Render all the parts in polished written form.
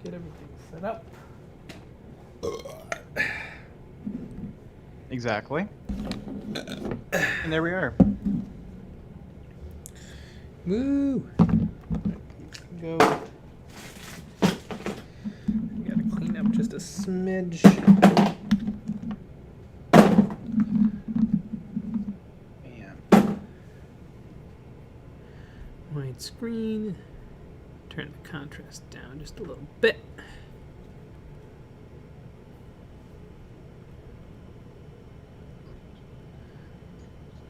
Get everything set up. Exactly. And there we are. Woo! Go. Gotta clean up just a smidge. Man. White screen. Turn the contrast down just a little bit.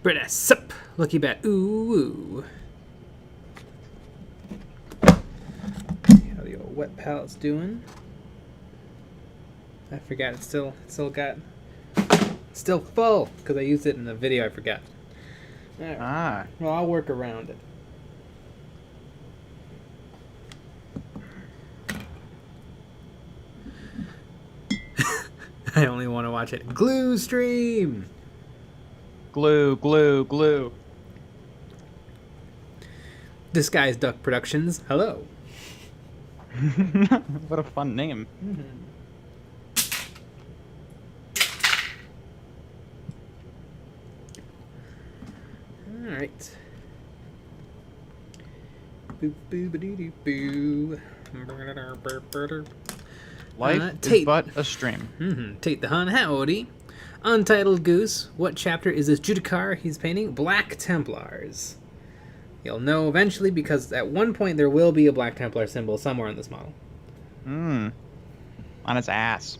Brita sup, lucky bat, ooh ooh. See how the old wet palette's doing. I forgot it's still full because I used it in the video. I forgot. All right. Ah. Well, I'll work around it. I only want to watch it. Glue stream. Glue, glue, glue. Disguised Duck Productions. Hello. What a fun name. All right. Boo boo ba doo doo boo. Life is Tate. but a stream. Tate the Hun, howdy. Untitled Goose. What chapter is this JUDICIAR he's painting? Black Templars. You'll know eventually because at one point there will be a Black Templar symbol somewhere on this model. On its ass.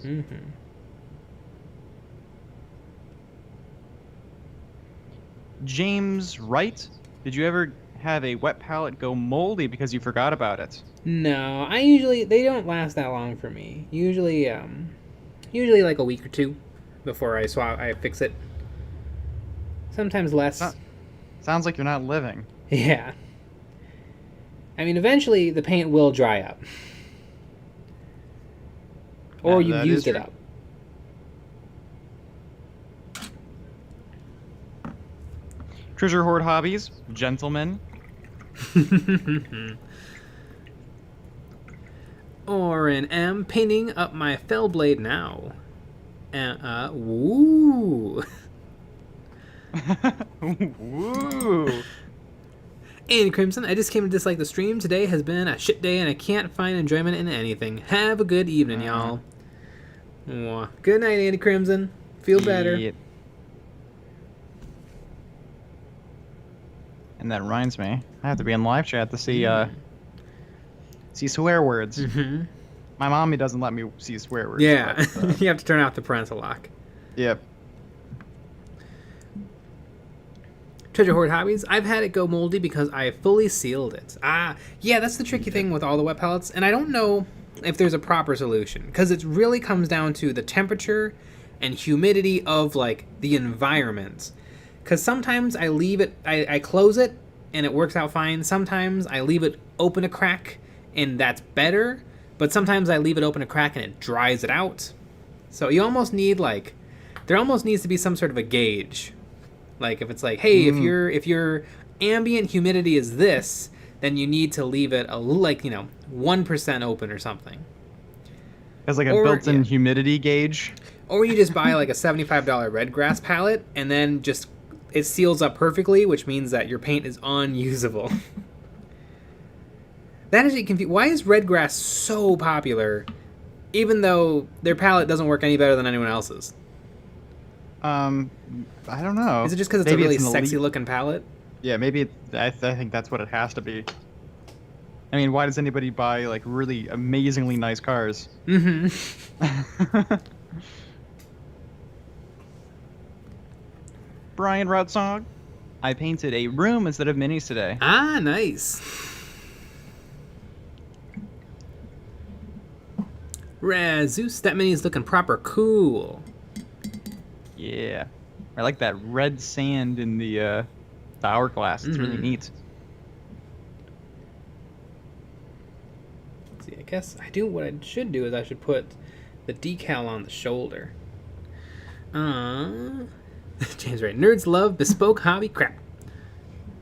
James Wright, did you ever have a wet palette go moldy because you forgot about it? No, they don't last that long for me. Usually like a week or two before I fix it. Sometimes less. Sounds like you're not living. Yeah. I mean, eventually the paint will dry up. Or you've used it up. Treasure Hoard Hobbies, gentlemen. Orin M. Painting up my fell blade now. Woo! Woo! And Crimson, I just came to dislike the stream. Today has been a shit day and I can't find enjoyment in anything. Have a good evening, y'all. Mwah. Good night, Andy Crimson. Feel better. Yep. And that reminds me, I have to be in live chat to see swear words. My mommy doesn't let me see swear words. Yeah, but, you have to turn off the parental lock. Yep. Treasure Hoard Hobbies, I've had it go moldy because I fully sealed it. Yeah, that's the tricky thing with all the wet pellets, and I don't know if there's a proper solution, because it really comes down to the temperature and humidity of, like, the environment. Because sometimes I leave it, I close it, and it works out fine. Sometimes I leave it open a crack, and that's better. But sometimes I leave it open a crack, and it dries it out. So you almost need, like, there almost needs to be some sort of a gauge. Like, if it's like, hey, if your ambient humidity is this, then you need to leave it 1% open or something. As like a built-in humidity gauge. Or you just buy like a $75 red grass palette, and then just it seals up perfectly, which means that your paint is unusable. That is confusing. Why is red grass so popular, even though their palette doesn't work any better than anyone else's? I don't know. Is it just because it's a really sexy-looking palette? Yeah, maybe. I think that's what it has to be. I mean, why does anybody buy like really amazingly nice cars? Brian Rutsong, I painted a room instead of minis today. Ah, nice. Razus, that mini is looking proper cool. Yeah. I like that red sand in the hourglass. It's really neat. Let's see, I guess what I should do is I should put the decal on the shoulder. James Ray, nerds love bespoke hobby crap.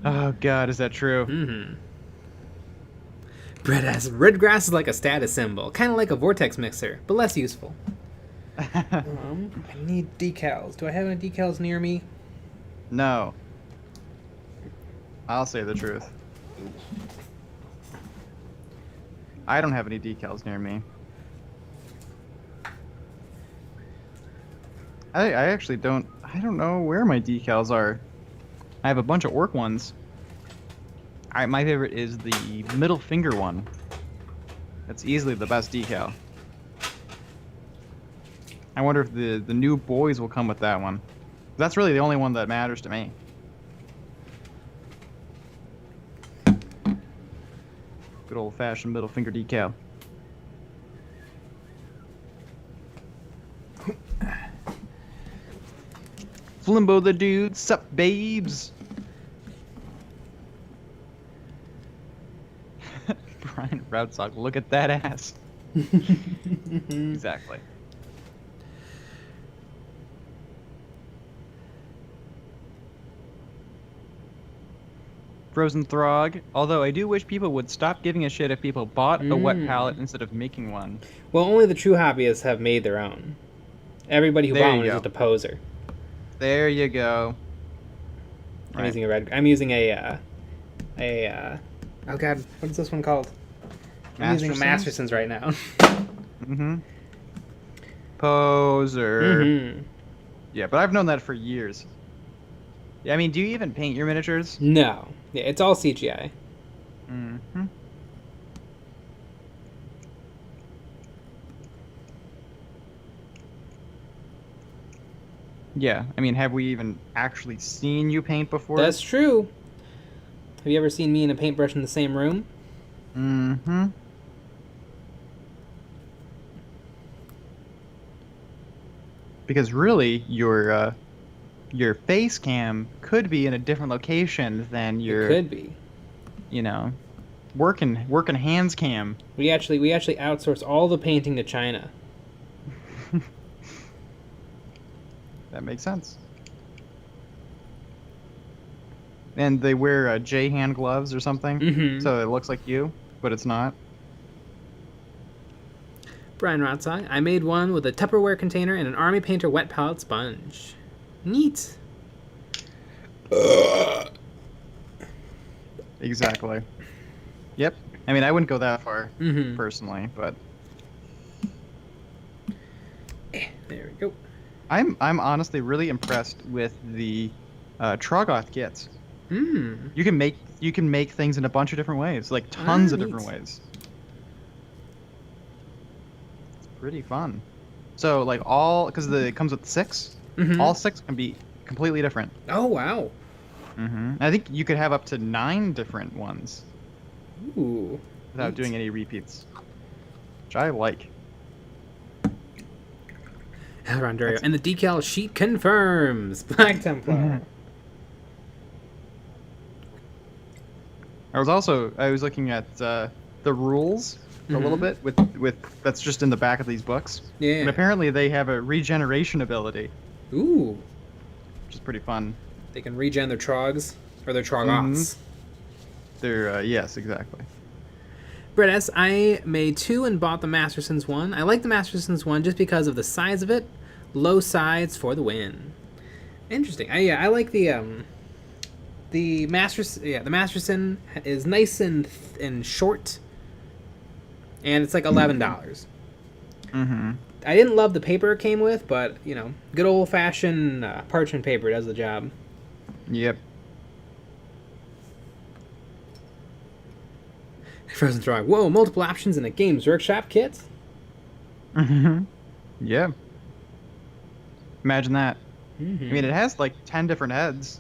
Oh god, is that true? Brett asks, red grass is like a status symbol, kind of like a vortex mixer, but less useful. I need decals. Do I have any decals near me? No. I'll say the truth. I don't have any decals near me. I actually don't. I don't know where my decals are. I have a bunch of orc ones. My favorite is the middle finger one. That's easily the best decal. I wonder if the new boys will come with that one. That's really the only one that matters to me. Good old-fashioned middle finger decal. Flimbo the dude, sup babes? Brian Routsock, look at that ass. Exactly. Frozen Throg, although I do wish people would stop giving a shit if people bought a wet palette instead of making one. Well, only the true hobbyists have made their own. Everybody who There bought you one is go. just a poser. There you go. I'm using a red. I'm using a. Oh god, what is this one called? I'm using a Masterson's right now. Mm-hmm. Poser. Mm-hmm. Yeah, but I've known that for years. Yeah, I mean, do you even paint your miniatures? No. Yeah, it's all CGI. Mm-hmm. Yeah, I mean, have we even actually seen you paint before? That's true. Have you ever seen me and a paintbrush in the same room? Mm-hmm. Because really, your face cam could be in a different location than your, It could be. you know, working hands cam. We actually outsource all the painting to China. That makes sense. And they wear J hand gloves or something, Mm-hmm. so it looks like you, but it's not. Brian Rotzog, I made one with a Tupperware container and an Army Painter wet palette sponge. Neat. Exactly. Yep. I mean, I wouldn't go that far Mm-hmm. personally, but There we go. I'm honestly really impressed with the Troggoth kits. Hmm. You can make things in a bunch of different ways, like tons of different neat. ways. It's pretty fun. So like because it comes with 6, Mhm. all 6 can be completely different. Oh wow. Mm-hmm. I think you could have up to 9 different ones Ooh. without neat. doing any repeats, which I like. Rondario. And the decal sheet confirms. Black Templar. Mhm. I was looking at the rules a little bit with that's just in the back of these books. Yeah. And apparently they have a regeneration ability, Ooh. which is pretty fun. They can regen their trogs or their trogoths. They're yes, exactly. Brett S., I made 2 and bought the Masterson's one. I like the Masterson's one just because of the size of it. Low sides for the win. Interesting. I like the Masterson is nice and short, and it's like $11. Mm-hmm. I didn't love the paper it came with, but you know, good old fashioned parchment paper does the job. Yep. Frozen Throg. Whoa, multiple options in a Games Workshop kit? Mm-hmm. Yeah. Imagine that. Mm-hmm. I mean, it has like 10 different heads,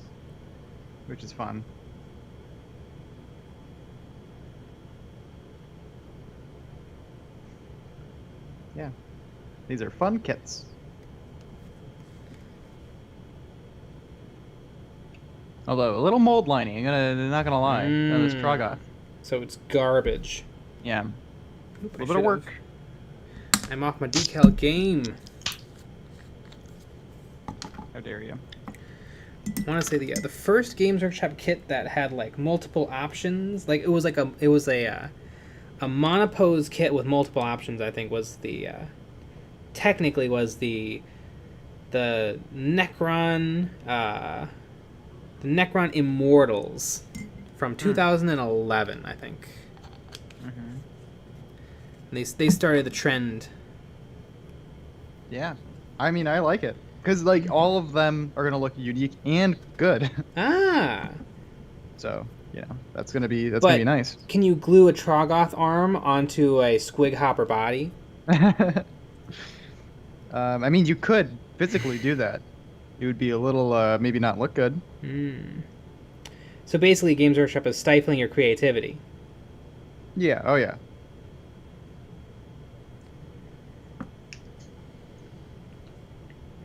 which is fun. Yeah. These are fun kits. Although a little mold lining, not gonna lie, on this Troggoth. So it's garbage. Yeah. Oop, A little bit of work. I'm off my decal game. How dare you? I want to say the first Games Workshop kit that had like multiple options. Like it was a a monopose kit with multiple options, I think, was the technically was the Necron Immortals from 2011, I think. They started the trend. Yeah. I mean, I like it. Because, like, all of them are going to look unique and good. Ah. So, you know, that's going to be nice. Can you glue a Troggoth arm onto a Squig Hopper body? I mean, you could physically do that. It would be a little, maybe not look good. So basically, Games Workshop is stifling your creativity. Yeah, oh yeah.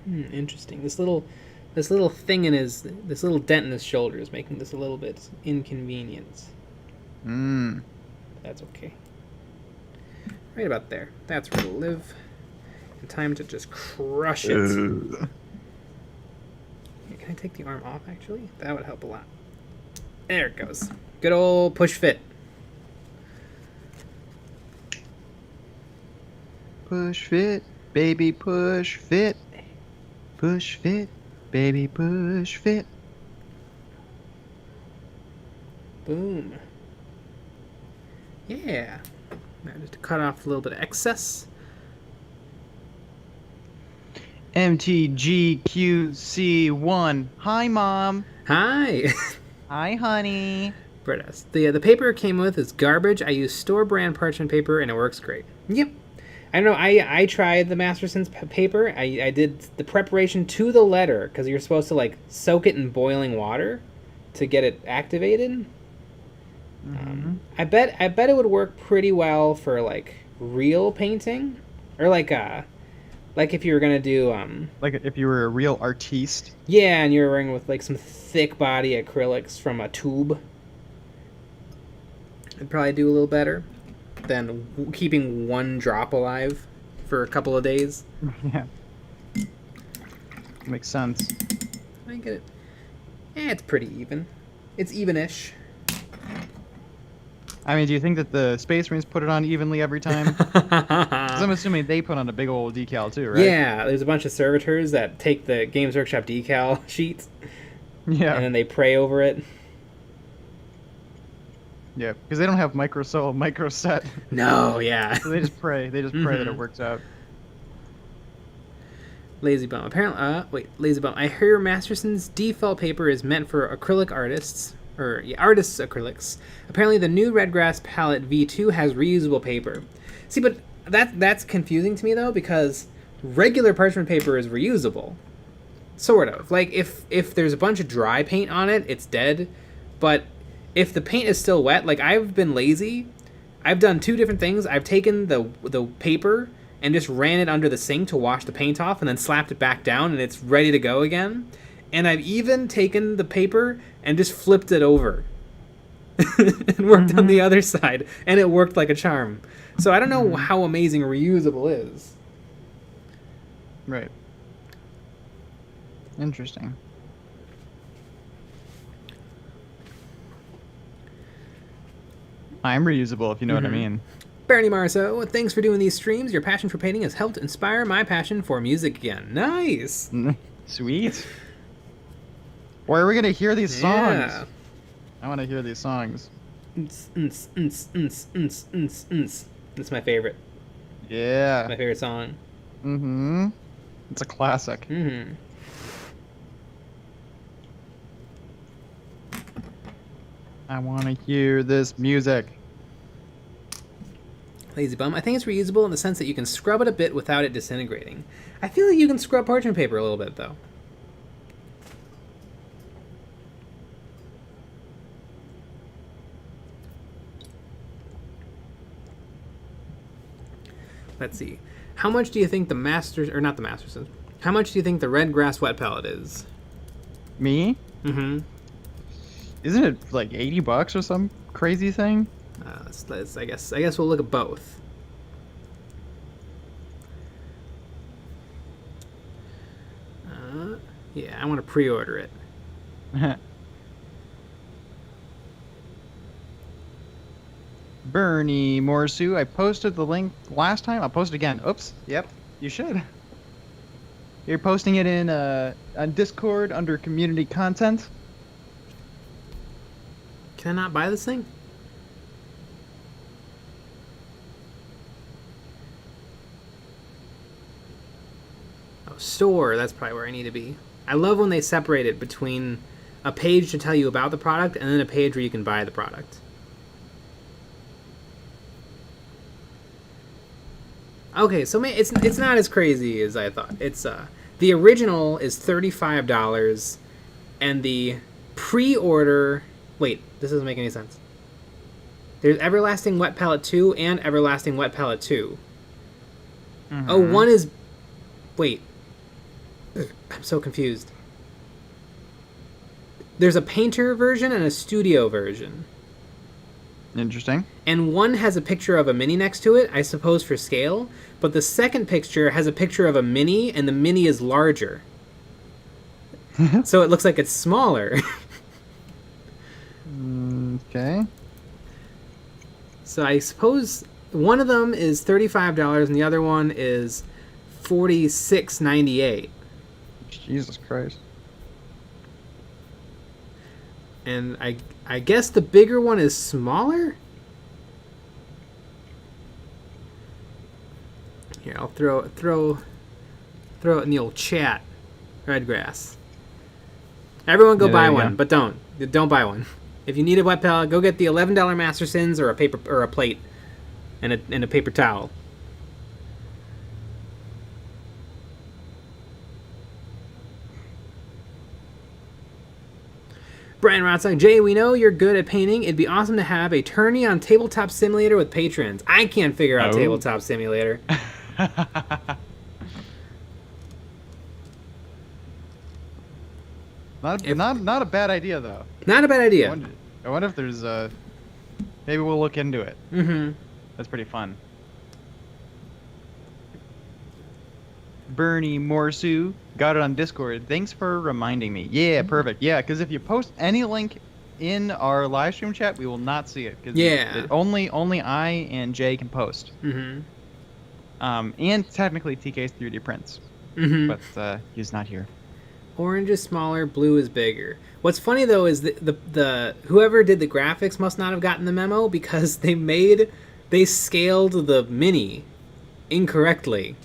Interesting. This little thing in this little dent in his shoulder is making this a little bit inconvenient. That's okay. Right about there. That's where to live. And time to just crush it. Can I take the arm off, actually? That would help a lot. There it goes. Good old push fit. Push fit, baby, push fit. Push fit, baby, push fit. Boom. Yeah. Now just to cut off a little bit of excess. MTGQC1. Hi, Mom. Hi. Hi, honey. Britas. The paper it came with is garbage. I use store brand parchment paper and it works great. Yep. I don't know. I tried the Masterson's paper. I did the preparation to the letter because you're supposed to like soak it in boiling water to get it activated. I bet it would work pretty well for like real painting, or like if you were gonna do like if you were a real artiste. Yeah, and you're working with like some thick body acrylics from a tube. It'd probably do a little better than keeping one drop alive for a couple of days. Yeah. Makes sense. I get it. It's pretty even. It's even-ish. I mean, do you think that the Space Marines put it on evenly every time? 'Cause I'm assuming they put on a big old decal too, right? Yeah, there's a bunch of servitors that take the Games Workshop decal sheet. Yeah. And then they pray over it. Yeah, because they don't have micro set. No, yeah. So they just pray. They just pray that it works out. Lazy Bum. Apparently, Lazy Bum. I hear Masterson's default paper is meant for acrylic artists, artists' acrylics. Apparently, the new Redgrass palette V2 has reusable paper. See, but that's confusing to me though, because regular parchment paper is reusable, sort of. Like if there's a bunch of dry paint on it, it's dead. But if the paint is still wet, like I've been lazy, I've done two different things. I've taken the paper and just ran it under the sink to wash the paint off and then slapped it back down and it's ready to go again. And I've even taken the paper and just flipped it over and worked on the other side, and it worked like a charm. So I don't know how amazing reusable is. Right. Interesting. I'm reusable, if you know what I mean. Bernie Marceau, thanks for doing these streams. Your passion for painting has helped inspire my passion for music again. Nice. Sweet. Where are we going to hear these songs? Yeah. I want to hear these songs. That's my favorite. Yeah. My favorite song. Mm-hmm. It's a classic. Mm-hmm. I want to hear this music. Lazy Bum. I think it's reusable in the sense that you can scrub it a bit without it disintegrating. I feel like you can scrub parchment paper a little bit, though. Let's see. How much do you think the Masters... Or not the Masterson. How much do you think the red grass wet palette is? Me? Mm-hmm. Isn't it like $80 or some crazy thing? I guess we'll look at both. Yeah, I want to pre-order it. Bernie Morsu, I posted the link last time. I'll post it again. Oops. Yep. You should. You're posting it in on Discord under community content. Can I not buy this thing? Oh, store. That's probably where I need to be. I love when they separate it between a page to tell you about the product and then a page where you can buy the product. Okay, so it's not as crazy as I thought. It's the original is $35, and the pre-order. Wait, this doesn't make any sense. There's Everlasting Wet Palette 2 and Everlasting Wet Palette 2. Mm-hmm. Oh, one is. Wait, I'm so confused. There's a painter version and a studio version. Interesting. And one has a picture of a mini next to it, I suppose for scale, but the second picture has a picture of a mini, and the mini is larger. So it looks like it's smaller. Okay. So I suppose one of them is $35 and the other one is $46.98. Jesus Christ. And I guess the bigger one is smaller? Here, I'll throw it in the old chat. Redgrass. Everyone go buy one, but don't buy one. If you need a wet palette, go get the $11 Mastersons or a plate and a paper towel. Brian Rotzog, Jay, we know you're good at painting. It'd be awesome to have a tourney on Tabletop Simulator with patrons. I can't figure out Tabletop Simulator. Not a bad idea though. Not a bad idea. I wonder if there's maybe we'll look into it. Mm-hmm. That's pretty fun. Bernie Morsu got it on Discord. Thanks for reminding me. Yeah, perfect. Yeah, because if you post any link in our live stream chat, we will not see it. Yeah. Only I and Jay can post. Mm-hmm. And technically TK's 3D prints. Mm-hmm. But he's not here. Orange is smaller, blue is bigger. What's funny though is the whoever did the graphics must not have gotten the memo because they scaled the mini incorrectly.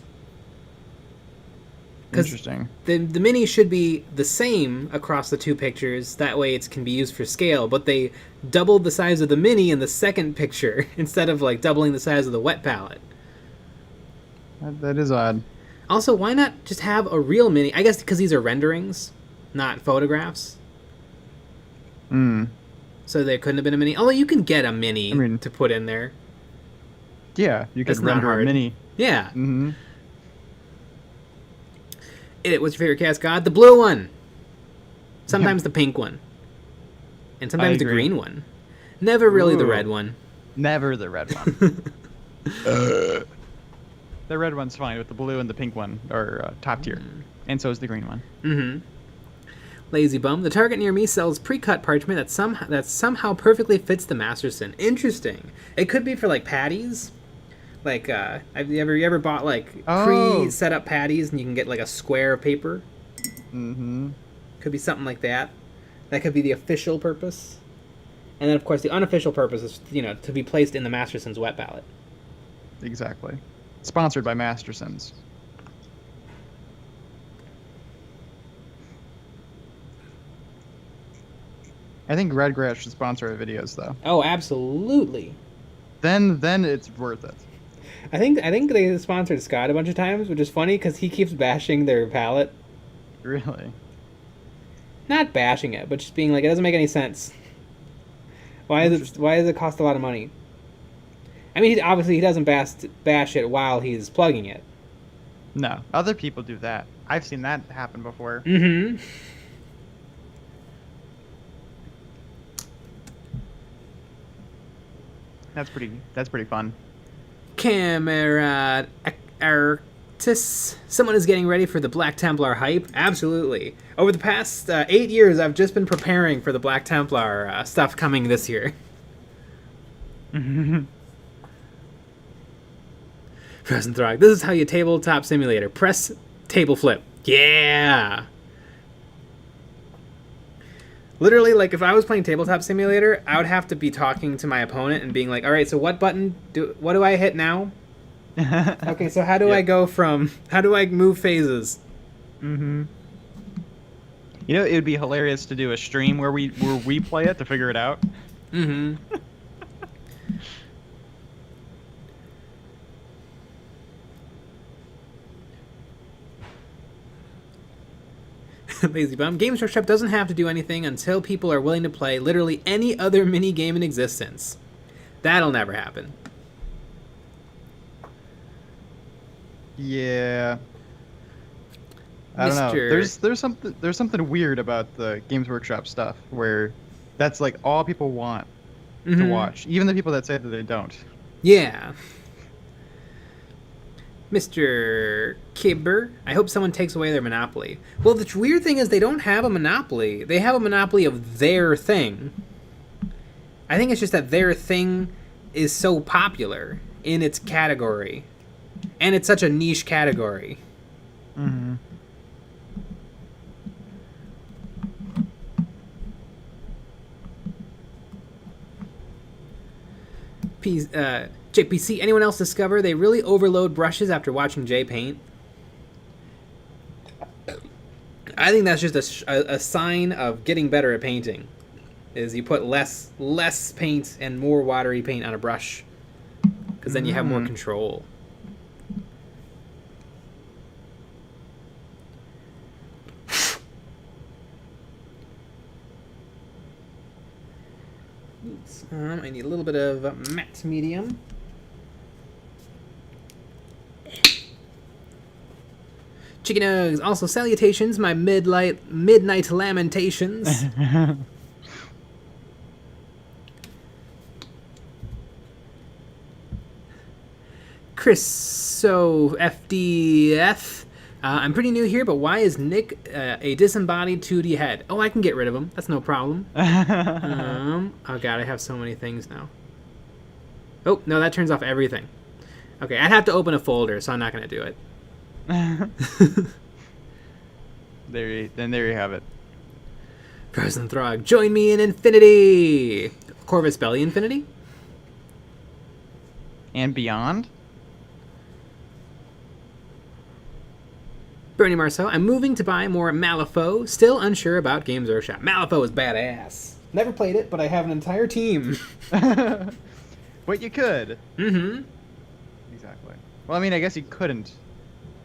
Interesting. The mini should be the same across the two pictures. That way it can be used for scale. But they doubled the size of the mini in the second picture instead of like doubling the size of the wet palette. That is odd. Also, why not just have a real mini? I guess because these are renderings, not photographs. So there couldn't have been a mini. Although you can get a mini to put in there. Yeah, you could render a mini. Yeah. Mm-hmm. What's your favorite cast god? The blue one. Sometimes the pink one. And sometimes the green one. Never really the red one. Never the red one. The red one's fine, but the blue and the pink one are top tier. And so is the green one. Mm-hmm. Lazy Bum. The Target near me sells pre-cut parchment that somehow perfectly fits the Masterson. Interesting. It could be for like patties. Like, have you ever bought like pre-set up patties and you can get like a square of paper? Mm-hmm. Could be something like that. That could be the official purpose. And then of course the unofficial purpose is, to be placed in the Masterson's wet palette. Exactly. Sponsored by Mastersons. I think Redgrass should sponsor our videos though. Oh, absolutely. Then it's worth it. I think they sponsored Scott a bunch of times, which is funny because he keeps bashing their palette. Really? Not bashing it, but just being like, it doesn't make any sense. Why does it cost a lot of money? I mean, he doesn't bash it while he's plugging it. No, other people do that. I've seen that happen before. Mm-hmm. That's pretty fun. Camarade Arctis. Someone is getting ready for the Black Templar hype. Absolutely. Over the past 8 years, I've just been preparing for the Black Templar stuff coming this year. Press and throg. This is how you tabletop simulator. Press table flip. Yeah. Literally, like, if I was playing tabletop simulator, I would have to be talking to my opponent and being like, all right, so what do I hit now? Okay, so how do I move phases? Mm-hmm. You know, it would be hilarious to do a stream where we play it to figure it out. Mm-hmm. Lazy bum. Games Workshop doesn't have to do anything until people are willing to play literally any other mini game in existence. That'll never happen. Yeah. I don't know. There's something weird about the Games Workshop stuff where that's like all people want to watch, even the people that say that they don't. Yeah. Mr. Kibber, I hope someone takes away their monopoly. Well, the weird thing is they don't have a monopoly. They have a monopoly of their thing. I think it's just that their thing is so popular in its category. And it's such a niche category. Mm-hmm. JPC, anyone else discover they really overload brushes after watching Jay paint? I think that's just a sign of getting better at painting. Is you put less paint and more watery paint on a brush. Because then you have more control. I need a little bit of matte medium. Chicken Nugs. Also, salutations, my midnight lamentations. Chris, so FDF. I'm pretty new here, but why is Nick a disembodied 2D head? Oh, I can get rid of him. That's no problem. Oh god, I have so many things now. Oh, no, that turns off everything. Okay, I'd have to open a folder, so I'm not going to do it. There you have it. Frozen Throg, join me in Infinity! Corvus Belly Infinity? And beyond? Bernie Marceau, I'm moving to buy more Malifaux. Still unsure about Games Workshop. Malifaux is badass. Never played it, but I have an entire team. But you could. Mm-hmm. Exactly. Well, I mean, I guess you couldn't.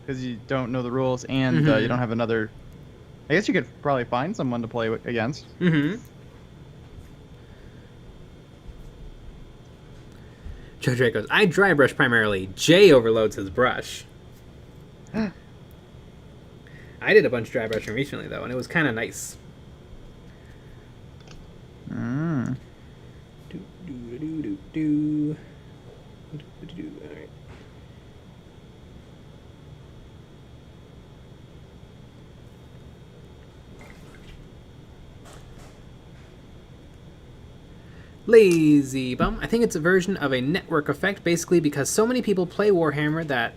Because you don't know the rules and you don't have another... I guess you could probably find someone to play against. Mm-hmm. Joe Drake goes, I dry brush primarily. Jay overloads his brush. I did a bunch of dry brushing recently, though, and it was kind of nice. Mm. All right. Lazy bum. I think it's a version of a network effect, basically because so many people play Warhammer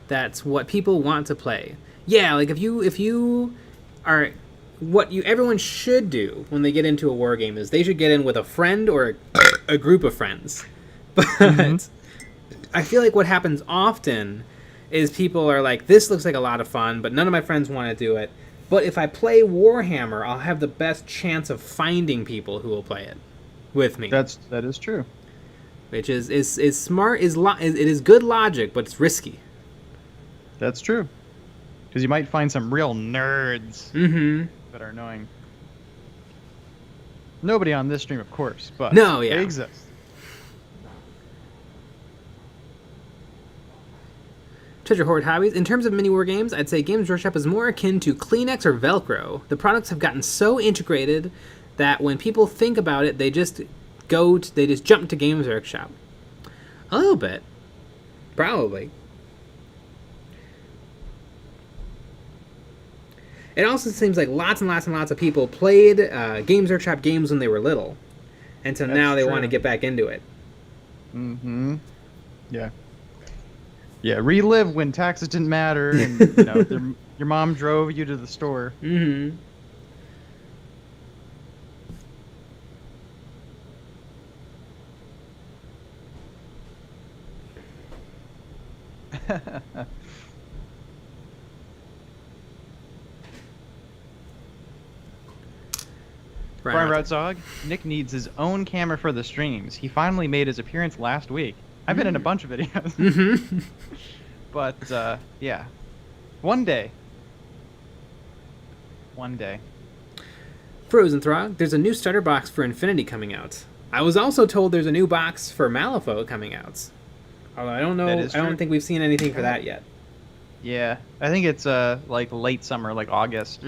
that's what people want to play. Yeah, like if you are everyone should do when they get into a war game is they should get in with a friend or a group of friends. But I feel like what happens often is people are like, this looks like a lot of fun, but none of my friends want to do it. But if I play Warhammer, I'll have the best chance of finding people who will play it with me. That is true. Which is smart, it is good logic, but it's risky. That's true. Because you might find some real nerds that are annoying. Nobody on this stream, of course, but they exist. Treasure Hoard Hobbies. In terms of mini war games, I'd say Games Workshop is more akin to Kleenex or Velcro. The products have gotten so integrated that when people think about it, they just jump to Games Workshop. A little bit. Probably. It also seems like lots and lots and lots of people played Games Workshop games when they were little. And so now they want to get back into it. Mm-hmm. Yeah. Yeah, relive when taxes didn't matter and, your mom drove you to the store. Mm-hmm. Brian Rotzog, Nick needs his own camera for the streams. He finally made his appearance last week. I've been in a bunch of videos. Mm-hmm. But, yeah. One day. One day. Frozen Throg, there's a new starter box for Infinity coming out. I was also told there's a new box for Malifaux coming out. Although I don't know, I don't think we've seen anything for that yet. Yeah, I think it's like late summer, like August.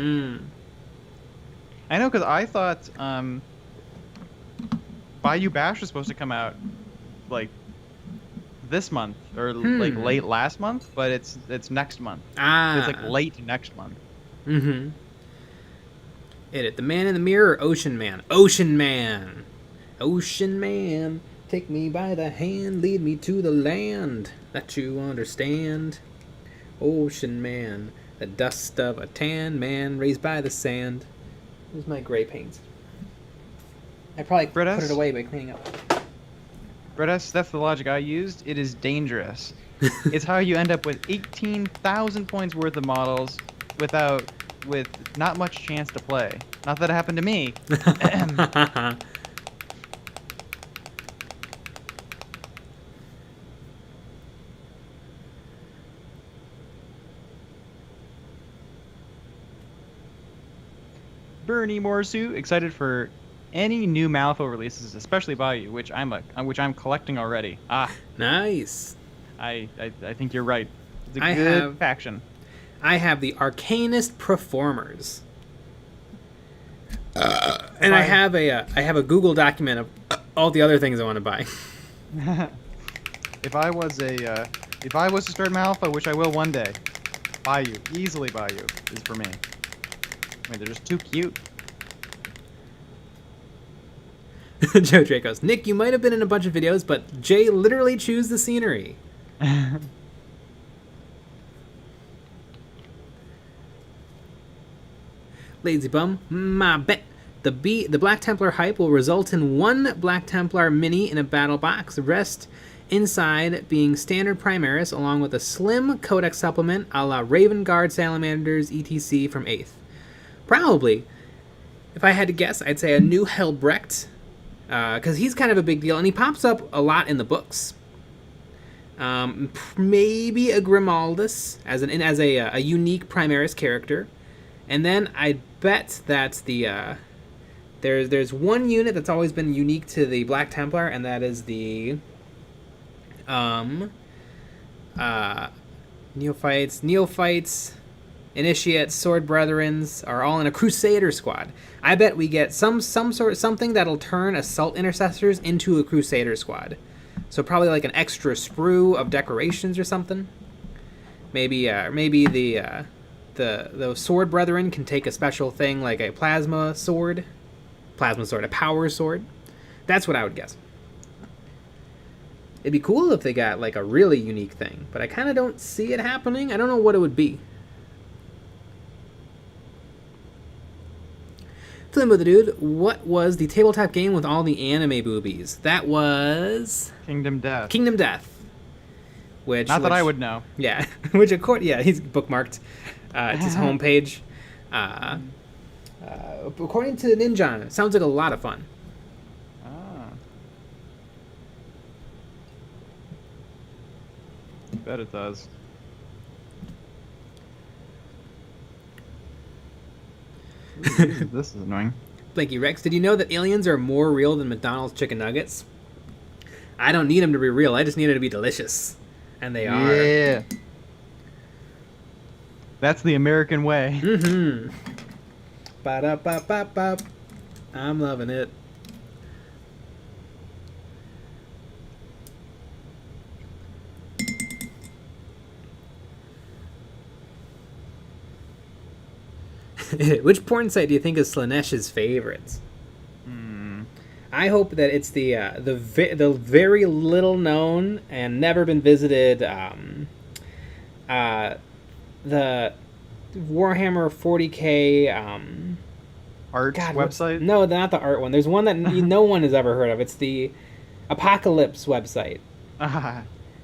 I know, because I thought Bayou Bash was supposed to come out like this month or like late last month, but it's next month. It's like late next month. Mm-hmm. Edit. The Man in the Mirror or Ocean Man? Ocean Man! Ocean Man, take me by the hand, lead me to the land that you understand. Ocean Man, the dust of a tan man raised by the sand. Here's my gray paint. I probably put it away by cleaning up. Brett, that's the logic I used. It is dangerous. It's how you end up with 18,000 points worth of models with not much chance to play. Not that it happened to me. Bernie Morsu, excited for any new Malifaux releases, especially Bayou, which I'm collecting already. Nice. I think you're right. It's a good faction. I have the Arcanist Performers, and I have a Google document of all the other things I want to buy. If I was to start Malifaux, which I will one day, Bayou, easily Bayou is for me. I mean, they're just too cute. Joe Dracos. Nick, you might have been in a bunch of videos, but Jay literally chews the scenery. Lazy bum. My bet. The Black Templar hype will result in one Black Templar mini in a battle box. The rest inside being standard Primaris, along with a slim Codex supplement a la Raven Guard Salamanders etc. from 8th. Probably, if I had to guess, I'd say a new Helbrecht, because he's kind of a big deal, and he pops up a lot in the books. Maybe a Grimaldus as a unique Primaris character, and then I bet that there's one unit that's always been unique to the Black Templar, and that is the neophytes. Initiates, Sword Brethrens are all in a Crusader squad. I bet we get something that'll turn Assault Intercessors into a Crusader squad. So probably like an extra sprue of decorations or something. Maybe the Sword Brethren can take a special thing like a plasma sword, a power sword. That's what I would guess. It'd be cool if they got like a really unique thing, but I kind of don't see it happening. I don't know what it would be. Flimbo the Dude, what was the tabletop game with all the anime boobies? That was Kingdom Death. Which Not that I would know. Yeah, he's bookmarked. It's his homepage. According to Ninja, it sounds like a lot of fun. I bet it does. This is annoying. Blanky Rex, did you know that aliens are more real than McDonald's chicken nuggets? I don't need them to be real. I just need them to be delicious. And they are. Yeah. That's the American way. Mm-hmm. Ba-da-ba-ba-ba. I'm loving it. Which porn site do you think is Slanesh's favorites? I hope that it's the very little known and never been visited the Warhammer 40k Art website? No, not the art one. There's one that no one has ever heard of. It's the Apocalypse website Ah,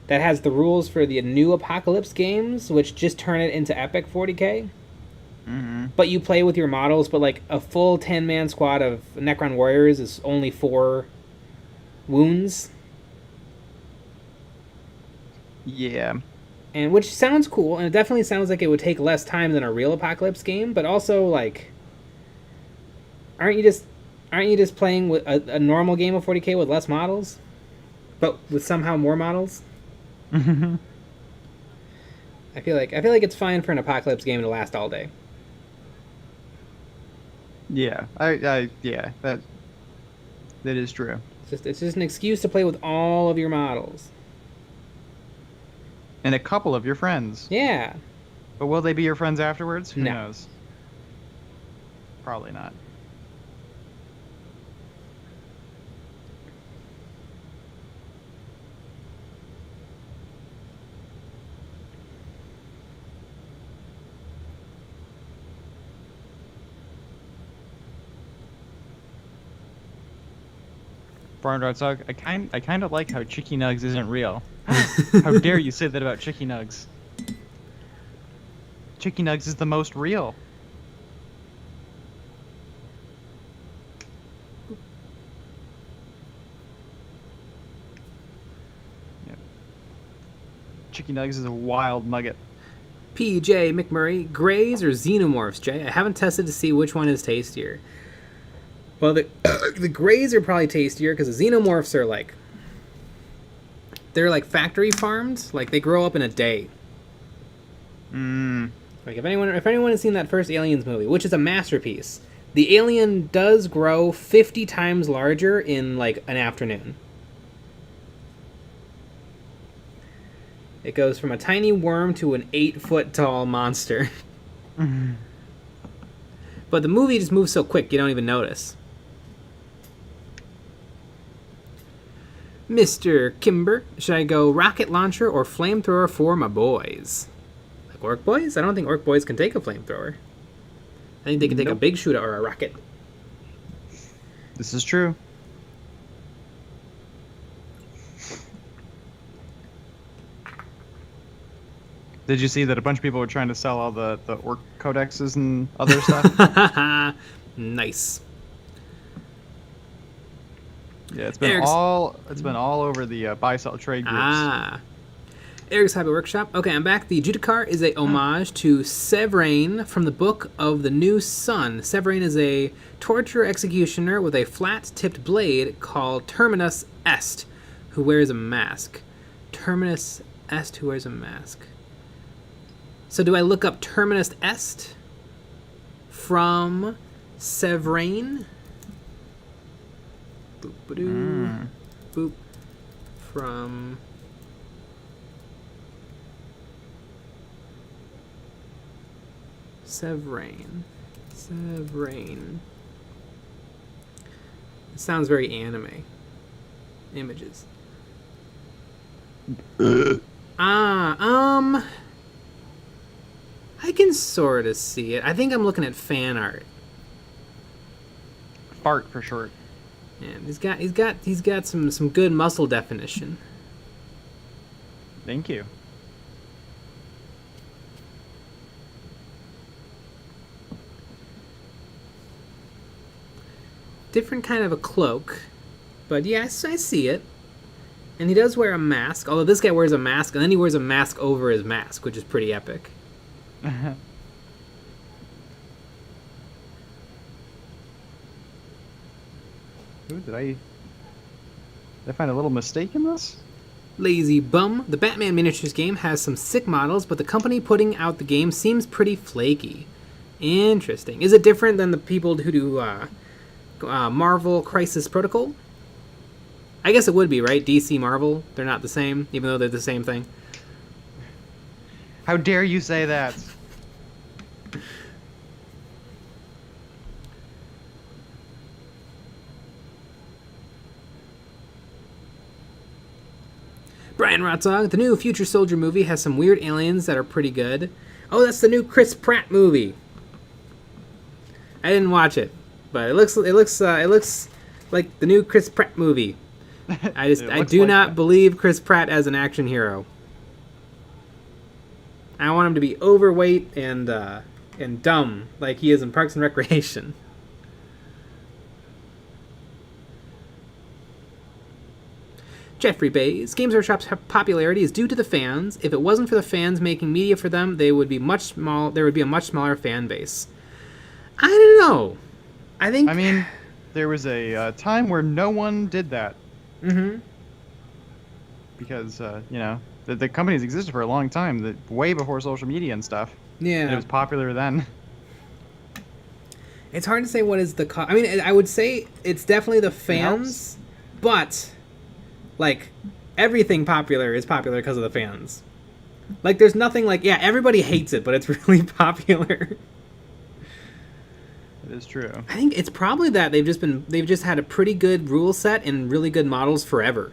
that has the rules for the new Apocalypse games, which just turn it into epic 40k. mm-hmm. But you play with your models, but like a full 10-man squad of Necron warriors is only 4 wounds. Yeah. And which sounds cool, and it definitely sounds like it would take less time than a real Apocalypse game, but also like aren't you just playing with a normal game of 40k with less models? But with somehow more models? I feel like it's fine for an Apocalypse game to last all day. Yeah. Yeah, that is true. It's just an excuse to play with all of your models. And a couple of your friends. Yeah. But will they be your friends afterwards? Who No. knows? Probably not. Barnyard Dog, I kind of like how Chicky Nugs isn't real. How dare you say that about Chicky Nugs? Chicky Nugs is the most real. Yeah. Chicky Nugs is a wild nugget. PJ McMurray, Greys or Xenomorphs, Jay? I haven't tested to see which one is tastier. Well, the Greys are probably tastier because the Xenomorphs are like... They're like factory farmed. Like, they grow up in a day. Like, if anyone has seen that first Aliens movie, which is a masterpiece, the alien does grow 50 times larger in, like, an afternoon. It goes from a tiny worm to an 8-foot-tall monster. But the movie just moves so quick, you don't even notice. Mr. Kimber, should I go rocket launcher or flamethrower for my boys? Like orc boys? I don't think orc boys can take a flamethrower. I think they can take a big shooter or a rocket. This is true. Did you see that a bunch of people were trying to sell all the orc codexes and other stuff? Nice. Yeah, it's been all over the buy sell trade groups. Eric's Hobby Workshop. Okay, I'm back. The JUDICIAR is a homage to Severain from the Book of the New Sun. Severain is a torture executioner with a flat-tipped blade called Terminus Est, who wears a mask. Terminus Est, who wears a mask. So do I look up Terminus Est from Severain? Boop-a-doo. Boop. From... Severain. It sounds very anime. Images. I can sort of see it. I think I'm looking at fan art. Fart for short. Yeah, he's got some good muscle definition. Thank you. Different kind of a cloak, but yes, I see it. And he does wear a mask, although this guy wears a mask, and then he wears a mask over his mask, which is pretty epic. Ooh, did I find a little mistake in this? Lazy bum. The Batman miniatures game has some sick models, but the company putting out the game seems pretty flaky. Interesting. Is it different than the people who do Marvel Crisis Protocol? I guess it would be, right? DC Marvel. They're not the same, even though they're the same thing. How dare you say that? Brian Rotzog, the new Future Soldier movie has some weird aliens that are pretty good. Oh, that's the new Chris Pratt movie. I didn't watch it, but it looks like the new Chris Pratt movie. I do not believe Chris Pratt as an action hero. I want him to be overweight and dumb like he is in Parks and Recreation. Jeffrey Bays, Games Workshop's popularity is due to the fans. If it wasn't for the fans making media for them, there would be a much smaller fan base. I don't know. I mean, there was a time where no one did that. Mm-hmm. Because, the companies existed for a long time, way before social media and stuff. Yeah. And it was popular then. It's hard to say what is the I mean, I would say it's definitely the fans, but, like, everything popular is popular because of the fans. Like, there's nothing like, yeah, everybody hates it, but it's really popular. It is true. I think it's probably that they've just had a pretty good rule set and really good models forever.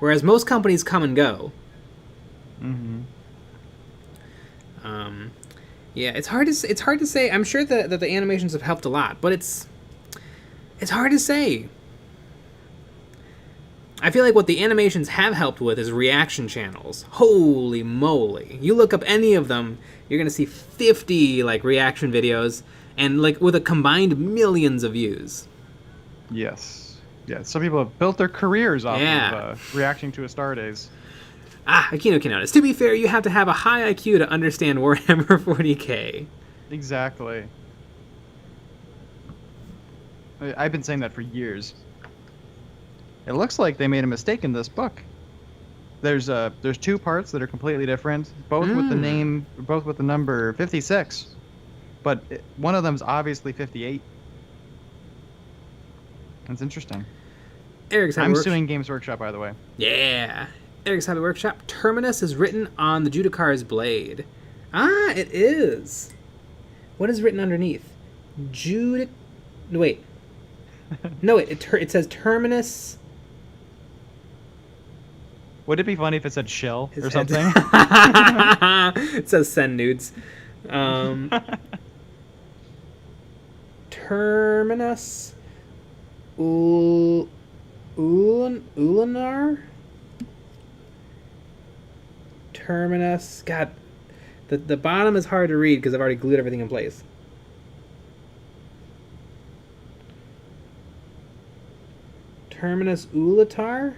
Whereas most companies come and go. Mm-hmm. Yeah, it's hard to say. I'm sure that the animations have helped a lot, but it's hard to say. I feel like what the animations have helped with is reaction channels. Holy moly. You look up any of them, you're going to see 50 like reaction videos and like with a combined millions of views. Yes. Yeah, some people have built their careers off of reacting to a Starday's. Akino Kinonis. To be fair, you have to have a high IQ to understand Warhammer 40k. Exactly. I've been saying that for years. It looks like they made a mistake in this book. There's 2 parts that are completely different, both with the number 56, but one of them's obviously 58. That's interesting. I'm suing Games Workshop, by the way. Yeah. Eric's Hobby Workshop. Terminus is written on the Judicar's blade. It is. What is written underneath? Wait. No, it says Terminus. Would it be funny if it said shill or something? It says send nudes. Terminus. Ulanar? Terminus. God, the bottom is hard to read because I've already glued everything in place. Terminus Ulatar?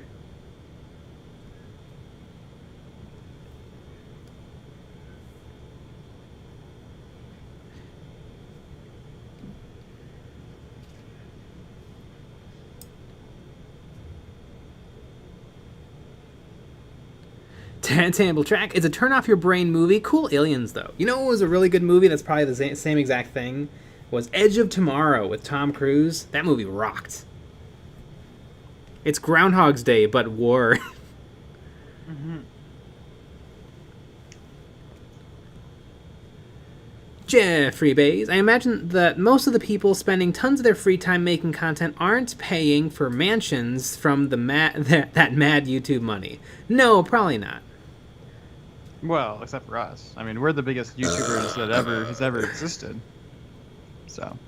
Tantable Track. It's a turn-off-your-brain movie. Cool aliens, though. You know what was a really good movie that's probably the same exact thing? Was Edge of Tomorrow with Tom Cruise. That movie rocked. It's Groundhog's Day, but war. Mm-hmm. Jeffrey Bays. I imagine that most of the people spending tons of their free time making content aren't paying for mansions from that mad YouTube money. No, probably not. Well, except for us. I mean, we're the biggest YouTubers that has ever existed. So,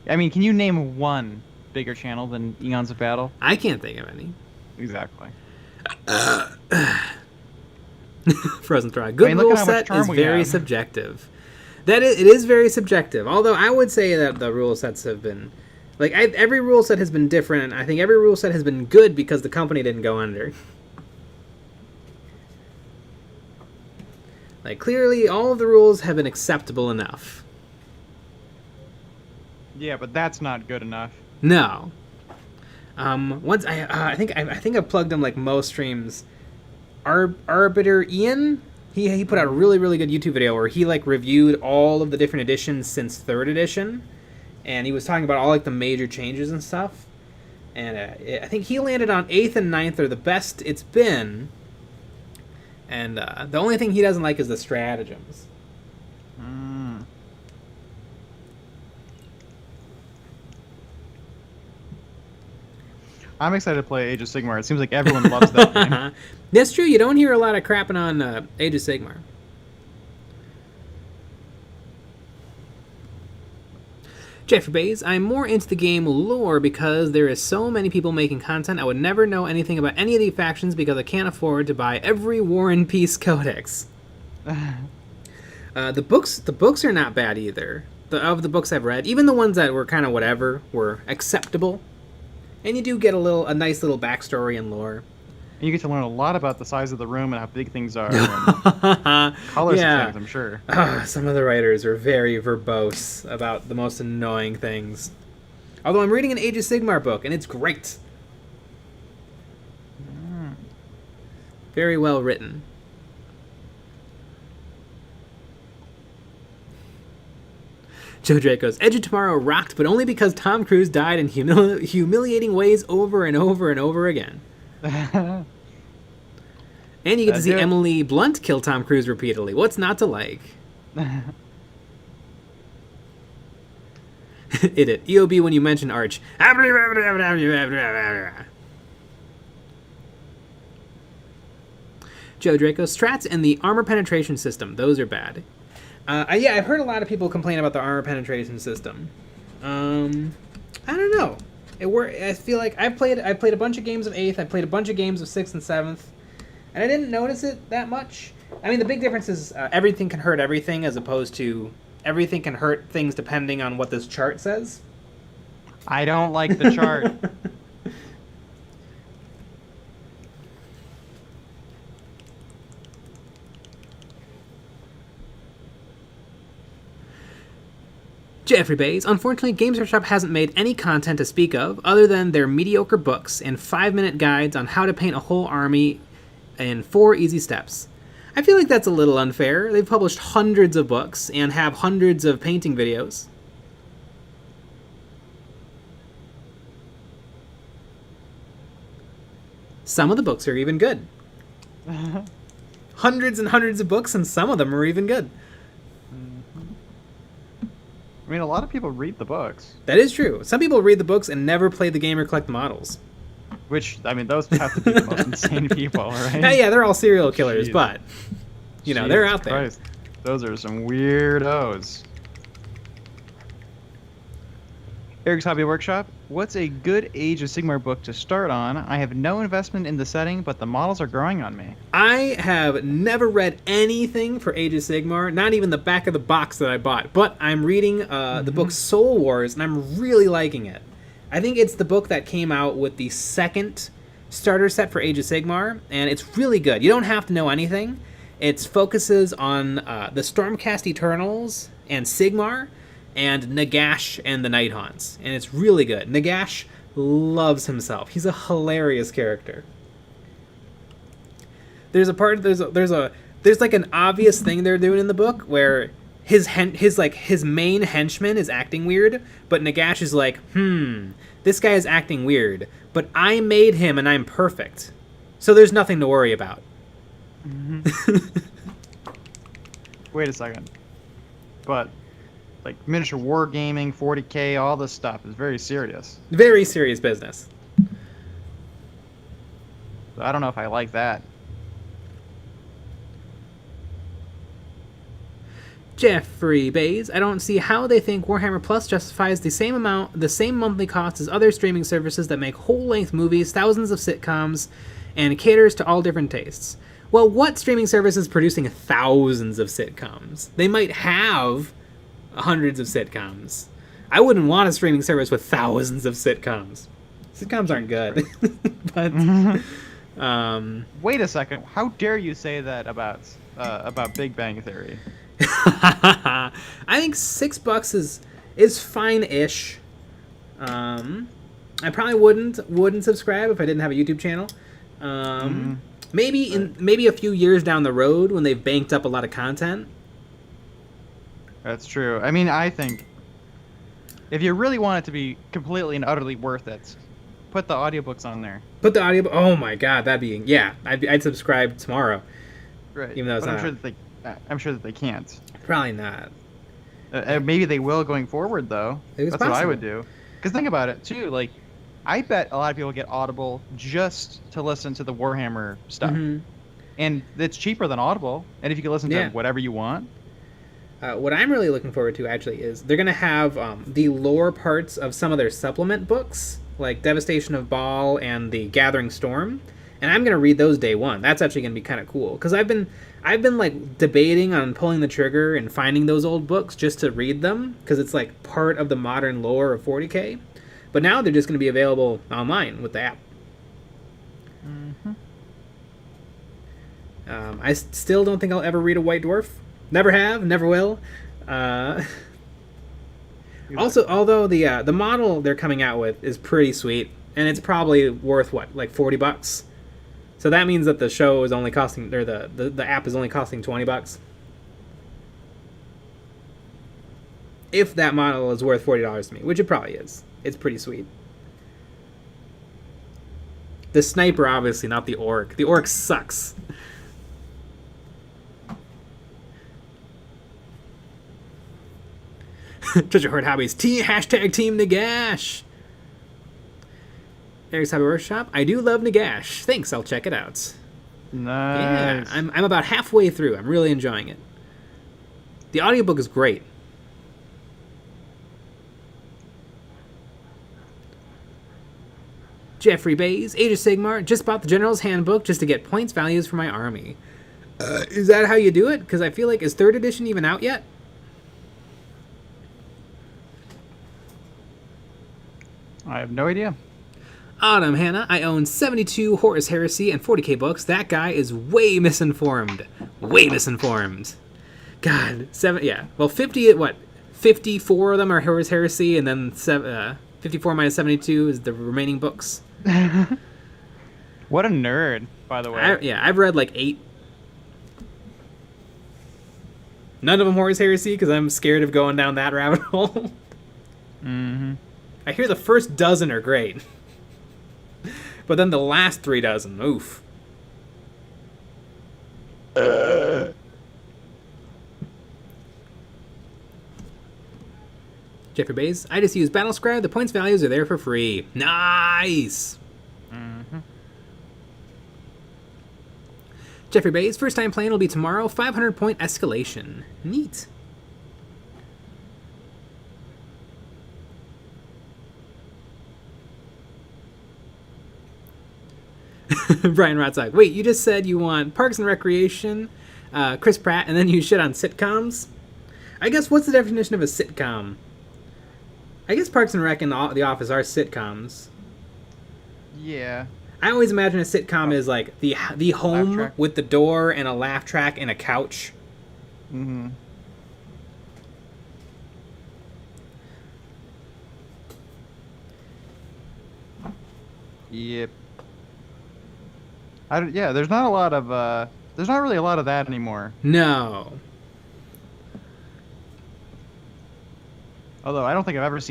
I mean, can you name one bigger channel than Eons of Battle? I can't think of any. Exactly. Frozen Throg. Good rule set is very subjective. It is very subjective. Although I would say that the rule sets have been, like, every rule set has been different. I think every rule set has been good because the company didn't go under. Like, clearly, all of the rules have been acceptable enough. Yeah, but that's not good enough. No. Once I think I've plugged in like most streams. Arbiter Ian, he put out a really good YouTube video where he like reviewed all of the different editions since 3rd edition, and he was talking about all like the major changes and stuff. And I think he landed on 8th and 9th are the best it's been. And the only thing he doesn't like is the stratagems. I'm excited to play Age of Sigmar. It seems like everyone loves that game. That's true. You don't hear a lot of crapping on Age of Sigmar. Jeffrey Bays, I'm more into the game lore because there is so many people making content. I would never know anything about any of the factions because I can't afford to buy every War and Peace codex. The books are not bad either. Of the books I've read, even the ones that were kind of whatever were acceptable. And you do get a nice little backstory and lore. You get to learn a lot about the size of the room and how big things are. And colors and things, I'm sure. Some of the writers are very verbose about the most annoying things. Although I'm reading an Age of Sigmar book, and it's great. Very well written. Joe Draco's Edge of Tomorrow rocked, but only because Tom Cruise died in humiliating ways over and over and over again. And you get to see Emily Blunt kill Tom Cruise repeatedly. What's not to like? It. EOB when you mention Arch. Joe Draco, strats and the armor penetration system. Those are bad. Yeah, I've heard a lot of people complain about the armor penetration system. I don't know. I feel like I've played a bunch of games of 8th. I played a bunch of games of 6th and 7th. And I didn't notice it that much. I mean, the big difference is everything can hurt everything as opposed to everything can hurt things depending on what this chart says. I don't like the chart. Jeffrey Bays, unfortunately, Games Workshop hasn't made any content to speak of other than their mediocre books and 5-minute guides on how to paint a whole army in 4 easy steps. I feel like that's a little unfair. They've published hundreds of books and have hundreds of painting videos. Some of the books are even good. Hundreds and hundreds of books, and some of them are even good. I mean, a lot of people read the books. That is true. Some people read the books and never play the game or collect models. Which, I mean, those have to be the most insane people, right? Yeah, they're all serial killers, but, you know, they're out there. Christ. Those are some weirdos. Eric's Hobby Workshop. What's a good Age of Sigmar book to start on? I have no investment in the setting, but the models are growing on me. I have never read anything for Age of Sigmar, not even the back of the box that I bought, but I'm reading the book Soul Wars, and I'm really liking it. I think it's the book that came out with the second starter set for Age of Sigmar, and it's really good. You don't have to know anything. It focuses on the Stormcast Eternals and Sigmar, and Nagash and the Nighthaunts, and it's really good. Nagash loves himself. He's a hilarious character. There's like an obvious thing they're doing in the book where his main henchman is acting weird, but Nagash is like, this guy is acting weird, but I made him and I'm perfect, so there's nothing to worry about. Wait a second, but like miniature wargaming, 40k, all this stuff is very serious. Very serious business. So I don't know if I like that. Jeffrey Bays, I don't see how they think Warhammer Plus justifies the same monthly cost as other streaming services that make whole-length movies, thousands of sitcoms, and caters to all different tastes. Well, what streaming service is producing thousands of sitcoms? They might have hundreds of sitcoms. I wouldn't want a streaming service with thousands of sitcoms. Sitcoms aren't good. But wait a second. How dare you say that about Big Bang Theory? I think $6 is fine-ish. I probably wouldn't subscribe if I didn't have a YouTube channel. Maybe a few years down the road when they've banked up a lot of content. That's true. I mean, I think if you really want it to be completely and utterly worth it, put the audiobooks on there. Put the audiobook. Oh my god, I'd subscribe tomorrow. Right. Even though it's not. I'm sure that they can't. Probably not. Maybe they will going forward, though. It's That's possible. what I would do. Because think about it too. Like, I bet a lot of people get Audible just to listen to the Warhammer stuff. And it's cheaper than Audible. And if you can listen to whatever you want. What I'm really looking forward to, actually, is they're going to have the lore parts of some of their supplement books, like Devastation of Baal and The Gathering Storm. And I'm going to read those day one. That's actually going to be kind of cool. Because I've been like debating on pulling the trigger and finding those old books just to read them. Because it's like part of the modern lore of 40k. But now they're just going to be available online with the app. I still don't think I'll ever read a White Dwarf. Never have, never will. Also, although the model they're coming out with is pretty sweet, and it's probably worth what, like $40. So that means that the show is only costing, or the app is only costing $20. If that model is worth $40 to me, which it probably is. It's pretty sweet. The sniper, obviously, not the orc. The orc sucks. Treasure Hoard Hobbies. Hashtag Team Nagash. Eric's Hobby Workshop. I do love Nagash. Thanks, I'll check it out. Nice. Yeah, I'm about halfway through. I'm really enjoying it. The audiobook is great. Jeffrey Bays, Age of Sigmar, just bought the General's Handbook just to get points values for my army. Is that how you do it? Because I feel like, is 3rd edition even out yet? I have no idea. Autumn Hannah, I own 72 Horus Heresy and 40k books. That guy is way misinformed. Way misinformed. God, 50, 54 of them are Horus Heresy, and then 54 minus 72 is the remaining books. What a nerd, by the way. I've read like 8. None of them Horus Heresy, because I'm scared of going down that rabbit hole. I hear the first dozen are great. But then the last 3 dozen, oof. Jeffrey Bays, I just use Battlescribe. The points values are there for free. Nice! Jeffrey Bays, first time playing will be tomorrow. 500 point escalation. Neat. Brian Rotzog, wait, you just said you want Parks and Recreation, Chris Pratt, and then you shit on sitcoms? I guess, what's the definition of a sitcom? I guess Parks and Rec and The Office are sitcoms. Yeah. I always imagine a sitcom is like the home with the door and a laugh track and a couch. Yep. There's not a lot of there's not really a lot of that anymore. No. Although I don't think I've watched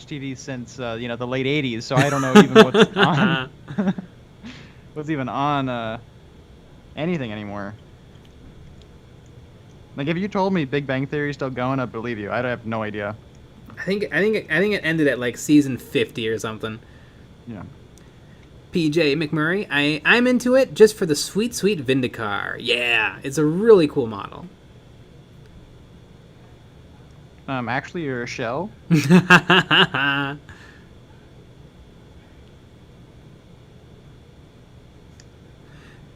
TV since the late 80s, so I don't know even what's on what's even on anything anymore. Like, if you told me Big Bang Theory is still going, I'd believe you. I have no idea. I think it ended at like season 50 or something. Yeah. PJ McMurray, I'm into it just for the sweet Vindicar. Yeah, it's a really cool model. Actually, you're a shell.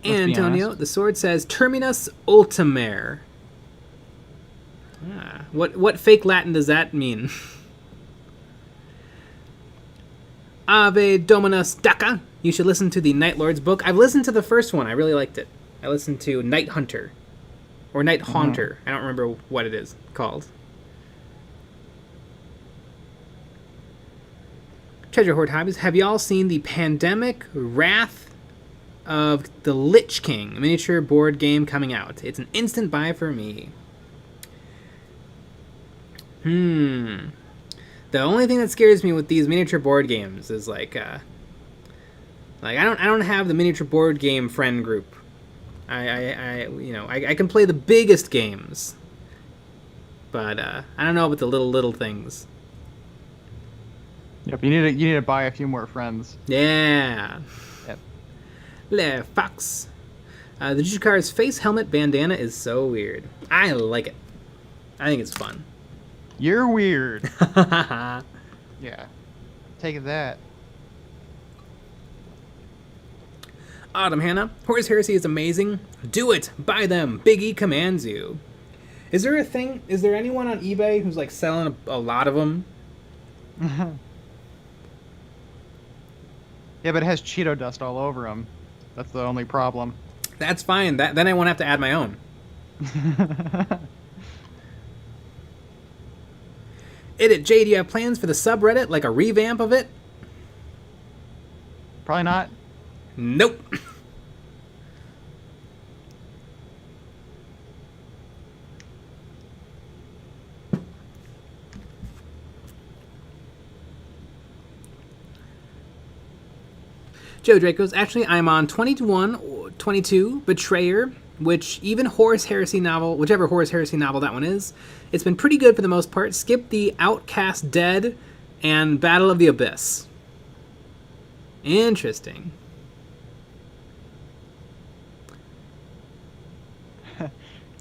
Antonio, the sword says Terminus Ultimare. What fake Latin does that mean? Ave Dominus Daca. You should listen to the Night Lord's book. I've listened to the first one. I really liked it. I listened to Night Hunter. Or Night Haunter. I don't remember what it is called. Treasure Hoard Hobbies. Have y'all seen the Pandemic Wrath of the Lich King miniature board game coming out? It's an instant buy for me. The only thing that scares me with these miniature board games is I don't have the miniature board game friend group. I can play the biggest games, but I don't know about the little things. Yep, you need to buy a few more friends. Yeah. Yep. Le Fox. The JUDICIAR's face helmet bandana is so weird. I like it. I think it's fun. You're weird. Yeah. Take that. Autumn Hannah. Horse Heresy is amazing. Do it. Buy them. Big E commands you. Is there a thing? Is there anyone on eBay who's like selling a lot of them? Yeah, but it has Cheeto dust all over them. That's the only problem. That's fine. Then I won't have to add my own. Jay, do you have plans for the subreddit? Like a revamp of it? Probably not. Nope. Joe Draco's, actually, I'm on 21 or 22 Betrayer, which even Horus Heresy novel, whichever Horus Heresy novel that one is, it's been pretty good for the most part. Skip the Outcast Dead and Battle of the Abyss. Interesting.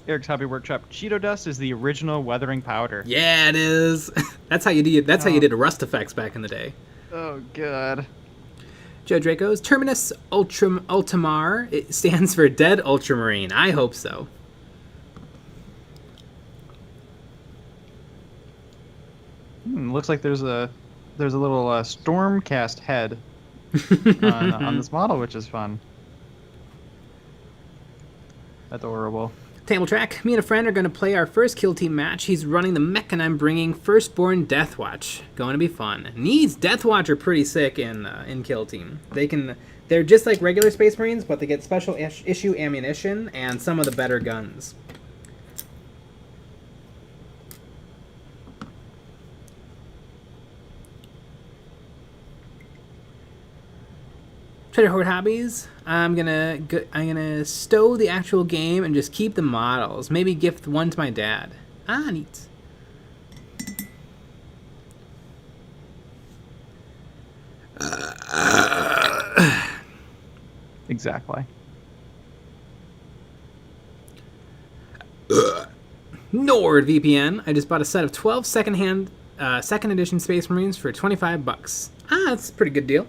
Eric's Hobby Workshop. Cheeto dust is the original weathering powder. Yeah, it is. That's how you did. That's how you did Rust effects back in the day. Oh, God. Joe Draco's Terminus Ultimar. It stands for Dead Ultramarine. I hope so. Looks like there's a little Stormcast head on this model, which is fun. Adorable. Table track. Me and a friend are going to play our first kill team match. He's running the mech and I'm bringing Firstborn Deathwatch. Going to be fun. Needs Deathwatch are pretty sick in kill team. They're just like regular Space Marines, but they get special issue ammunition and some of the better guns. Treasure Hoard Hobbies. I'm gonna stow the actual game and just keep the models. Maybe gift one to my dad. Ah, neat. Exactly. NordVPN. I just bought a set of 12 second edition Space Marines for $25. Ah, that's a pretty good deal.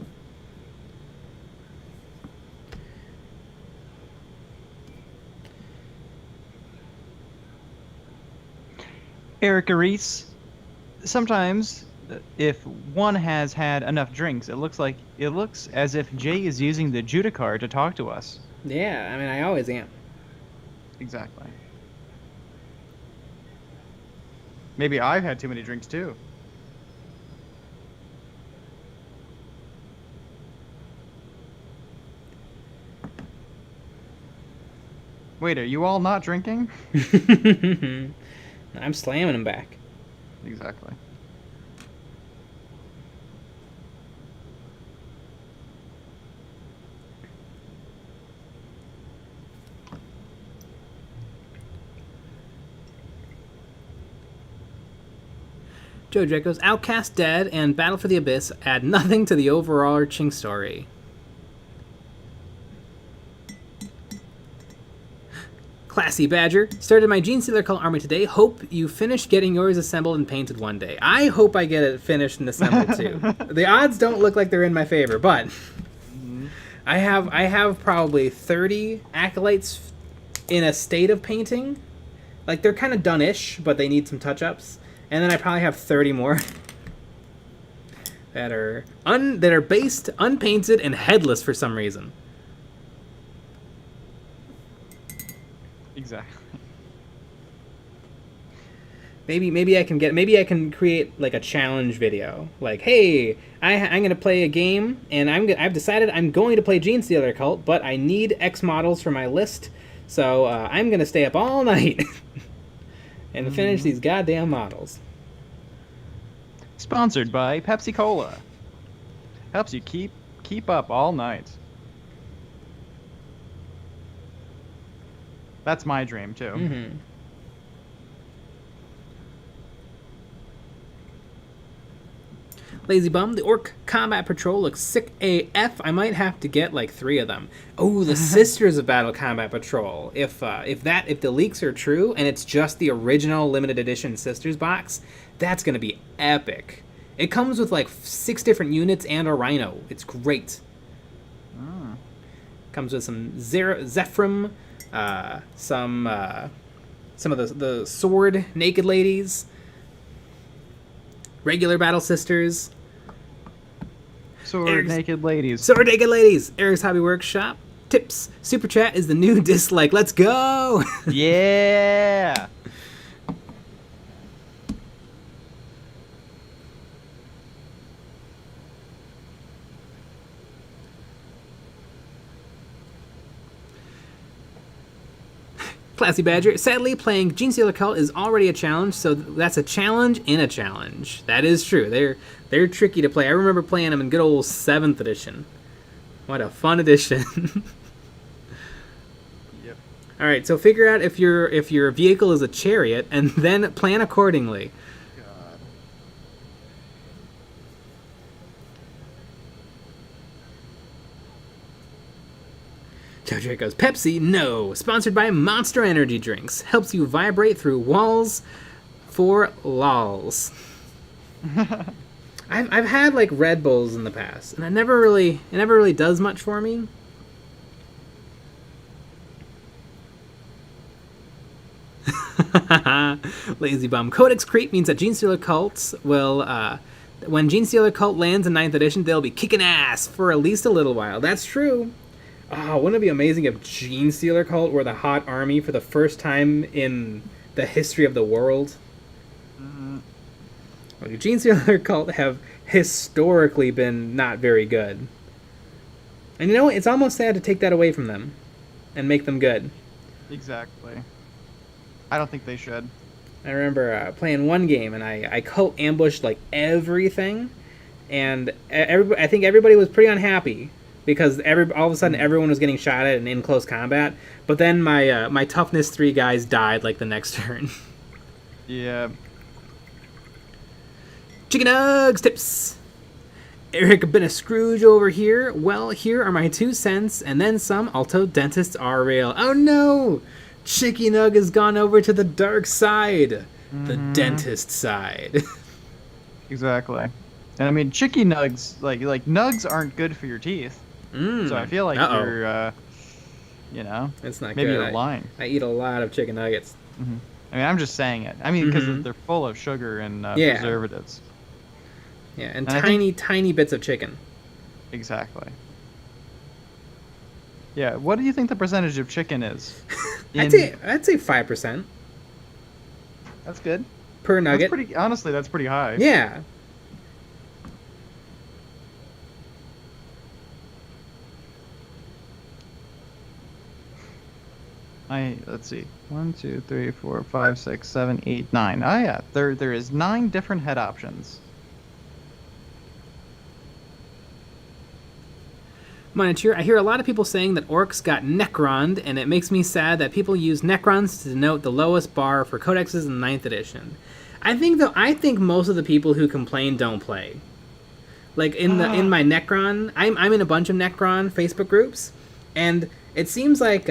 Erica Reese, sometimes if one has had enough drinks, it looks as if Jay is using the JUDICIAR to talk to us. Yeah, I mean, I always am. Exactly. Maybe I've had too many drinks too. Wait, are you all not drinking? I'm slamming him back. Exactly. Joe Draco's Outcast Dead and Battle for the Abyss add nothing to the overarching story. Classy Badger. Started my Gene Stealer Cult army today. Hope you finish getting yours assembled and painted one day. I hope I get it finished and assembled too. The odds don't look like they're in my favor, but I have probably 30 acolytes in a state of painting. Like, they're kind of done-ish, but they need some touch-ups. And then I probably have 30 more that are based, unpainted, and headless for some reason. Exactly. Maybe I can create like a challenge video. Like, hey, I'm gonna play a game, and I've decided I'm going to play Gene Stealer Cult, but I need X models for my list, so I'm gonna stay up all night and finish these goddamn models. Sponsored by Pepsi Cola. Helps you keep up all night. That's my dream too. Mm-hmm. Lazy Bum, the Orc Combat Patrol looks sick AF. I might have to get like 3 of them. Oh, the Sisters of Battle Combat Patrol. If the leaks are true and it's just the original limited edition Sisters box, that's gonna be epic. It comes with like 6 different units and a Rhino. It's great. Comes with some Zephyrim, some of the sword naked ladies, regular battle sisters. Sword naked ladies. Sword naked ladies. Eric's Hobby Workshop. Tips. Super Chat is the new dislike. Let's go. Yeah. Classy Badger. Sadly, playing Gene Stealer Cult is already a challenge, so that's a challenge in a challenge. That is true. They're tricky to play. I remember playing them in good old 7th edition. What a fun edition. Yep. All right, so figure out if your vehicle is a chariot, and then plan accordingly. God. Jojo goes, Pepsi, no. Sponsored by Monster Energy Drinks. Helps you vibrate through walls for lols. I've had like Red Bulls in the past, and it never really does much for me. Lazy Bum. Codex Creep means that Gene Stealer Cults will, when Gene Stealer Cult lands in 9th edition, they'll be kicking ass for at least a little while. That's true. Oh, wouldn't it be amazing if Gene Stealer Cult were the hot army for the first time in the history of the world? Mm-hmm. Well, Gene Stealer Cult have historically been not very good. And you know what? It's almost sad to take that away from them and make them good. Exactly. I don't think they should. I remember playing one game, and I cult ambushed like everything, and I think everybody was pretty unhappy because all of a sudden everyone was getting shot at and in close combat. But then my toughness 3 guys died like the next turn. Yeah. Chicken Nugs tips. Eric been a Scrooge over here. Well, here are my 2 cents, and then some. Alto dentists are real. Oh no! Chicky Nug has gone over to the dark side. The dentist side. Exactly. And I mean, chicky nugs, like nugs aren't good for your teeth. So I feel like you're, it's not maybe good. you're lying. I eat a lot of chicken nuggets. Mm-hmm. I mean, I'm just saying it. I mean, because they're full of sugar and preservatives. Yeah, and tiny bits of chicken. Exactly. Yeah, what do you think the percentage of chicken is? I'd say 5%. That's good. Per nugget. Honestly, that's pretty high. Yeah. Let's see. 1, 2, 3, 4, 5, 6, 7, 8, 9. Oh yeah, there is 9 different head options. Monitor, I hear a lot of people saying that orcs got Necroned, and it makes me sad that people use Necrons to denote the lowest bar for codexes in 9th edition. I think most of the people who complain don't play. Like in my Necron, I'm in a bunch of Necron Facebook groups, and it seems like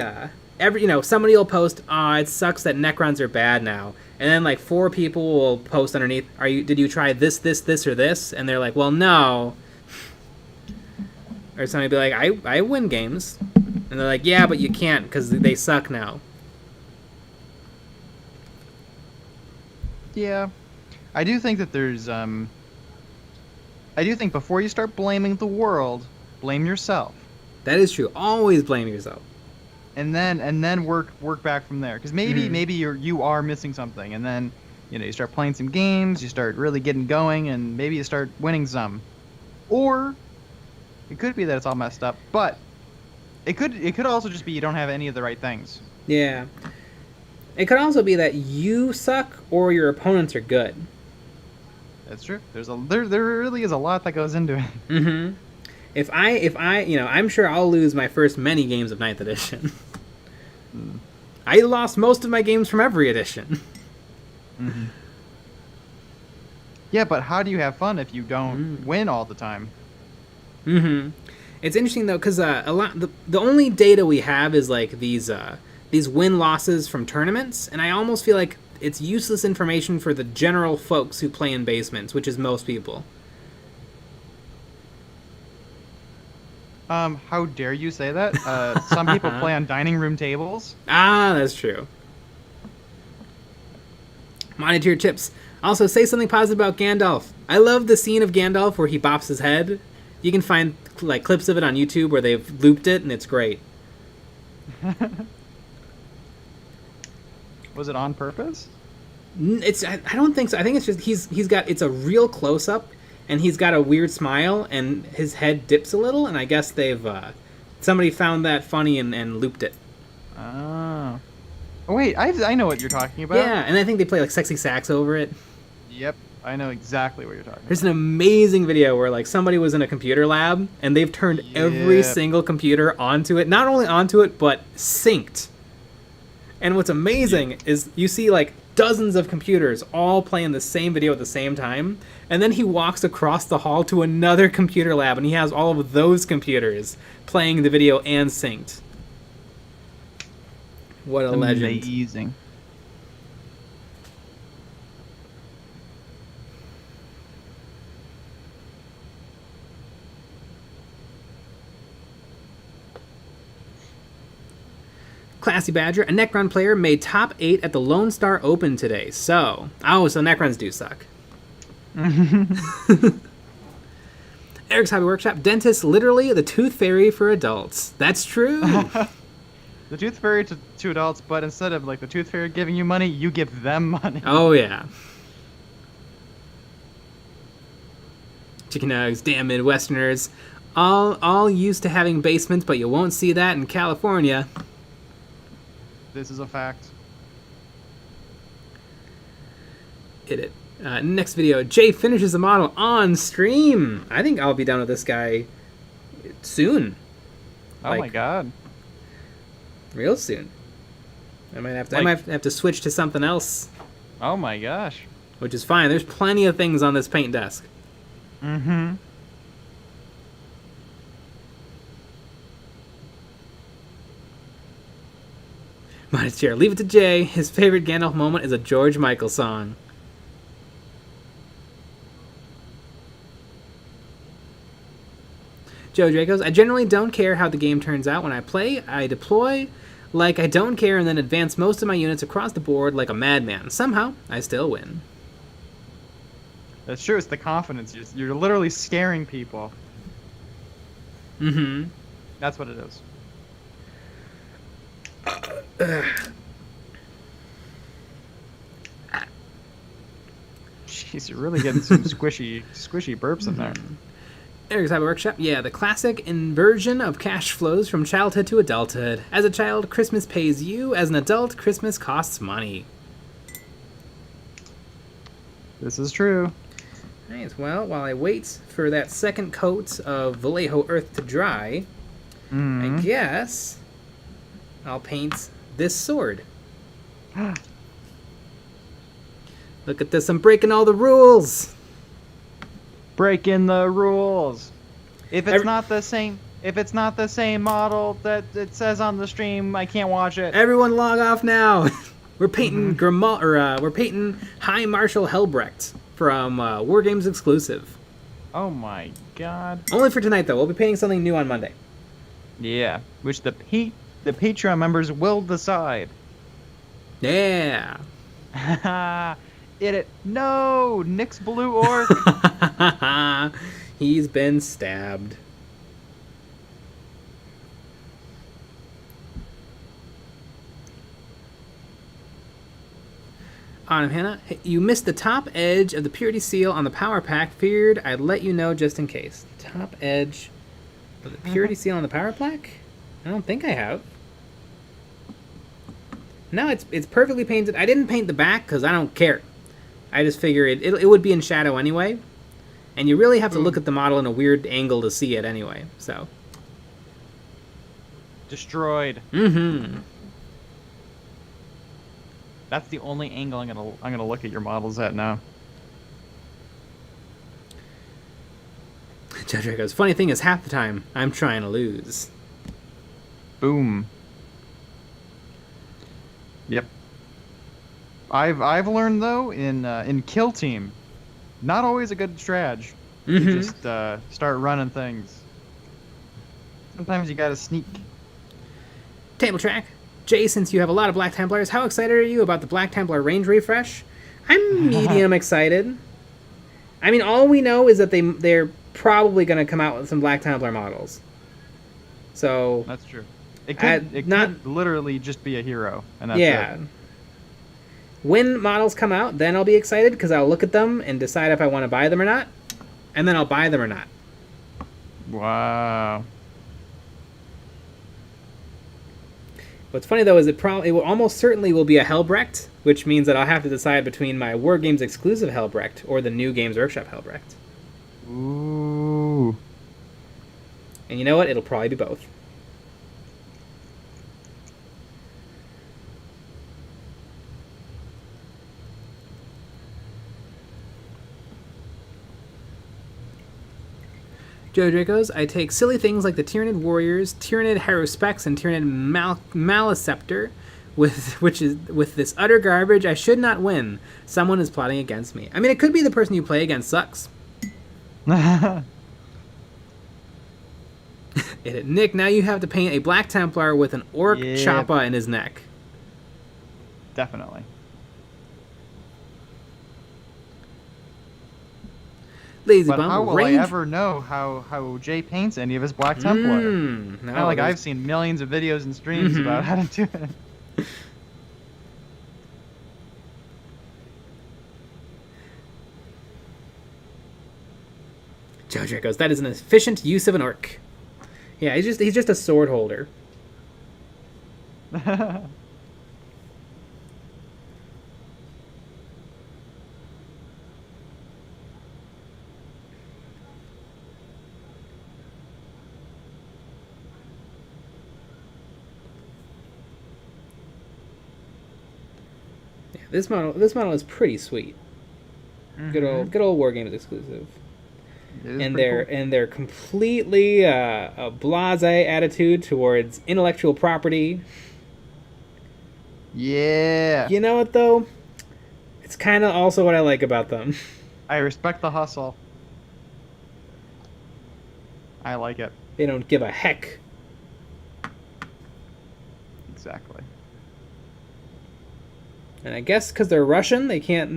somebody will post, it sucks that Necrons are bad now, and then like 4 people will post underneath, did you try this, or this? And they're like, well, no. Or somebody be like, I win games. And they're like, yeah, but you can't because they suck now. Yeah. I do think that there's, I do think before you start blaming the world, blame yourself. That is true. Always blame yourself. And then work back from there. Because maybe you are missing something. And then, you start playing some games, you start really getting going, and maybe you start winning some. Or it could be that it's all messed up, but it could also just be you don't have any of the right things. Yeah. It could also be that you suck or your opponents are good. That's true. There really is a lot that goes into it. Mm-hmm. If I I'm sure I'll lose my first many games of 9th edition. I lost most of my games from every edition. Mm-hmm. Yeah, but how do you have fun if you don't win all the time? Mm-hmm. It's interesting though, because the only data we have is like these win losses from tournaments, and I almost feel like it's useless information for the general folks who play in basements, which is most people. How dare you say that? Some people play on dining room tables. Ah, that's true. Monitor tips. Also, say something positive about Gandalf. I love the scene of Gandalf where he bops his head. You can find like clips of it on YouTube where they've looped it, and it's great. Was it on purpose? I don't think so. I think it's just he's got it's a real close up, and he's got a weird smile, and his head dips a little, and I guess they've somebody found that funny and looped it. Oh. Oh wait, I know what you're talking about. Yeah, and I think they play like sexy sax over it. Yep, I know exactly what you're talking There's about. an amazing video where like somebody was in a computer lab, and they've turned every single computer onto it, not only onto it but synced. And what's amazing is you see like dozens of computers all playing the same video at the same time, and then he walks across the hall to another computer lab, and he has all of those computers playing the video and synced. What a legend. Amazing. Classy Badger, a Necron player made top 8 at the Lone Star Open today. So Necrons do suck. Eric's Hobby Workshop, dentist literally the tooth fairy for adults. That's true. The tooth fairy to adults, but instead of like the tooth fairy giving you money, you give them money. Oh yeah. Chicken nugs, damn Midwesterners. All used to having basements, but you won't see that in California. This is a fact. Hit it. Next video, Jay finishes the model on stream. I think I'll be done with this guy soon. Oh my god. Real soon. I might have to switch to something else, Oh my gosh. which is fine. There's plenty of things on this paint desk. Mm-hmm. Minus chair. Leave it to Jay. His favorite Gandalf moment is a George Michael song. Joe Dracos, I generally don't care how the game turns out when I play. I deploy like I don't care and then advance most of my units across the board like a madman. Somehow, I still win. That's true. It's the confidence. You're literally scaring people. Mm-hmm. That's what it is. Jeez, you're really getting some squishy burps in there. Eric's Hobby Workshop. Yeah, the classic inversion of cash flows from childhood to adulthood. As a child, Christmas pays you. As an adult, Christmas costs money. This is true. Nice. Well, while I wait for that second coat of Vallejo Earth to dry, I guess I'll paint this sword. Look at this. I'm breaking all the rules. Breaking the rules. If it's not the same model that it says on the stream, I can't watch it. Everyone log off now. We're painting we're painting High Marshal Helbrecht from War Games exclusive. Oh my god. Only for tonight though. We'll be painting something new on Monday. Yeah, which the Patreon members will decide. Yeah. No, Nick's blue orc. He's been stabbed. Autumn Hannah, you missed the top edge of the purity seal on the power pack. Feared I'd let you know just in case. Top edge of the purity seal on the power pack? I don't think I have. No, it's perfectly painted. I didn't paint the back because I don't care. I just figure it would be in shadow anyway. And you really have to look at the model in a weird angle to see it anyway. So. Destroyed. Mm-hmm. That's the only angle I'm gonna look at your models at now. JoJo goes, funny thing is, half the time, I'm trying to lose. Boom. Yep. I've learned though in kill team, not always a good strateg. You just start running things. Sometimes you gotta sneak. Table track. Jay, since you have a lot of Black Templars, how excited are you about the Black Templar range refresh? I'm medium excited. I mean, all we know is that they're probably going to come out with some Black Templar models. So That's true. It could literally just be a hero, and that's it. When models come out, then I'll be excited because I'll look at them and decide if I want to buy them or not, and then I'll buy them or not. Wow. What's funny though is it will almost certainly will be a Helbrecht, which means that I'll have to decide between my War Games exclusive Helbrecht or the new Games Workshop Helbrecht. Ooh. And you know what? It'll probably be both. Joe Dracos, I take silly things like the Tyranid Warriors, Tyranid Haruspecs, and Tyranid Maliceptor with this utter garbage. I should not win. Someone is plotting against me. I mean, it could be the person you play against sucks. Nick, now you have to paint a Black Templar with an Orc Choppa in his neck. Definitely. Lazy but bum. How will I ever know how Jay paints any of his Black Templar? Not like I've seen millions of videos and streams about how to do it. Jojo goes, that is an efficient use of an orc. Yeah, he's just a sword holder. This model is pretty sweet. Good old War Games exclusive. And they're completely a blasé attitude towards intellectual property. Yeah. You know what though? It's kind of also what I like about them. I respect the hustle. I like it. They don't give a heck. Exactly. And I guess because they're Russian,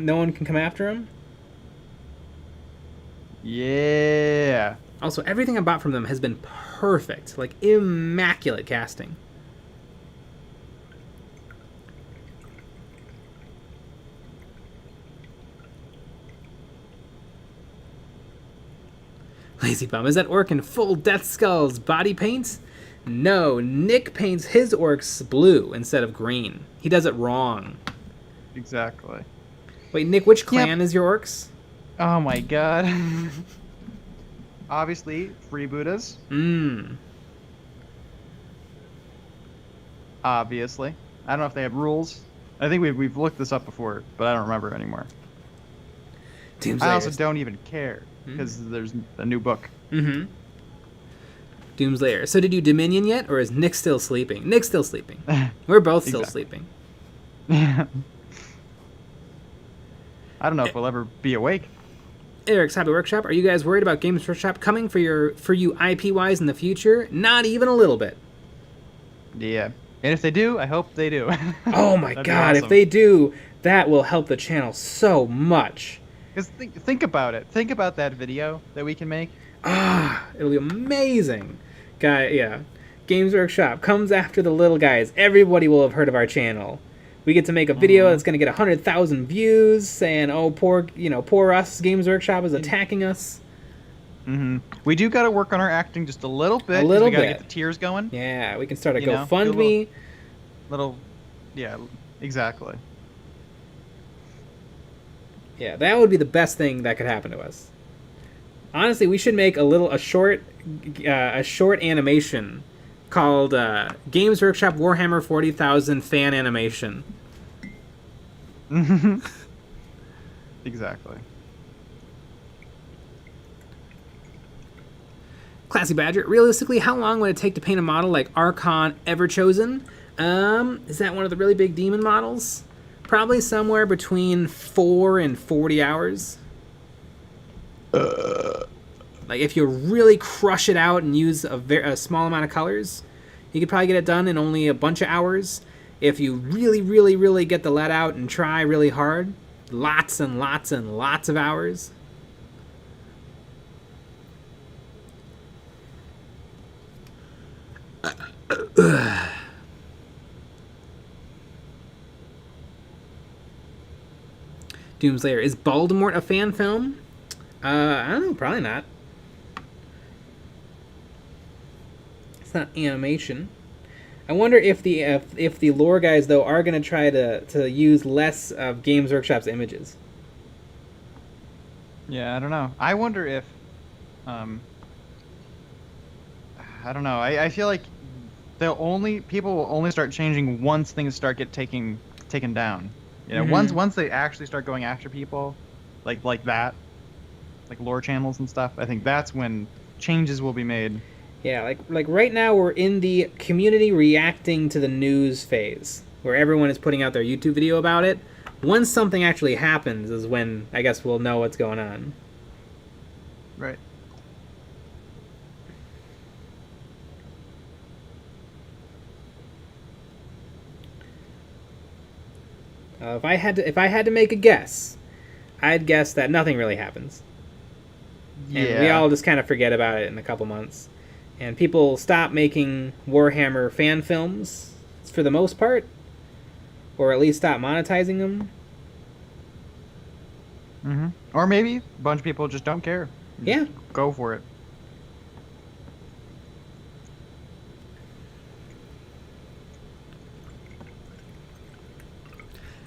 no one can come after them. Yeah. Also, everything I bought from them has been perfect. Like, immaculate casting. Lazy bum, is that orc in full Death Skull's body paint? No, Nick paints his orcs blue instead of green. He does it wrong. Exactly. Wait, Nick, which clan is your orcs? Oh my god. Obviously, freebooters. Obviously. I don't know if they have rules. I think we've looked this up before, but I don't remember anymore. I also don't even care, because there's a new book. Doomslayer. So did you Dominion yet, or is Nick still sleeping? Nick's still sleeping. We're both still sleeping. I don't know if we'll ever be awake. Eric's Hobby Workshop. Are you guys worried about Games Workshop coming for you IP-wise in the future? Not even a little bit. Yeah. And if they do, I hope they do. Oh my god, awesome. If they do, that will help the channel so much. Because think about it. Think about that video that we can make. It'll be amazing. Games Workshop comes after the little guys. Everybody will have heard of our channel. We get to make a video that's going to get 100,000 views saying, oh, poor us, Games Workshop is attacking us. We do got to work on our acting just a little bit. We got to get the tears going. Yeah, we can start a GoFundMe. Yeah, exactly. Yeah, that would be the best thing that could happen to us. Honestly, we should make a short animation called Games Workshop Warhammer 40,000 fan animation. Exactly. Classy Badger, realistically, how long would it take to paint a model like Archon Everchosen? Is that one of the really big demon models? Probably somewhere between 4 and 40 hours. Like, if you really crush it out and use a small amount of colors, you could probably get it done in only a bunch of hours. If you really, really, really get the let out and try really hard, lots and lots and lots of hours. Doomslayer, is Voldemort a fan film? I don't know, probably not. It's not animation. I wonder if the lore guys though are gonna try to use less of Games Workshop's images. Yeah, I don't know. I wonder if, I don't know. I feel like people will only start changing once things start taken down. You know, once they actually start going after people, like that, like lore channels and stuff. I think that's when changes will be made. Yeah, like right now we're in the community reacting to the news phase, where everyone is putting out their YouTube video about it. Once something actually happens is when I guess we'll know what's going on. Right. If I had to make a guess, I'd guess that nothing really happens. Yeah. And we all just kind of forget about it in a couple months. And people stop making Warhammer fan films for the most part, or at least stop monetizing them. Or maybe a bunch of people just don't care. Yeah. Just go for it.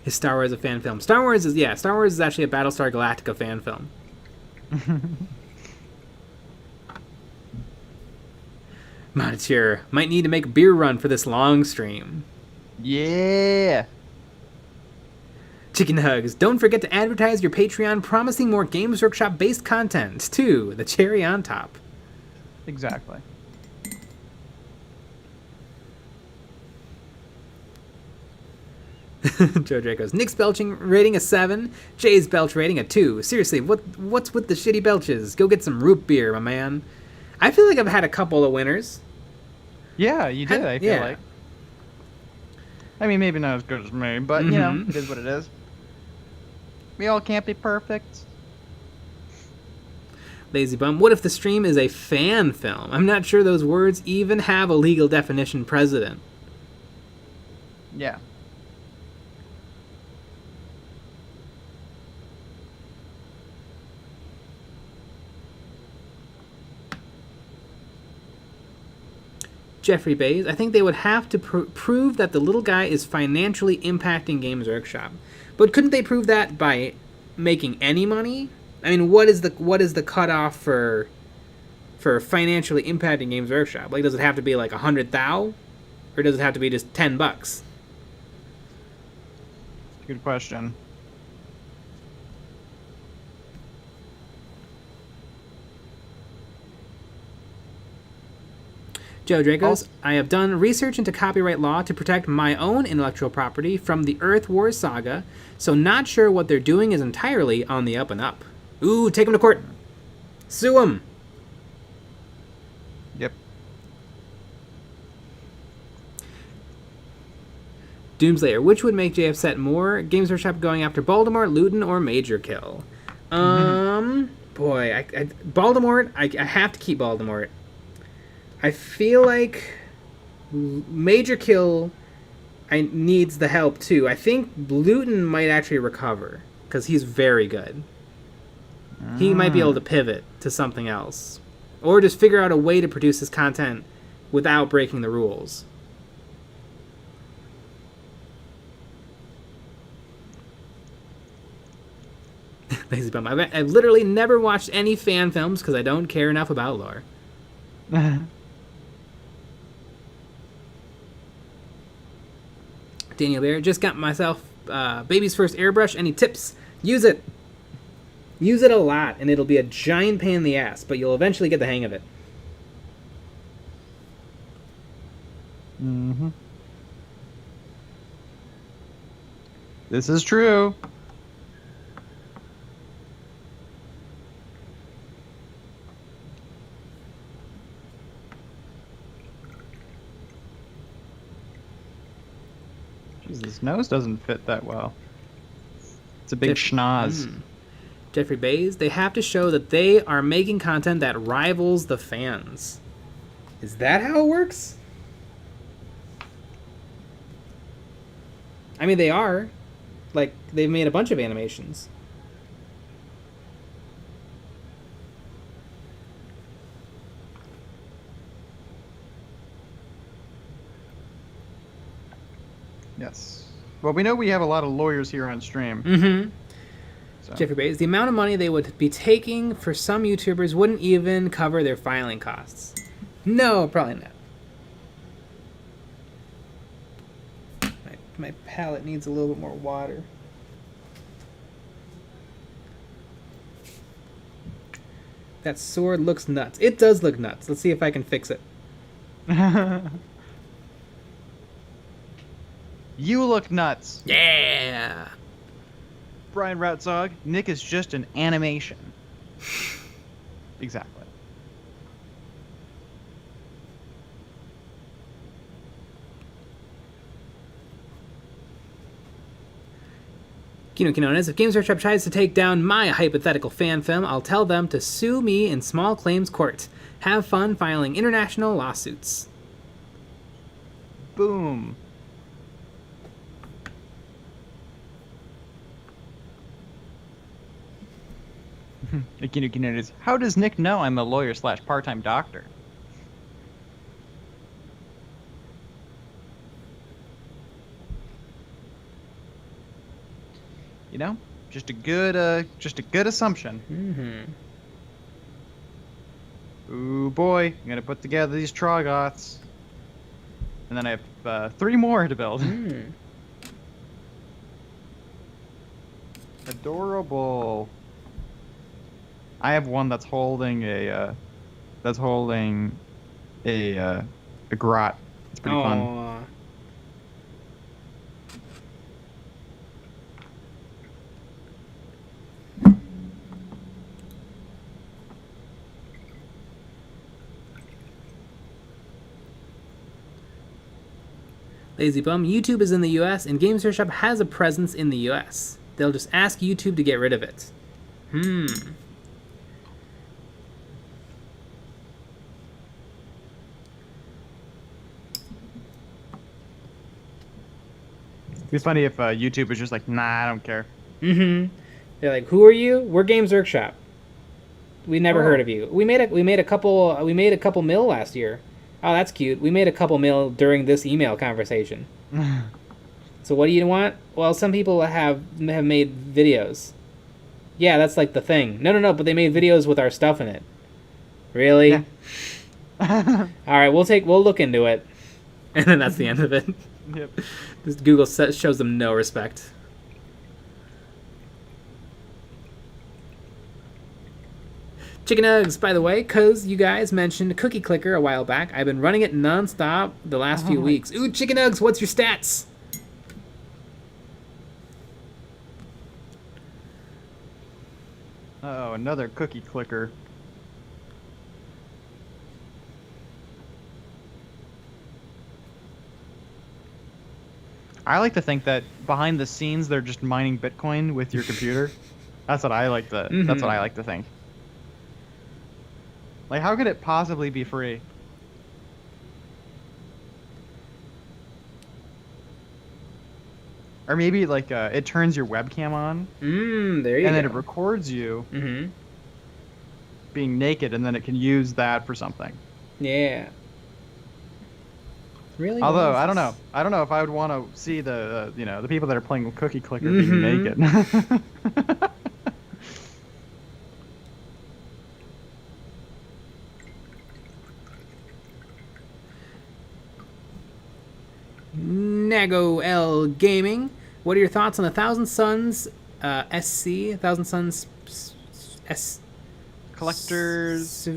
Is Star Wars a fan film? Star Wars is actually a Battlestar Galactica fan film. Moniteur, might need to make a beer run for this long stream. Yeah. Chicken Hugs, don't forget to advertise your Patreon promising more Games Workshop based content too. The cherry on top. Exactly. Joe Draco's Nick's belching rating a 7, Jay's belch rating a 2. Seriously, what's with the shitty belches? Go get some root beer, my man. I feel like I've had a couple of winners. Yeah, you did. I feel like. I mean, maybe not as good as me, but you know, it is what it is. We all can't be perfect. Lazy Bum, what if the stream is a fan film? I'm not sure those words even have a legal definition precedent. Yeah. Jeffrey Bays, I think they would have to prove that the little guy is financially impacting Games Workshop. But couldn't they prove that by making any money? I mean, what is the cutoff for financially impacting Games Workshop? Like, does it have to be like 100,000, or does it have to be just $10? Good question. Joe Dragos, I have done research into copyright law to protect my own intellectual property from the Earth Wars saga, so not sure what they're doing is entirely on the up and up. Ooh, take them to court. Sue them. Yep. Doomslayer, which would make JF set more? Games Workshop going after Baltimore, Luton, or Major Kill? Boy, Baltimore, I have to keep Baltimore. I feel like Major Kill needs the help too. I think Luton might actually recover because he's very good. He might be able to pivot to something else, or just figure out a way to produce his content without breaking the rules. Lazy Bum. I've literally never watched any fan films because I don't care enough about lore. Daniel Bear, just got myself baby's first airbrush. Any tips? Use it. Use it a lot, and it'll be a giant pain in the ass, but you'll eventually get the hang of it. Mm-hmm. This is true. Jeez, this nose doesn't fit that well. It's a big schnoz. Jeffrey Bays, they have to show that they are making content that rivals the fans. Is that how it works? I mean, they are. Like, they've made a bunch of animations. Yes. Well, we know we have a lot of lawyers here on stream. Mm-hmm. So. Jeffrey Bays, the amount of money they would be taking for some YouTubers wouldn't even cover their filing costs. No, probably not. My palate needs a little bit more water. That sword looks nuts. It does look nuts. Let's see if I can fix it. You look nuts. Yeah! Brian Ratzog, Nick is just an animation. Exactly. Kino Quinones, if Games Workshop tries to take down my hypothetical fan film, I'll tell them to sue me in small claims court. Have fun filing international lawsuits. Boom. Kino Quinones, how does Nick know I'm a lawyer / part-time doctor? You know, just a good assumption. Mm-hmm. Ooh boy, I'm gonna put together these Troggoths, and then I have 3 more to build. Adorable. I have one that's holding a grot. It's pretty fun. Lazy Bum, YouTube is in the US and Games Workshop has a presence in the US. They'll just ask YouTube to get rid of it. It'd be funny if YouTube was just like, nah, I don't care. They're like, who are you? We're Games Workshop. We never heard of you. We made a couple mil last year. Oh, that's cute. We made a couple mil during this email conversation. So what do you want? Well, some people have made videos. Yeah, that's like the thing. No, but they made videos with our stuff in it. Really? Yeah. All right, we'll look into it. And then that's the end of it. Yep. Just Google shows them no respect. Chicken Nugs, by the way, because you guys mentioned Cookie Clicker a while back, I've been running it non-stop the last few weeks. Ooh, Chicken Nugs, what's your stats? Uh-oh, another cookie clicker. I like to think that behind the scenes they're just mining Bitcoin with your computer. That's what I like to. That's what I like to think. Like, how could it possibly be free? Or maybe like it turns your webcam on. There you go. And then it records you being naked, and then it can use that for something. Yeah. Really? Although I don't know if I would want to see the the people that are playing Cookie Clicker being naked. Nago L Gaming, what are your thoughts on the Thousand Suns SC? Thousand Suns S Collectors.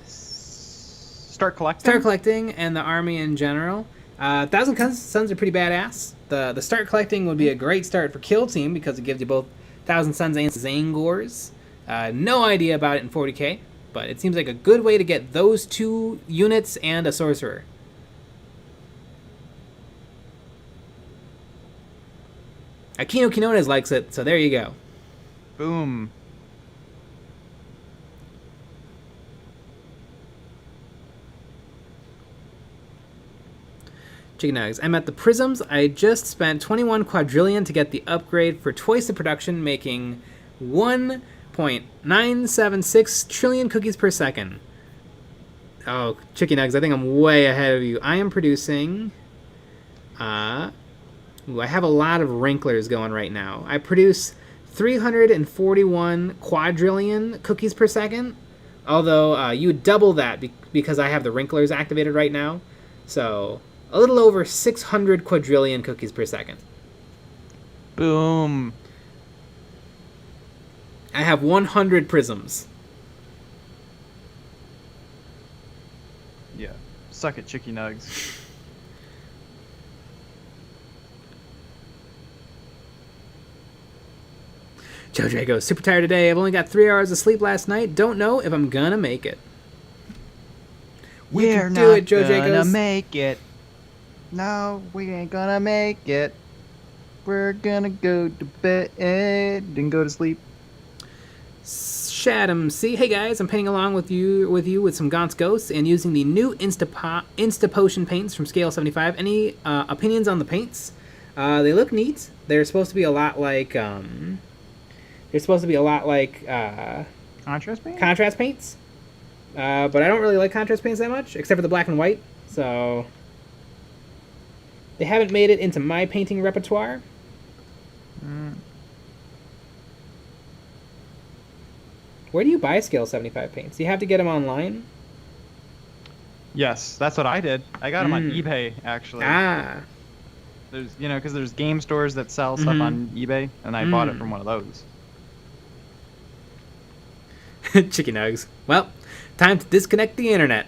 Start collecting. Start collecting, and the army in general. 1,000 Suns are pretty badass. The start collecting would be a great start for Kill Team because it gives you both 1,000 Suns and Zangors. No idea about it in 40k, but it seems like a good way to get those 2 units and a Sorcerer. Aquino Quinones likes it, so there you go. Boom. Chicken nuggets. I'm at the Prisms. I just spent 21 quadrillion to get the upgrade for twice the production, making 1.976 trillion cookies per second. Oh, chicken nuggets, I think I'm way ahead of you. I am producing... I have a lot of wrinklers going right now. I produce 341 quadrillion cookies per second, although you would double that because I have the wrinklers activated right now. So... a little over 600 quadrillion cookies per second. Boom. I have 100 prisms. Yeah. Suck it, Chicky Nugs. Joe Drago, super tired today. I've only got 3 hours of sleep last night. Don't know if I'm gonna make it. We're do it, Joe gonna Jacobs. make it. No, we ain't gonna make it. We're gonna go to bed and go to sleep. Shadam, see, hey guys, I'm painting along with you with some Gaunt's Ghosts and using the new Insta Potion paints from Scale 75. Any opinions on the paints? They look neat. They're supposed to be a lot like Contrast paint? contrast paints. But I don't really like contrast paints that much, except for the black and white. So they haven't made it into my painting repertoire. Where do you buy Scale 75 paints? Do you have to get them online? Yes, that's what I did. I got them on eBay, actually. Ah. There's, because there's game stores that sell stuff on eBay, and I bought it from one of those. Chicken nugs. Well, time to disconnect the internet.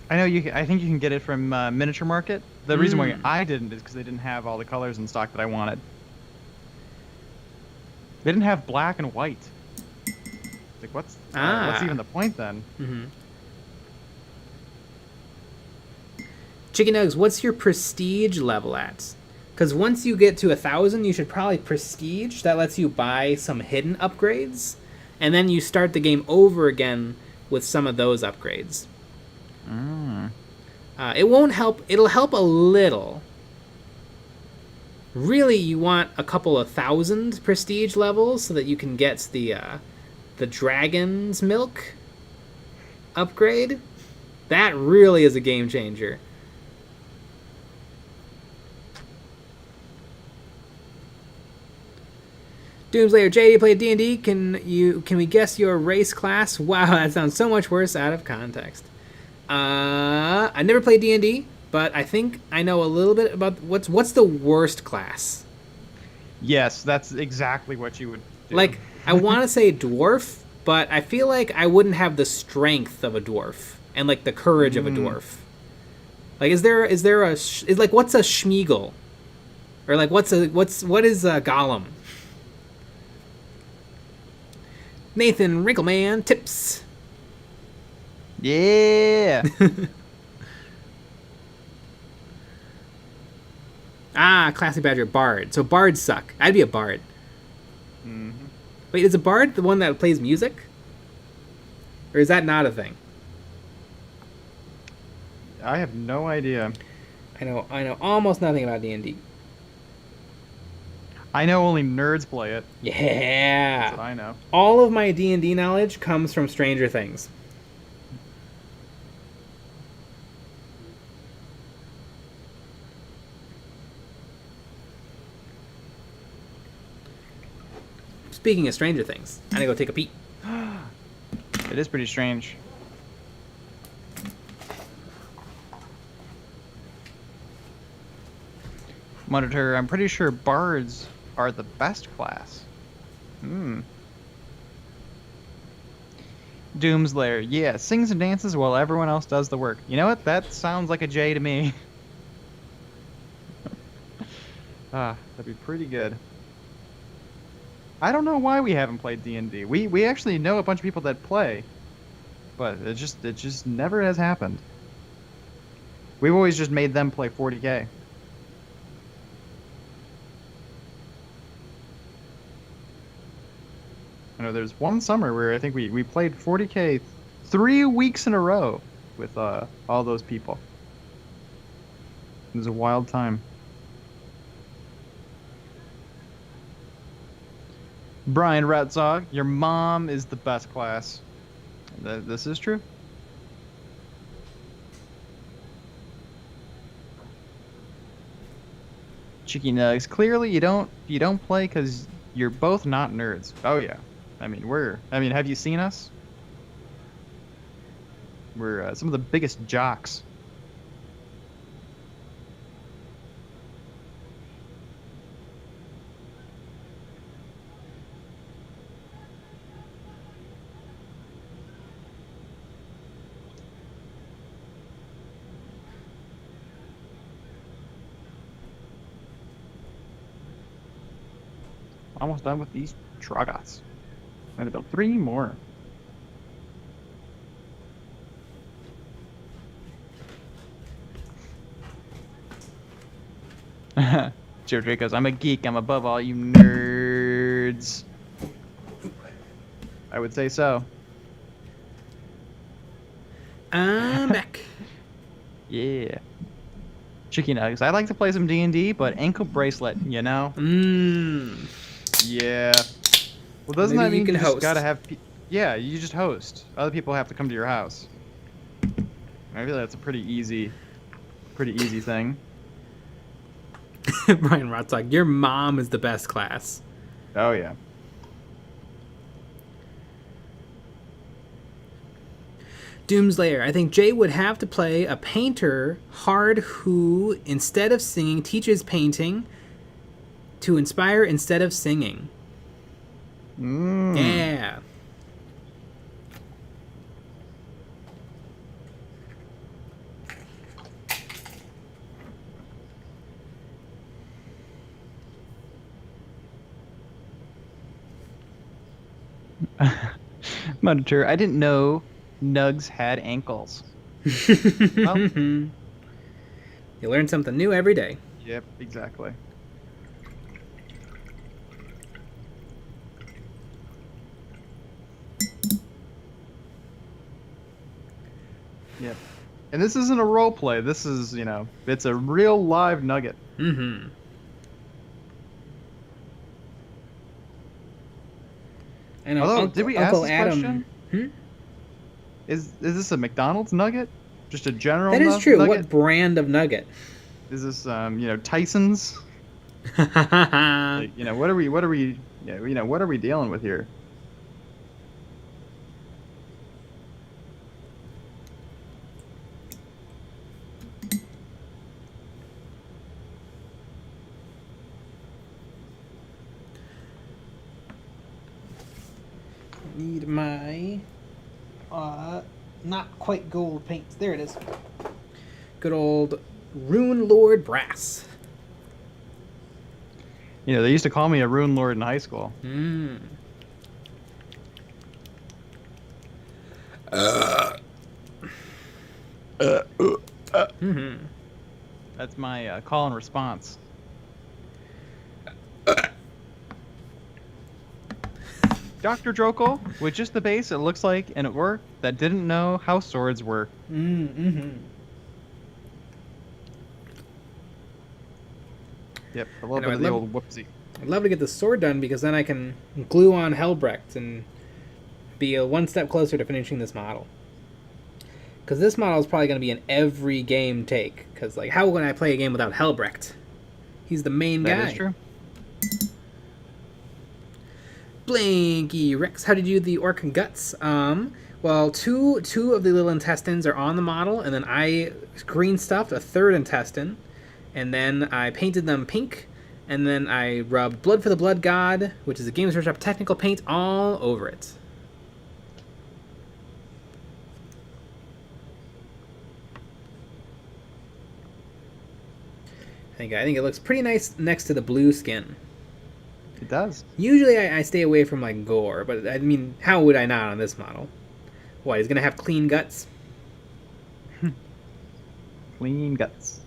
I know I think you can get it from Miniature Market. The reason why I didn't is because they didn't have all the colors in stock that I wanted. They didn't have black and white. Like, what's even the point then? Chicken nugs, what's your prestige level at? Because once you get to 1,000, you should probably prestige. That lets you buy some hidden upgrades, and then you start the game over again with some of those upgrades. It won't help. It'll help a little. Really, you want a couple of 1,000 prestige levels so that you can get the dragon's milk upgrade. That really is a game changer. Doomslayer JD played D&D. Can we guess your race class? Wow, that sounds so much worse out of context. I never played D&D, but I think I know a little bit about what's the worst class. Yes, that's exactly what you would do. Like, I want to say dwarf, but I feel like I wouldn't have the strength of a dwarf and like the courage of a dwarf. Like, is there what's a Schmeagle? Or like what is a Golem? Nathan Wrinkleman tips. Yeah. Classy Badger Bard. So bards suck. I'd be a bard. Wait, is a bard the one that plays music? Or is that not a thing? I have no idea. I know almost nothing about D&D. I know only nerds play it. Yeah. That's what I know. All of my D&D knowledge comes from Stranger Things. Speaking of Stranger Things, I'm gonna go take a peek. It is pretty strange. Monitor, I'm pretty sure bards are the best class. Doomslayer, yeah, sings and dances while everyone else does the work. You know what? That sounds like a J to me. That'd be pretty good. I don't know why we haven't played D&D. We actually know a bunch of people that play, but it just never has happened. We've always just made them play 40k. I know there's one summer where I think we played 40k 3 weeks in a row with all those people. It was a wild time. Brian Ratzog, your mom is the best class. This is true. Chicky Nugs, clearly you don't play because you're both not nerds. Oh yeah. I mean, have you seen us? We're some of the biggest jocks. Almost done with these Trogots. And about 3 more. Joe Dracos, I'm a geek. I'm above all you nerds. I would say so. I'm back. Yeah. Chicky Nugs. I like to play some D&D, but ankle bracelet, you know? Yeah. Well, doesn't Maybe that mean you can just host. gotta have... Yeah, you just host. Other people have to come to your house. I feel that's a pretty easy thing. Brian Rotzog, your mom is the best class. Oh, yeah. Doomslayer, I think Jay would have to play a painter hard who, instead of singing, teaches painting to inspire instead of singing. Yeah. Monitor, I didn't know Nugs had ankles. Well, You learn something new every day. yep, exactly. Yep. And this isn't a role play. This is, it's a real live nugget. Mm-hmm. And Although, did we ask Uncle this Adam, question? Is this a McDonald's nugget? Just a general That is true. nugget? What brand of nugget? Is this Tyson's? Like, what are we dealing with here? Need my not quite gold paints. There it is. Good old Rune Lord brass. They used to call me a Rune Lord in high school. That's my call and response. Dr. Drokel, with just the base, it looks like an orc that didn't know how swords work. Yep, a little bit of the old whoopsie. I'd love to get the sword done because then I can glue on Helbrecht and be one step closer to finishing this model. Because this model is probably going to be an every game take. Because, how would I play a game without Helbrecht? He's the main guy. That is true. Blanky Rex, how did you do the orc guts? Well, two of the little intestines are on the model, and then I green stuffed a third intestine, and then I painted them pink, and then I rubbed Blood for the Blood God, which is a Games Workshop technical paint, all over it. I think it looks pretty nice next to the blue skin. It does. Usually I stay away from like gore, but I mean, how would I not on this model? What, he's gonna have clean guts? Clean guts.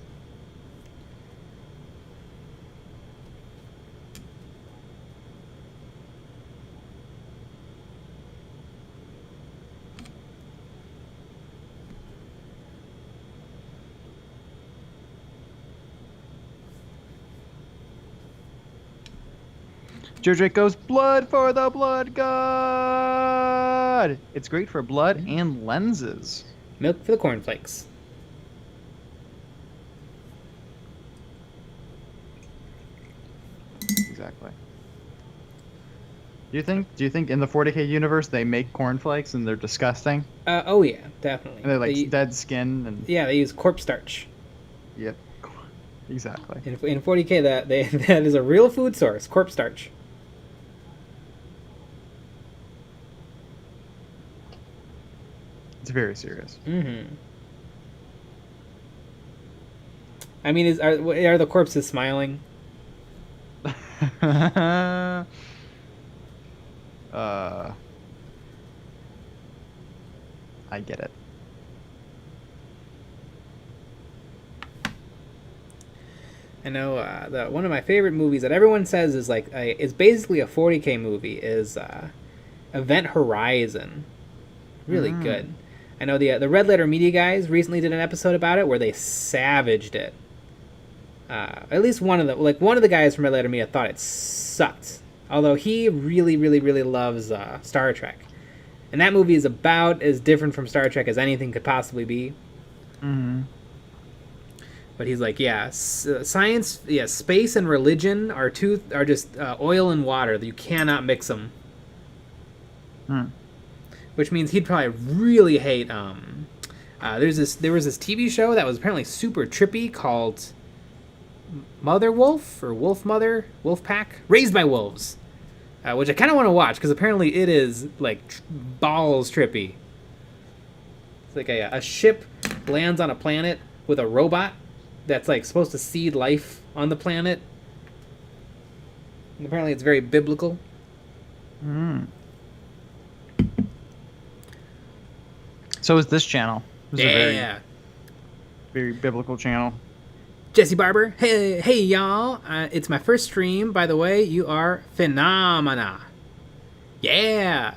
Joe Drake goes, blood for the blood god! It's great for blood and lenses. Milk for the cornflakes. Exactly. Do you think in the 40k universe they make cornflakes and they're disgusting? Oh yeah, definitely. And they're like dead skin and yeah, they use corpse starch. Yep. Exactly. In 40k, that is a real food source, corpse starch. It's very serious. Mm-hmm. I mean, are the corpses smiling? I get it. I know one of my favorite movies that everyone says is like is basically a 40k movie is Event Horizon. Really good. I know the Red Letter Media guys recently did an episode about it where they savaged it. At least one of the guys from Red Letter Media thought it sucked. Although he really, really, really loves Star Trek. And that movie is about as different from Star Trek as anything could possibly be. Mm-hmm. But he's like, yeah, science, yeah, space and religion are just oil and water. You cannot mix them. Which means he'd probably really hate. There was this TV show that was apparently super trippy called Mother Wolf or Wolf Mother Wolf Pack, Raised by Wolves, which I kind of want to watch because apparently it is like balls trippy. It's like a ship lands on a planet with a robot that's like supposed to seed life on the planet. And apparently it's very biblical. So is this channel. This is a Yeah. very biblical channel. Jesse Barber, hey y'all. It's my first stream, by the way. You are phenomena. Yeah.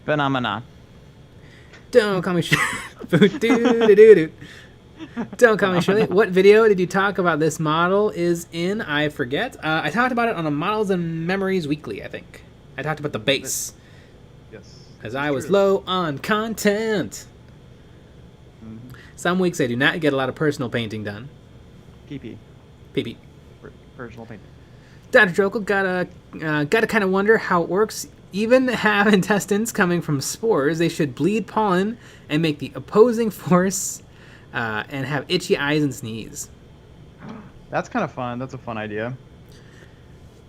Phenomena. Don't call me Don't call me Shirley. What video did you talk about this model is in? I forget. I talked about it on a Models and Memories Weekly, I think. I talked about the base. Yes. As I was low on content. Some weeks I do not get a lot of personal painting done. PP. PP. Personal painting. Dr. Jokel, gotta kind of wonder how it works. Even have intestines coming from spores, they should bleed pollen and make the opposing force and have itchy eyes and sneeze. That's kind of fun. That's a fun idea.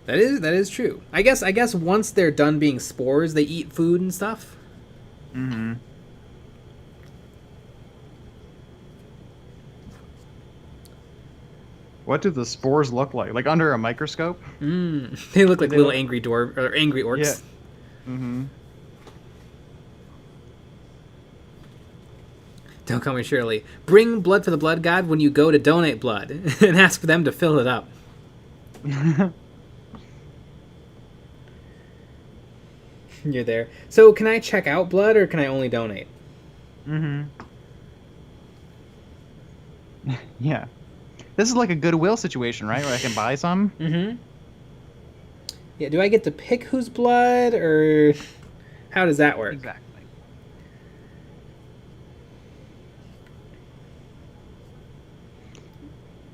That is true. I guess once they're done being spores, they eat food and stuff. Mm-hmm. What do the spores look like? Like under a microscope? They look like little angry angry orcs. Yeah. Mm-hmm. Don't call me Shirley. Bring blood for the blood god when you go to donate blood and ask them to fill it up. You're there. So can I check out blood or can I only donate? Mm-hmm. Yeah. This is like a Goodwill situation, right? Where I can buy some? Mm-hmm. Yeah, do I get to pick whose blood or how does that work? Exactly.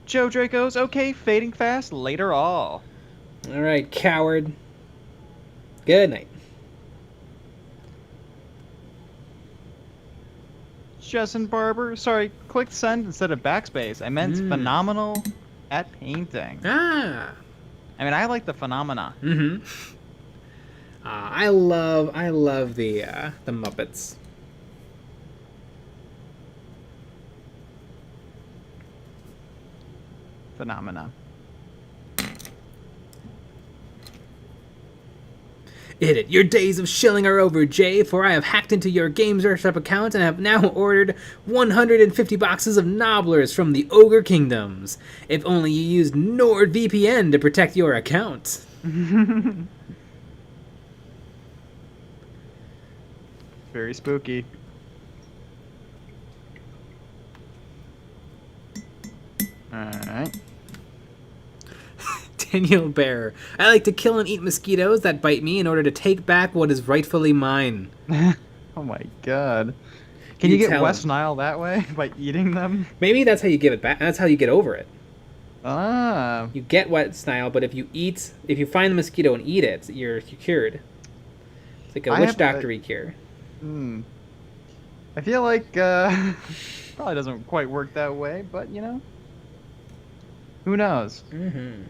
Joe Draco's okay, fading fast, later all. All right, coward. Good night. Justin Barber, sorry, clicked send instead of backspace. I meant phenomenal at painting. Ah. I mean, I like the phenomena. Mm-hmm. I love the Muppets. phenomena. Idiot, your days of shilling are over, Jay, for I have hacked into your Games Workshop account and have now ordered 150 boxes of Nobblers from the Ogre Kingdoms. If only you used NordVPN to protect your account. Very spooky. Alright. Daniel Bear, I like to kill and eat mosquitoes that bite me in order to take back what is rightfully mine. Oh my god. Can you get tell West him. Nile that way? By eating them? Maybe that's how you give it back. That's how you get over it. Ah. You get West Nile, but if you find the mosquito and eat it, you're cured. It's like a witch doctor-y cure. I feel like, probably doesn't quite work that way, but, you know. Who knows? Mm-hmm.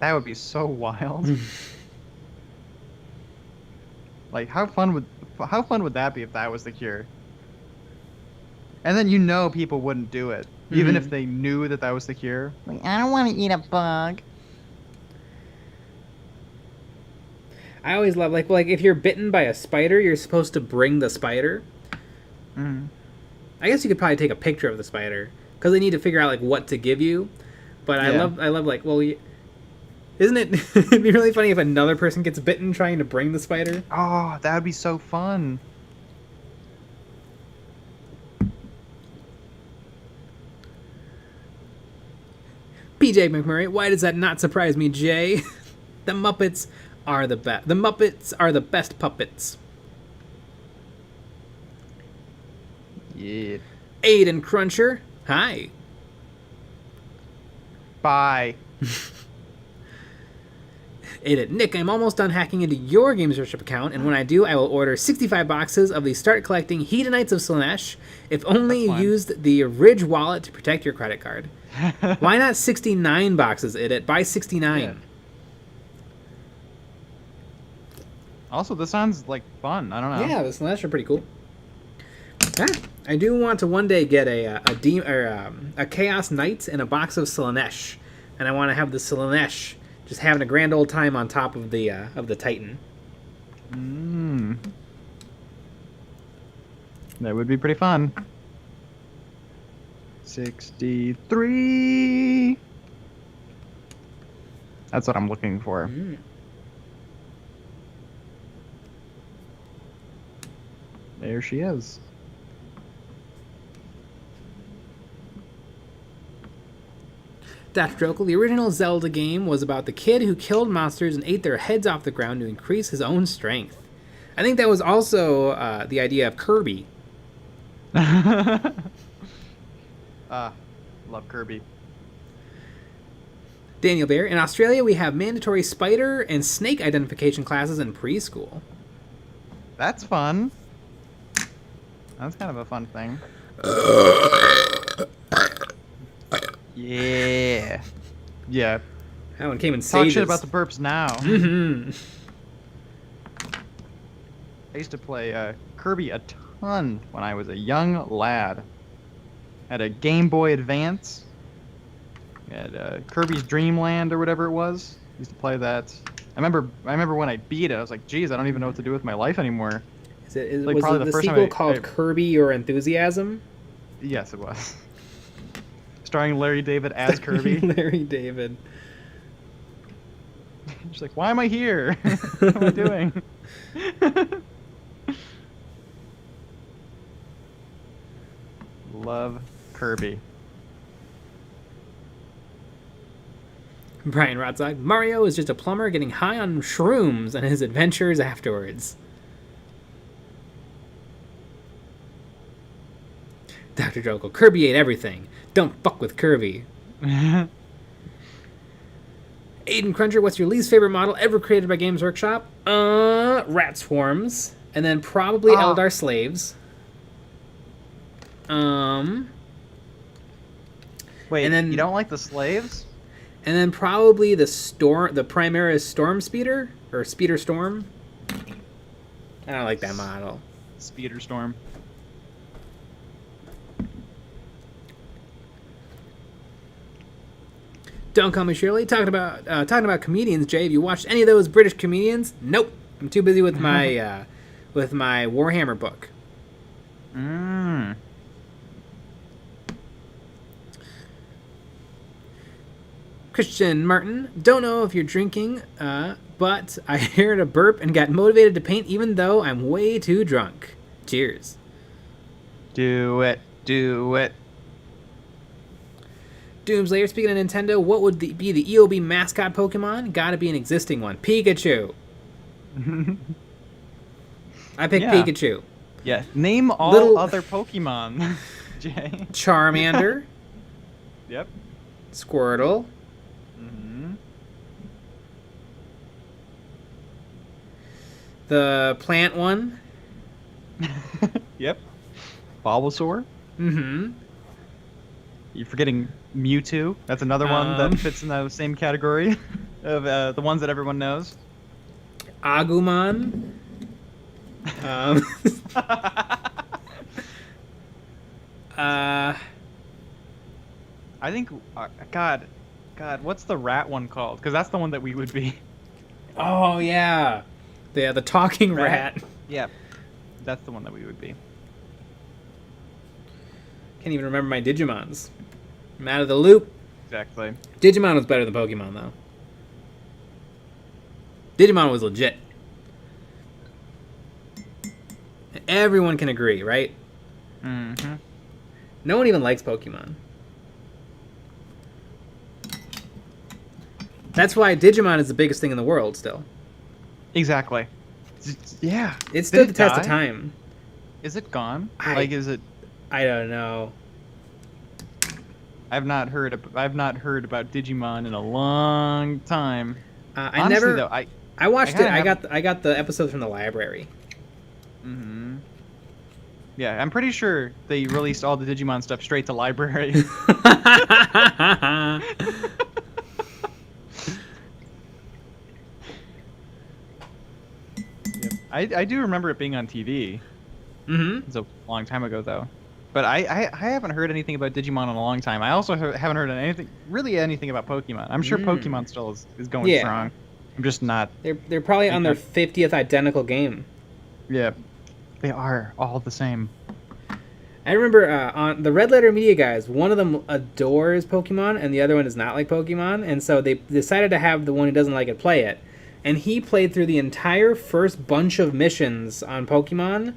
That would be so wild. Like, how fun would that be if that was the cure? And then you know people wouldn't do it, even if they knew that that was the cure. Like, I don't want to eat a bug. I always love like if you're bitten by a spider, you're supposed to bring the spider. Mm. I guess you could probably take a picture of the spider because they need to figure out like what to give you. But Yeah. I love like isn't it? It'd be really funny if another person gets bitten trying to bring the spider. Oh, that would be so fun. PJ McMurray, why does that not surprise me, Jay? The Muppets are the best. The Muppets are the best puppets. Yeah. Aiden Cruncher, hi. Bye. Edit. Nick, I'm almost done hacking into your Games Workshop account, and when I do, I will order 65 boxes of the Start Collecting Hedonites of Slaanesh. If only you That's fine. used the Ridge wallet to protect your credit card. Why not 69 boxes, Edit? Buy 69. Yeah. Also, this sounds like fun. I don't know. Yeah, the Slaanesh are pretty cool. Ah, I do want to one day get a Chaos Knight and a box of Slaanesh, and I want to have the Slaanesh just having a grand old time on top of the Titan. That would be pretty fun. 63. That's what I'm looking for. There she is. Dr. Jokel, the original Zelda game was about the kid who killed monsters and ate their heads off the ground to increase his own strength. I think that was also the idea of Kirby. Love Kirby. Daniel Bear, in Australia we have mandatory spider and snake identification classes in preschool. That's fun. That's kind of a fun thing. Yeah. Yeah. That one came in Talk stages. shit about the burps now. Mm-hmm. I used to play Kirby a ton when I was a young lad. Had a Game Boy Advance. Had Kirby's Dream Land or whatever it was. Used to play that. I remember when I beat it, I was like, geez, I don't even know what to do with my life anymore. Like, Was probably it the the first time sequel I- called Kirby Your Enthusiasm? Yes, it was. Starring Larry David as Kirby. Larry David. She's like, why am I here? What am I doing? Love Kirby. Brian Rotzog, Mario is just a plumber getting high on shrooms and his adventures afterwards. Dr. Jokel, Kirby ate everything. Don't fuck with Kirby. Aiden Cruncher, what's your least favorite model ever created by Games Workshop? Rat Swarms. And then probably Eldar Slaves. Wait, And then- you don't like the slaves? And then probably the Primaris Storm Speeder? Or Speeder Storm? I don't like that model. Speeder Storm. Don't Call Me Shirley. Talking about comedians, Jay. Have you watched any of those British comedians? Nope. I'm too busy with my Warhammer book. Christian Martin. Don't know if you're drinking, but I heard a burp and got motivated to paint even though I'm way too drunk. Cheers. Do it. Do it. Doomslayer, speaking of Nintendo, what would be the EOB mascot Pokemon? Gotta be an existing one. Pikachu. I picked Pikachu. Yeah. Name all other Pokemon, Jay. Charmander. Yep. Squirtle. The plant one. Yep. Bulbasaur. You're forgetting Mewtwo. That's another one that fits in the same category of the ones that everyone knows. Agumon. I think, God, what's the rat one called? Because that's the one that we would be. Oh yeah, the talking rat. Yeah, that's the one that we would be. Can't even remember my Digimons. I'm out of the loop. Exactly. Digimon was better than Pokemon, though. Digimon was legit. Everyone can agree, right? No one even likes Pokemon. That's why Digimon is the biggest thing in the world still. Exactly. Yeah. It stood the test of time. Is it gone? Is it... I don't know. I've not heard about Digimon in a long time. Honestly, I watched it. I got the episodes from the library. Yeah, I'm pretty sure they released all the Digimon stuff straight to library. I do remember it being on TV. It's a long time ago, though. But I haven't heard anything about Digimon in a long time. I also haven't heard anything about Pokemon. I'm sure Pokemon still is going strong. I'm just not... They're probably on their 50th identical game. Yeah. They are all the same. I remember on the Red Letter Media guys, one of them adores Pokemon and the other one does not like Pokemon. And so they decided to have the one who doesn't like it play it. And he played through the entire first bunch of missions on Pokemon,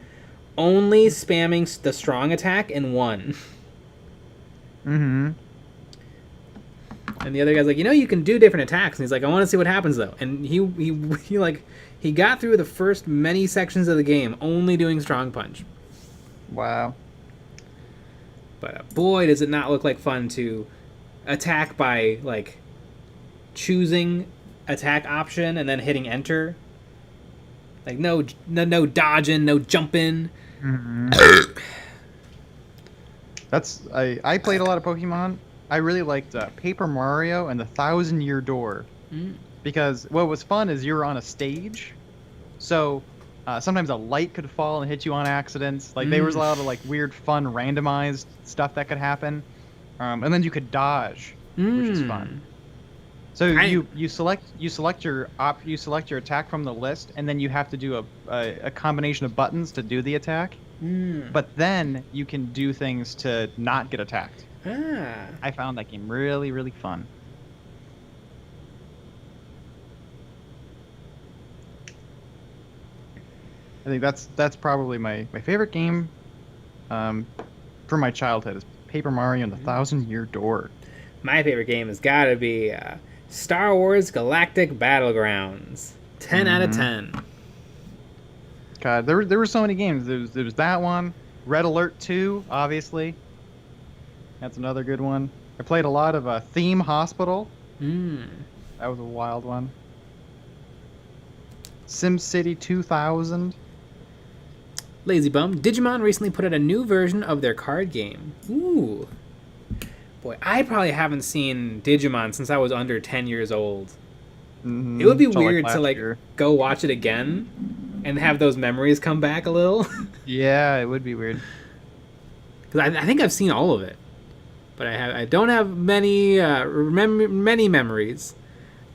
only spamming the strong attack and won. And the other guy's like, you can do different attacks. And he's like, I want to see what happens though. And he got through the first many sections of the game only doing strong punch. Wow. But boy, does it not look like fun to attack by choosing attack option and then hitting enter. Like no dodging, no jumping. I played a lot of Pokemon. I really liked Paper Mario and the 1,000-Year Door because what was fun is you were on a stage, so sometimes a light could fall and hit you on accidents. There was a lot of weird, fun, randomized stuff that could happen, and then you could dodge, which is fun. So you select your attack from the list, and then you have to do a combination of buttons to do the attack. But then you can do things to not get attacked. I found that game really, really fun. I think that's probably my favorite game from my childhood is Paper Mario and the 1,000-Year Door. My favorite game has got to be Star Wars Galactic Battlegrounds. 10 out of 10. God, there were so many games. There was that one. Red Alert 2, obviously. That's another good one. I played a lot of Theme Hospital. That was a wild one. SimCity 2000. Lazy Bum. Digimon recently put out a new version of their card game. Ooh. Boy, I probably haven't seen Digimon since I was under 10 years old. It would be weird to go watch it again and have those memories come back a little. Yeah, it would be weird. Because I think I've seen all of it. but I don't have many many memories.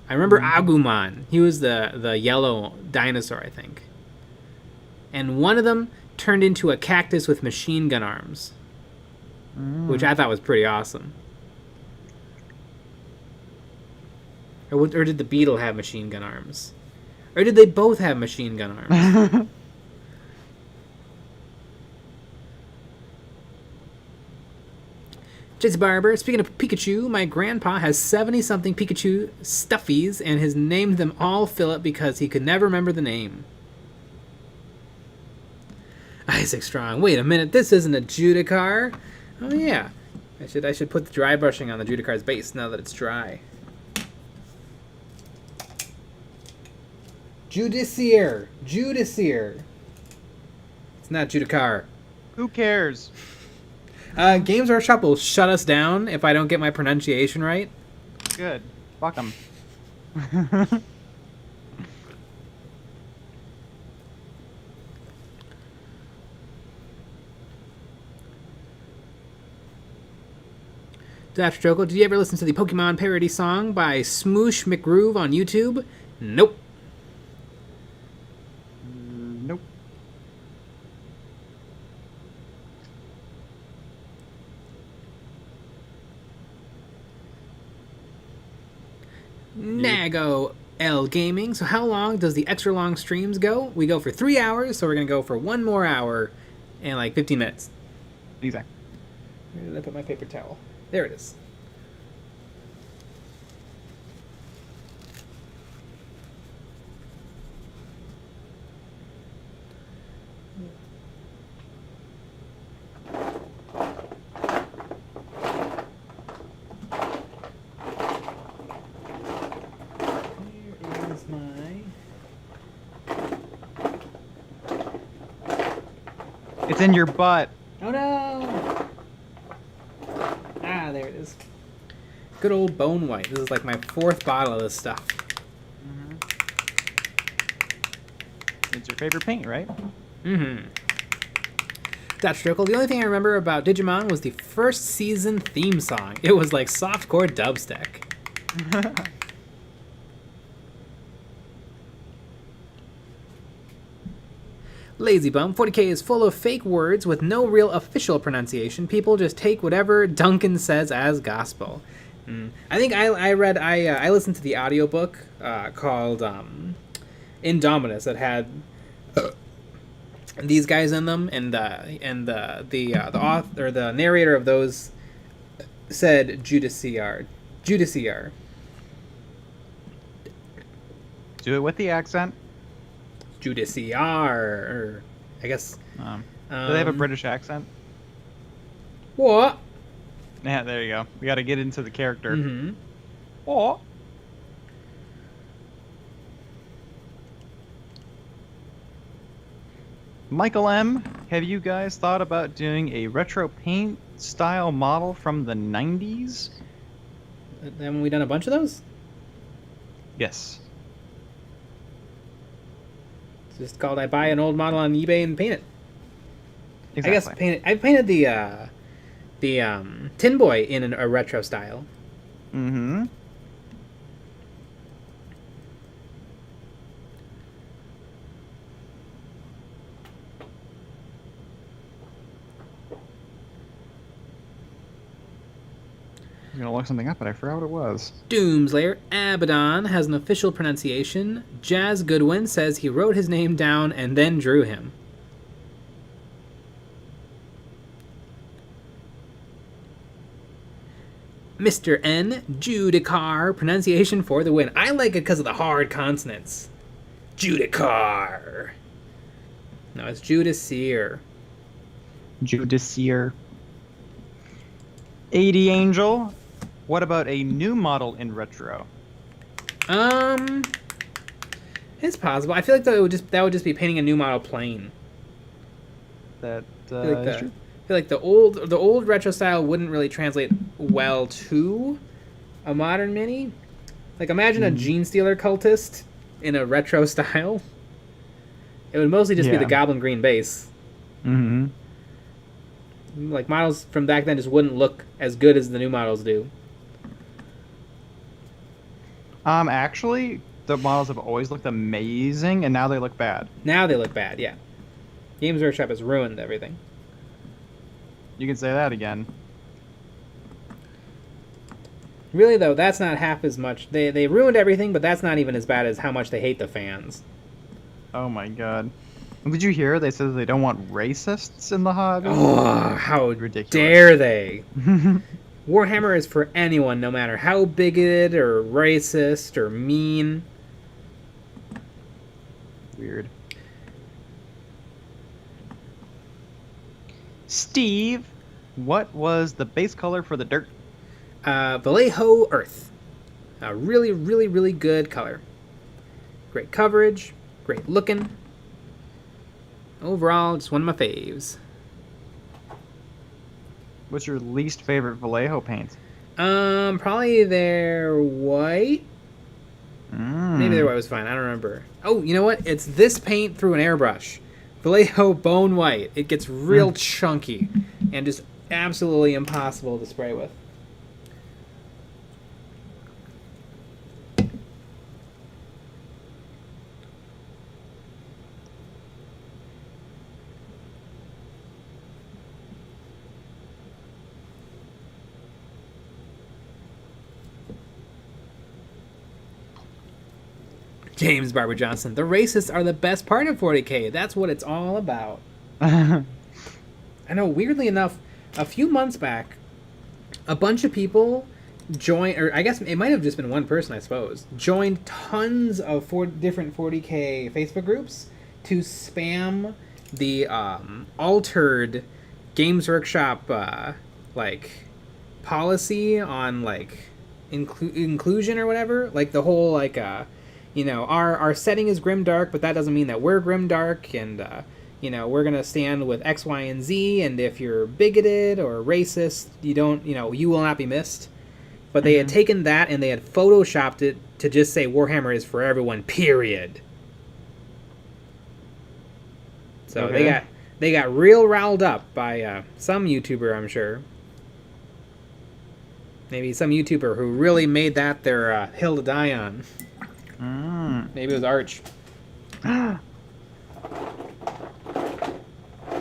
I remember Agumon. He was the yellow dinosaur, I think. And one of them turned into a cactus with machine gun arms, which I thought was pretty awesome. Or did the beetle have machine gun arms? Or did they both have machine gun arms? Jesse Barber, speaking of Pikachu, my grandpa has 70-something Pikachu stuffies and has named them all Philip because he could never remember the name. Isaac Strong, wait a minute, this isn't a Judicar. Oh yeah, I should put the dry brushing on the Judicar's base now that it's dry. Judiciar. It's not Judicar. Who cares? Games Workshop will shut us down if I don't get my pronunciation right. Good. Fuck them. Dr. Joko, did you ever listen to the Pokemon parody song by Smoosh McGroove on YouTube? Nope. Nope. Nago L Gaming. So how long does the extra long streams go? We go for 3 hours, so we're going to go for 1 more hour and like 15 minutes. Exactly. Where did I put my paper towel? There it is. Where is my... It's in your butt. Oh no! Ah, there it is. Good old Bone White. This is like my 4th bottle of this stuff. It's your favorite paint, right? Mm-hmm. Dutch Trickle. The only thing I remember about Digimon was the first season theme song. It was like softcore dubstep. Lazy Bum. 40k is full of fake words with no real official pronunciation. People just take whatever Duncan says as gospel. I think I listened to the audiobook called INDOMITUS that had these guys in them, and the author or the narrator of those said JUDICIAR. Do it with the accent. JUDICIAR, or I guess. Do they have a British accent? What? Yeah, there you go. We got to get into the character. Mm-hmm. What? Michael M., have you guys thought about doing a retro paint style model from the 90s? Haven't we done a bunch of those? Yes. It's just called I buy an old model on eBay and paint it. Exactly. I painted the Tin Boy in a retro style. Mm-hmm. I'm gonna look something up, but I forgot what it was. Doomslayer Abaddon has an official pronunciation. Jazz Goodwin says he wrote his name down and then drew him. Mr. N. Judicar, pronunciation for the win. I like it because of the hard consonants. Judicar. No, it's Judiciar. Judiciar. 80 Angel. What about a new model in retro? It's possible. I feel like that would just be painting a new model plain. That I is true. feel like the old retro style wouldn't really translate well to a modern mini. Like imagine a Gene Stealer cultist in a retro style. It would mostly just be the goblin green base. Mm-hmm. Like, models from back then just wouldn't look as good as the new models do. Actually, the models have always looked amazing, and now they look bad. Now they look bad, yeah. Games Workshop has ruined everything. You can say that again. Really, though, that's not half as much. They ruined everything, but that's not even as bad as how much they hate the fans. Oh my god. Did you hear? They said they don't want racists in the hobby. Oh, how Ridiculous. dare they! Warhammer is for anyone, no matter how bigoted or racist or mean. Weird. Steve, what was the base color for the dirt? Vallejo Earth. A really, really, really good color. Great coverage. Great looking. Overall, just one of my faves. What's your least favorite Vallejo paint? Probably their white. Maybe their white was fine. I don't remember. Oh, you know what? It's this paint through an airbrush. Vallejo Bone White. It gets real chunky and just absolutely impossible to spray with. James Barber Johnson. The racists are the best part of 40k. That's what it's all about. I know, weirdly enough, a few months back, a bunch of people joined, or I guess it might have just been one person, I suppose, joined tons of different 40k Facebook groups to spam the altered Games Workshop like policy on like inclusion or whatever, like the whole like you know, our setting is grimdark, but that doesn't mean that we're grimdark, and you know, we're gonna stand with X, Y, and Z, and if you're bigoted or racist, you will not be missed. But they had taken that and they had photoshopped it to just say Warhammer is for everyone, period. So they got real riled up by some YouTuber, I'm sure. Maybe some YouTuber who really made that their hill to die on. Maybe it was Arch. Or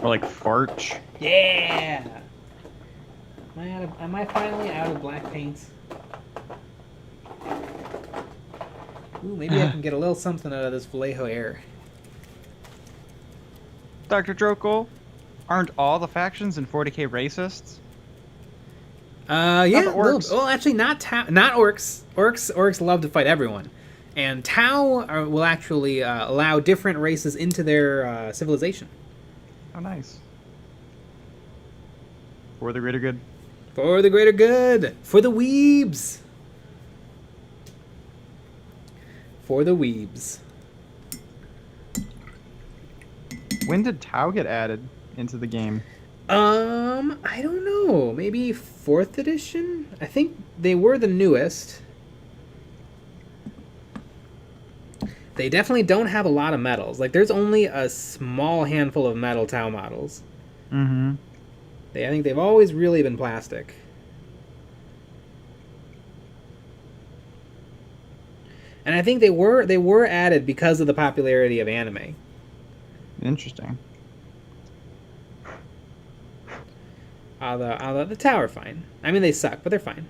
like Farch. Yeah! Am I finally out of black paint? Ooh, maybe I can get a little something out of this Vallejo air. Dr. Drokel, aren't all the factions in 40k racists? Yeah. orcs. Well, actually, not orcs. Orcs love to fight everyone. And Tau will actually allow different races into their civilization. Oh, nice. For the greater good. For the greater good. For the weebs. For the weebs. When did Tau get added into the game? I don't know. Maybe 4th edition? I think they were the newest. They definitely don't have a lot of metals. Like, there's only a small handful of metal Tau models. Mm-hmm. I think they've always really been plastic. And I think they were added because of the popularity of anime. Interesting. Although the Tau are fine. I mean, they suck, but they're fine.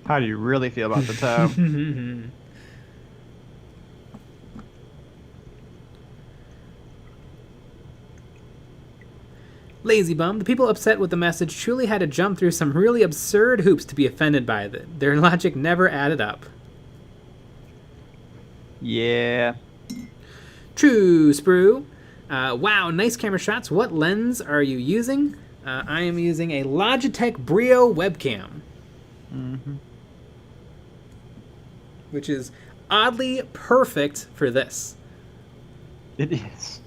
How do you really feel about the Tau? Lazy Bum. The people upset with the message truly had to jump through some really absurd hoops to be offended by it. Their logic never added up. Yeah. True, Sprue. Wow, nice camera shots. What lens are you using? I am using a Logitech Brio webcam. Mm-hmm. Which is oddly perfect for this. It is.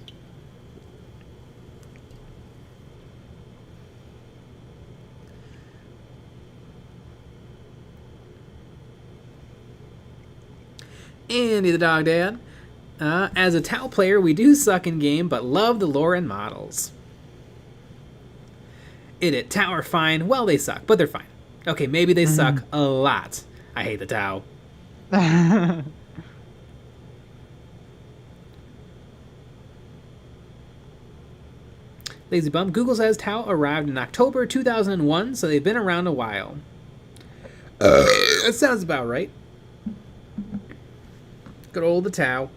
Andy the Dog Dad. As a Tau player, we do suck in game, but love the lore and models. It Tau are fine. Well, they suck, but they're fine. Okay, maybe they suck a lot. I hate the Tau. Lazy Bum. Google says Tau arrived in October 2001, so they've been around a while. That sounds about right. Good old the Tau.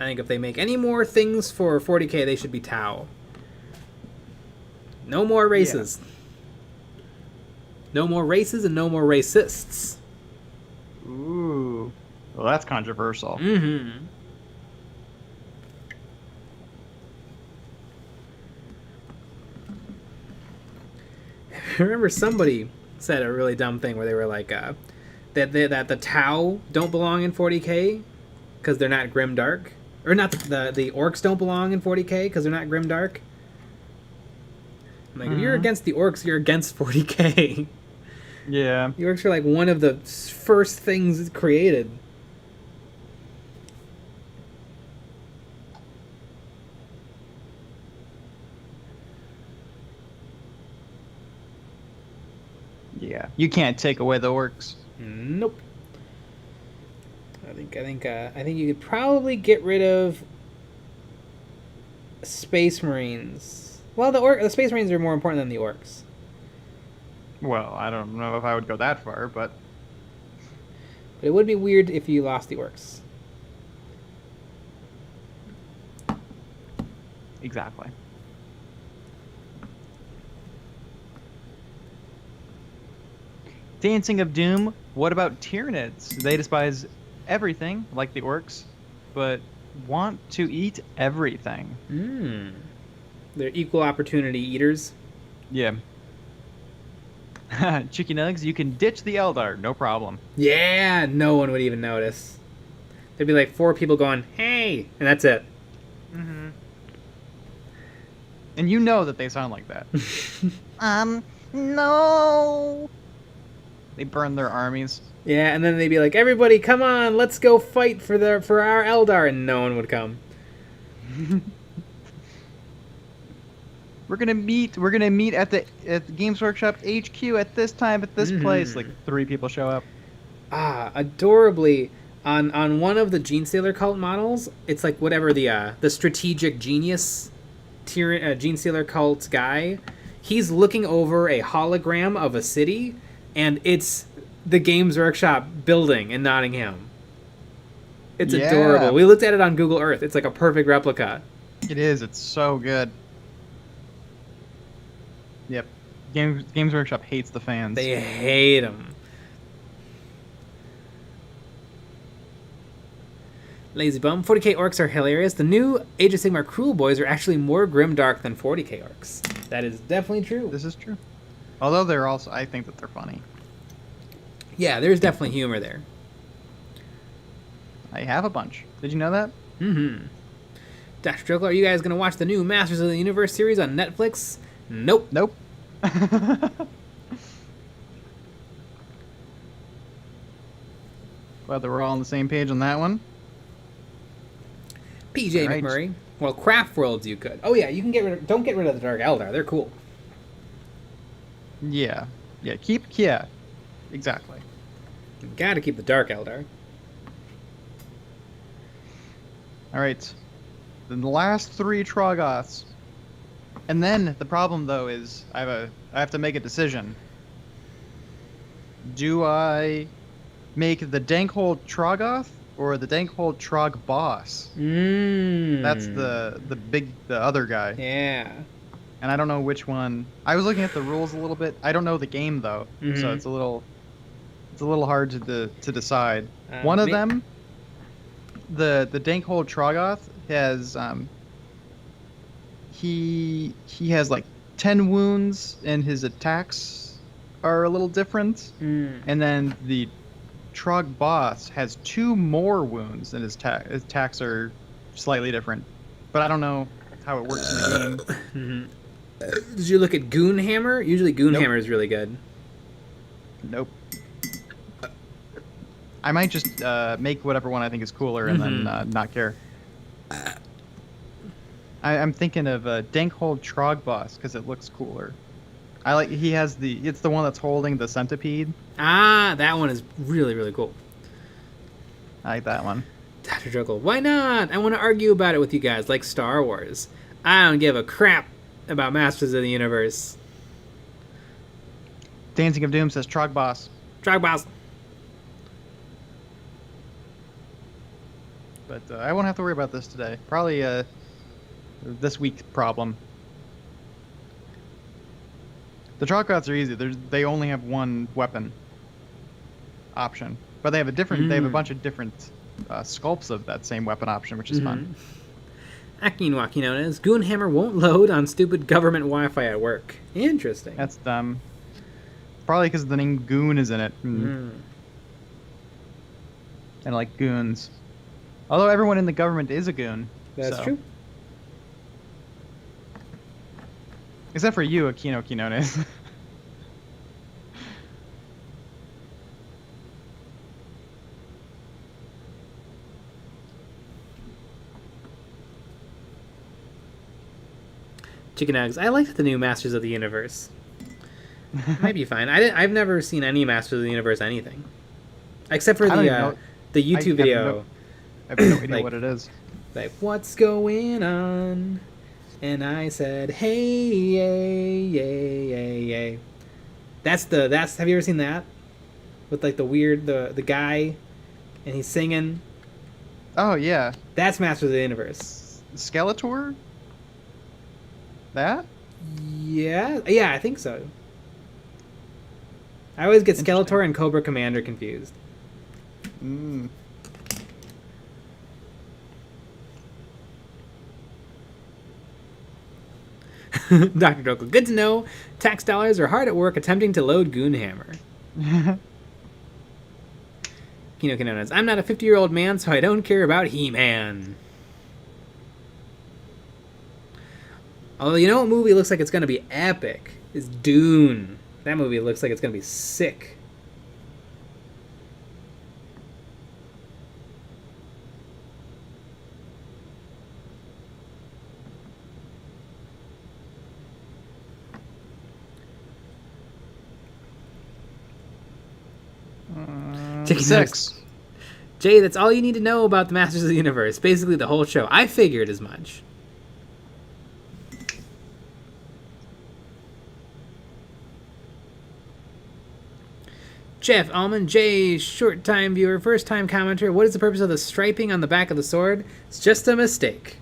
I think if they make any more things for 40k, they should be Tau. No more races. Yeah. No more races and no more racists. Ooh. Well, that's controversial. Mm-hmm. I remember somebody said a really dumb thing where they were like, that the Tau don't belong in 40k because they're not grimdark. Or not, the orcs don't belong in 40k because they're not grimdark. I'm like, if you're against the orcs, you're against 40k. Yeah. The orcs are like one of the first things created. Yeah. You can't take away the orcs. Nope. I think you could probably get rid of Space Marines. Well, the Space Marines are more important than the orcs. Well, I don't know if I would go that far, but it would be weird if you lost the orcs. Exactly. Dancing of Doom. What about Tyranids? They despise everything, like the orcs, but want to eat everything. They're equal opportunity eaters. Yeah. Chicky Nugs, you can ditch the Eldar, no problem. Yeah, no one would even notice. There'd be like 4 people going, hey, and that's it. Mm-hmm. And you know that they sound like that. No. They burn their armies. Yeah, and then they'd be like, everybody, come on, let's go fight for our Eldar, and no one would come. We're gonna meet at the Games Workshop HQ at this time at this place. Like 3 people show up. Adorably, on one of the Gene Stealer cult models, it's like whatever the strategic genius Gene Stealer cult guy. He's looking over a hologram of a city, and it's the Games Workshop building in Nottingham. It's adorable. We looked at it on Google Earth. It's like a perfect replica. It is. It's so good. Yep. Games Workshop hates the fans. They hate them. Lazy Bum. 40k orcs are hilarious. The new Age of Sigmar Cruel Boys are actually more grimdark than 40k orcs. That is definitely true. This is true. Although they're also, I think that they're funny. Yeah, there's definitely humor there. I have a bunch. Did you know that? Mm-hmm. Dash Joker, are you guys going to watch the new Masters of the Universe series on Netflix? Nope. Nope. Glad that we're all on the same page on that one. PJ right. McMurray. Well, Craft Worlds you could. Oh yeah, you can don't get rid of the Dark Eldar. They're cool. Yeah. Yeah, exactly. You gotta keep the Dark Eldar. Alright. Then the last 3 Troggoths. And then the problem though is I have to make a decision. Do I make the Dankhold Troggoth or the Dankhold Trog Boss? That's the other guy. Yeah. And I don't know which one. I was looking at the rules a little bit. I don't know the game though, so it's a little hard to decide. One of them, the Dankhold Troggoth has he has like 10 wounds and his attacks are a little different. And then the Trog Boss has 2 more wounds and his attacks are slightly different. But I don't know how it works in the game. Did you look at Goonhammer? Usually Goonhammer is really good. Nope. I might just make whatever one I think is cooler and then not care. I'm thinking of Dankhold Trogboss because it looks cooler. I like he has it's the one that's holding the centipede. Ah, that one is really, really cool. I like that one. Dr. Juggle, why not? I want to argue about it with you guys, like Star Wars. I don't give a crap about Masters of the Universe. Dancing of Doom says Trogboss. Trogboss. But I won't have to worry about this today. Probably this week's problem. The Trogbots are easy. They only have one weapon option, but they have a different. They have a bunch of different sculpts of that same weapon option, which is fun. Akinwaki known as Goonhammer won't load on stupid government Wi-Fi at work. Interesting. That's dumb. Probably because the name Goon is in it. And like goons. Although everyone in the government is a goon. That's true. Except for you, Akino Quinones. Chicken eggs. I liked the new Masters of the Universe. Might be fine. I've never seen any Masters of the Universe anything, except for the YouTube video. I have no idea what it is. Like, what's going on? And I said, hey, yay, yay, yay, yay. That's have you ever seen that? With like the weird the guy, and he's singing. Oh yeah. That's Masters of the Universe. Skeletor. That? Yeah, I think so. I always get Skeletor and Cobra Commander confused. Dr. Dokle, good to know. Tax dollars are hard at work attempting to load Goonhammer. Kino Kanonas, I'm not a 50-year-old man, so I don't care about He-Man. Although, you know what movie looks like it's going to be epic? Is Dune. That movie looks like it's going to be sick. Chicken 6. Jay, that's all you need to know about the Masters of the Universe. Basically the whole show. I figured as much. Jeff Almond, Jay, short-time viewer, first-time commenter. What is the purpose of the striping on the back of the sword? It's just a mistake.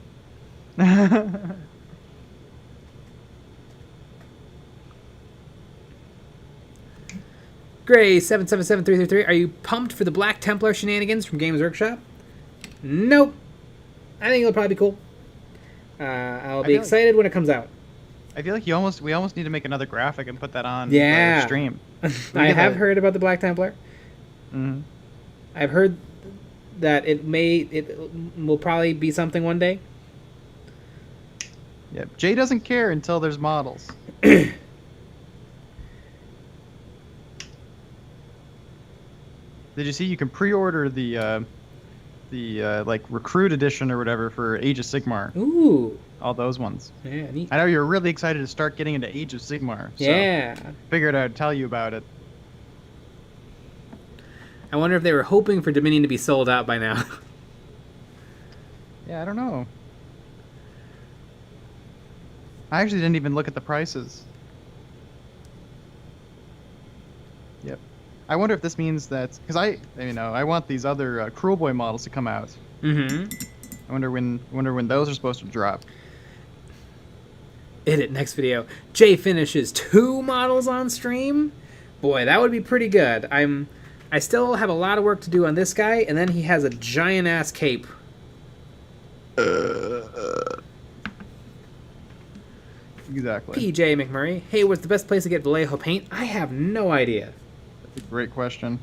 Gray 777333. Are you pumped for the Black Templar shenanigans from Games Workshop? Nope. I think it'll probably be cool. I'll be excited when it comes out. I feel like we almost need to make another graphic and put that on our stream. I have heard about the Black Templar. Mm-hmm. I've heard that it will probably be something one day. Yeah, Jay doesn't care until there's models. Did you see you can pre-order the like recruit edition or whatever for Age of Sigmar? Ooh. All those ones. Yeah, neat. I know you're really excited to start getting into Age of Sigmar. So yeah. Figured I'd tell you about it. I wonder if they were hoping for Dominion to be sold out by now. Yeah, I don't know. I actually didn't even look at the prices. Yep. I wonder if this means that because I want these other Cruel Boy models to come out. Mm-hmm. I wonder when those are supposed to drop. Edit next video. Jay finishes 2 models on stream. Boy, that would be pretty good. I still have a lot of work to do on this guy, and then he has a giant ass cape. Exactly. PJ McMurray. Hey, what's the best place to get Vallejo paint? I have no idea. That's a great question.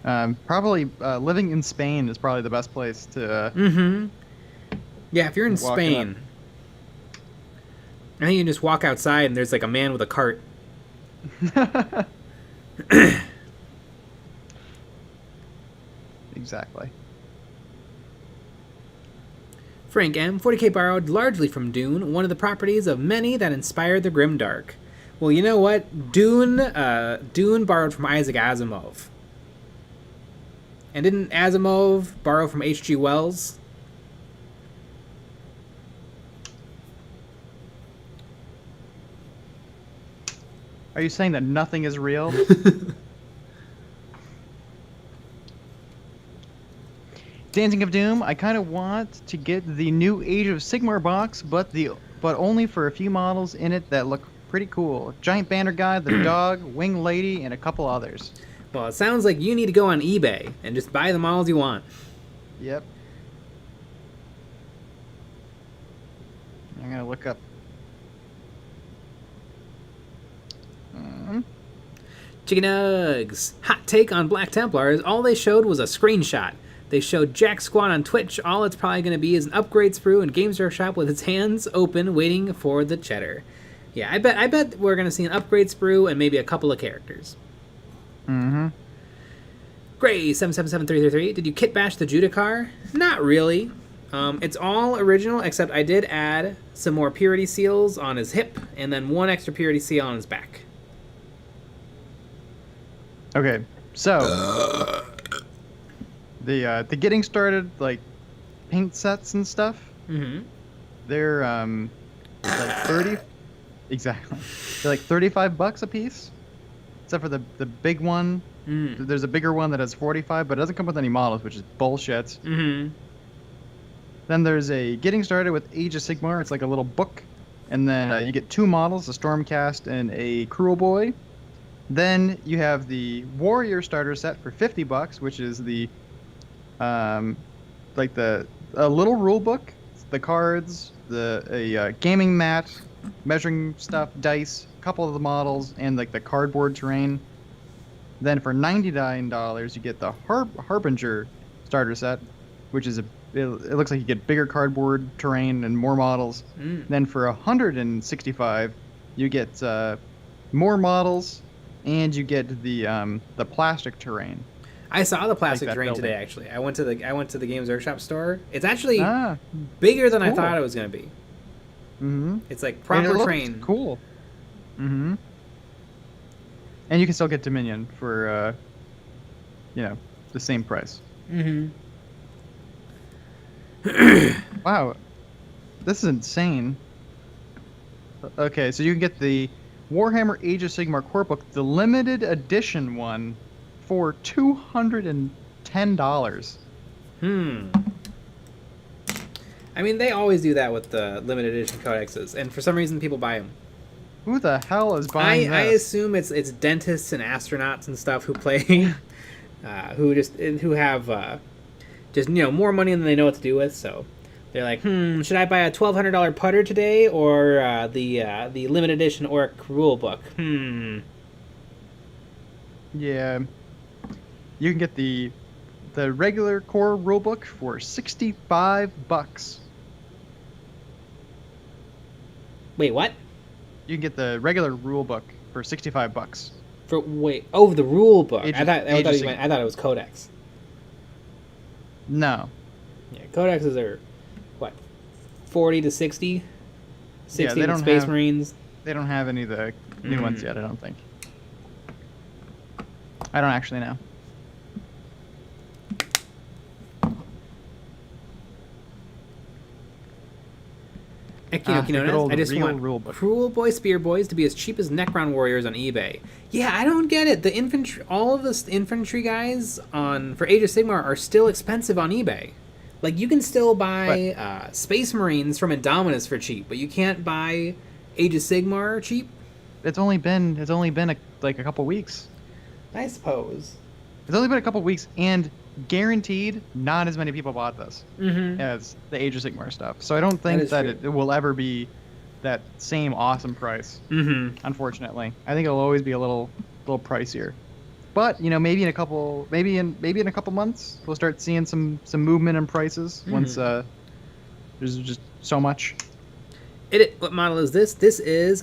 Probably living in Spain is probably the best place to. Yeah, if you're in Spain, I think you can just walk outside and there's like a man with a cart. Exactly. Frank M. 40k borrowed largely from Dune, one of the properties of many that inspired the Grimdark. Well, you know what? Dune borrowed from Isaac Asimov. And didn't Asimov borrow from H.G. Wells? Are you saying that nothing is real? Dancing of Doom, I kind of want to get the new Age of Sigmar box, but only for a few models in it that look pretty cool. Giant Banner Guy, the Dog, Wing Lady, and a couple others. Well, it sounds like you need to go on eBay and just buy the models you want. Yep. I'm gonna look up. Chicken Nugs. Hot take on Black Templars. All they showed was a screenshot. They showed Jack Squad on Twitch. All it's probably going to be is an upgrade sprue in Games Workshop with its hands open, waiting for the cheddar. Yeah, I bet we're going to see an upgrade sprue and maybe a couple of characters. Mm-hmm. Gray 777333. Did you kit bash the Judicar? Not really. It's all original, except I did add some more purity seals on his hip, and then one extra purity seal on his back. Okay, so the getting started like paint sets and stuff. Mm-hmm. They're like 30. Exactly. They're like $35 a piece, except for the big one. Mm. There's a bigger one that has 45, but it doesn't come with any models, which is bullshit. Mm-hmm. Then there's a getting started with Age of Sigmar. It's like a little book, and then you get 2 models: a Stormcast and a Cruel Boy. Then you have the Warrior starter set for $50, which is the like a little rule book, the cards, a gaming mat, measuring stuff, dice, a couple of the models, and like the cardboard terrain. Then for $99, you get the Harbinger starter set, which is it looks like you get bigger cardboard terrain and more models. Mm. Then for $165, you get more models, and you get the plastic terrain. I saw the plastic Like that terrain building. today. Actually, I went to the Games Workshop store. It's actually Ah, bigger than I cool. thought it was going to be. mm-hmm. It's like And proper it looks train. cool. Mm-hmm. And you can still get Dominion for, the same price. Mm-hmm. Wow, this is insane. Okay, so you can get the Warhammer Age of Sigmar core book, the limited edition one, for $210. I mean, they always do that with the limited edition codexes, and for some reason, people buy them. Who the hell is buying I this? assume it's dentists and astronauts and stuff who play, who have just more money than they know what to do with. So they're like, should I buy a $1,200 putter today or the limited edition Orc rule book? Yeah, you can get the regular core rulebook for $65. Wait, what? You can get the regular rulebook for $65. The rule book. Age I of thought it was codex. No. Yeah, codexes are what, 40 to 60. 60 they with don't Space have- Marines. They don't have any of the new ones yet, I don't think. I don't actually know. good old I just real want rulebook. Cruel Boy Spear Boys to be as cheap as Necron Warriors on eBay. Yeah, I don't get it. The infantry, all of the infantry guys for Age of Sigmar are still expensive on eBay. Like, you can still buy Space Marines from Indomitus for cheap, but you can't buy Age of Sigmar cheap? It's only been a couple weeks. I suppose. It's only been a couple weeks, and guaranteed not as many people bought this Mm-hmm. as the Age of Sigmar stuff. So I don't think is that true. it will ever be that same awesome price. Mm-hmm. Unfortunately, I think it'll always be a little pricier. But maybe in a couple months we'll start seeing some movement in prices once there's just so much. What model is this? This is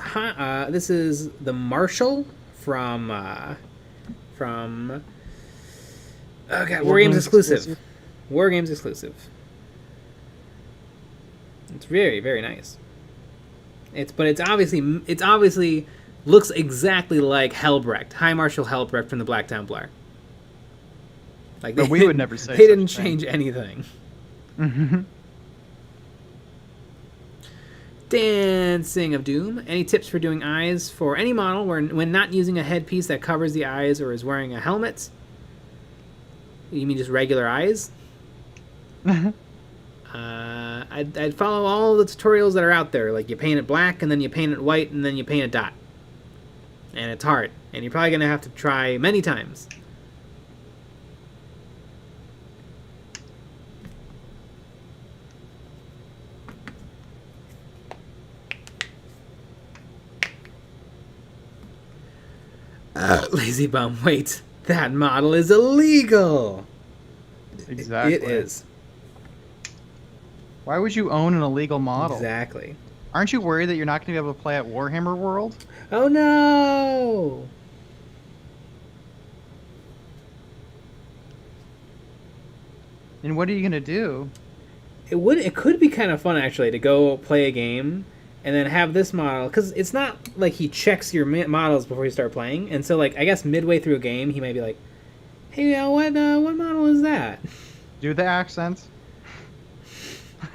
the Marshall from okay, War Games exclusive. War Games exclusive. It's very, very nice. It's obviously looks exactly like Helbrecht, High Marshal Helbrecht from the Black Templar. Like but we would never say they didn't change anything. Dancing of Doom. Any tips for doing eyes for any model when not using a headpiece that covers the eyes or is wearing a helmet? You mean just regular eyes? I'd follow all the tutorials that are out there. Like you paint it black, and then you paint it white, and then you paint a dot. And it's hard. And you're probably going to have to try many times. Lazy Bum, wait. That model is illegal. Exactly. It is. Why would you own an illegal model? Exactly. Aren't you worried that you're not going to be able to play at Warhammer World? Oh no! And what are you going to do? It could be kind of fun actually to go play a game and then have this model, because it's not like he checks your models before you start playing, and so like I guess midway through a game he might be like, "Hey, what model is that?" Do the accents.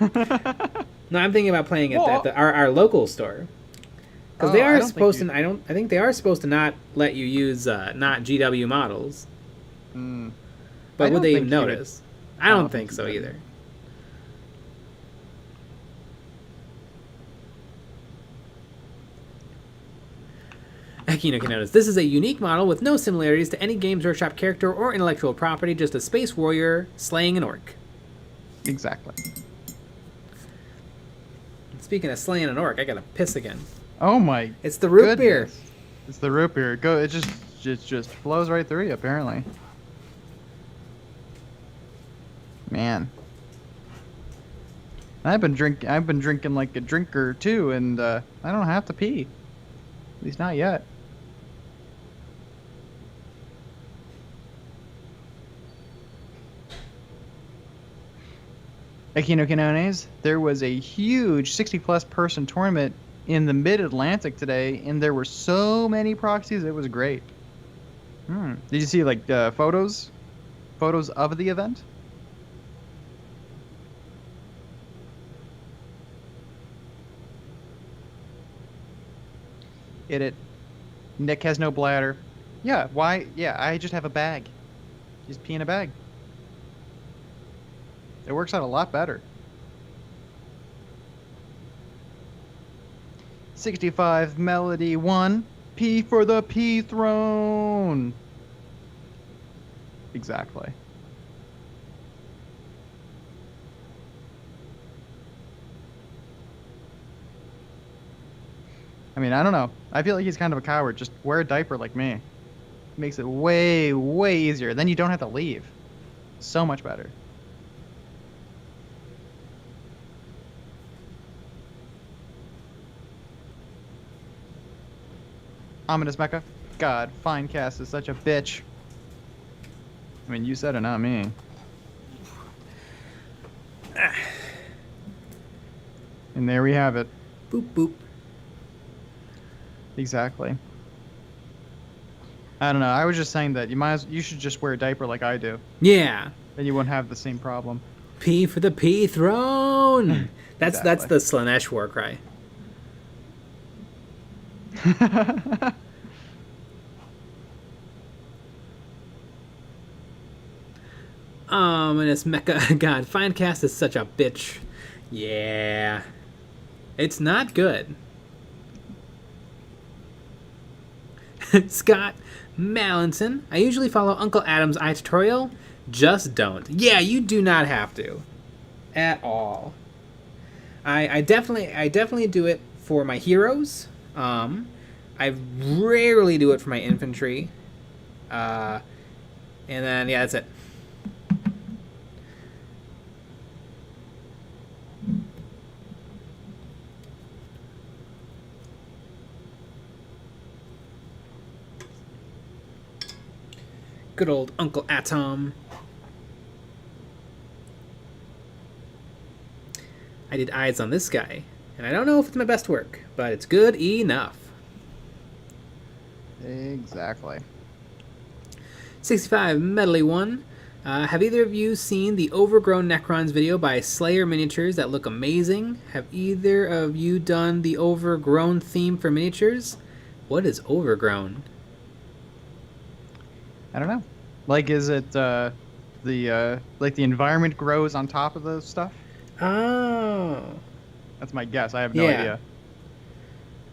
No, I'm thinking about playing at our local store, because they are supposed to. I think they are supposed to not let you use not GW models. But would they even notice? I don't think so either. Akino can notice. This is a unique model with no similarities to any Games Workshop character or intellectual property, just a space warrior slaying an orc. Exactly. Speaking of slaying an orc, I gotta piss again. Oh my! It's the root beer. It's the root beer. It just flows right through you apparently. Man. I've been drinking like a drinker too, and I don't have to pee. At least not yet. Aquino Canones, there was a huge 60-plus person tournament in the Mid-Atlantic today, and there were so many proxies, it was great. Did you see, like, photos of the event? Nick has no bladder. Yeah, why? Yeah, I just have a bag. Just pee in a bag. It works out a lot better. 65 Melody 1. P for the P throne. Exactly. I mean, I don't know. I feel like he's kind of a coward. Just wear a diaper like me. Makes it way, way easier. Then you don't have to leave. So much better. Ominous Mecha. God, Finecast is such a bitch. I mean, you said it, not me. And there we have it. Boop, boop. Exactly. I don't know. I was just saying that you should just wear a diaper like I do. Yeah. Then you won't have the same problem. P for the P throne. That's Exactly. the Slanesh war cry. Ominous Mecha. God, Finecast is such a bitch. Yeah. It's not good. Scott Mallinson. I usually follow Uncle Adam's eye tutorial. Just don't. Yeah, you do not have to. At all. I definitely do it for my heroes. I rarely do it for my infantry. And then, yeah, that's it. Good old Uncle Atom. I did eyes on this guy, and I don't know if it's my best work, but it's good enough. Exactly. 65 Medley 1. Have either of you seen the Overgrown Necrons video by Slayer Miniatures that look amazing? Have either of you done the Overgrown theme for miniatures? What is Overgrown? I don't know. Like, is it like the environment grows on top of the stuff? Oh. That's my guess. I have no idea.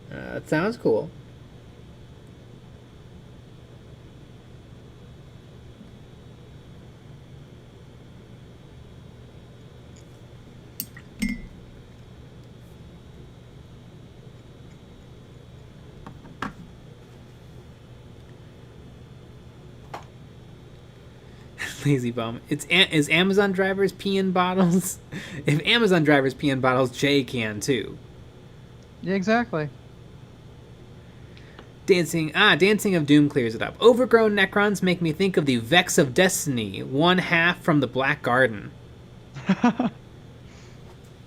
That sounds cool. Lazy bum. Is Amazon drivers pee in bottles? If Amazon drivers pee in bottles, Jay can too. Yeah, exactly. Dancing of Doom clears it up. Overgrown Necrons make me think of the Vex of Destiny, one half from the Black Garden.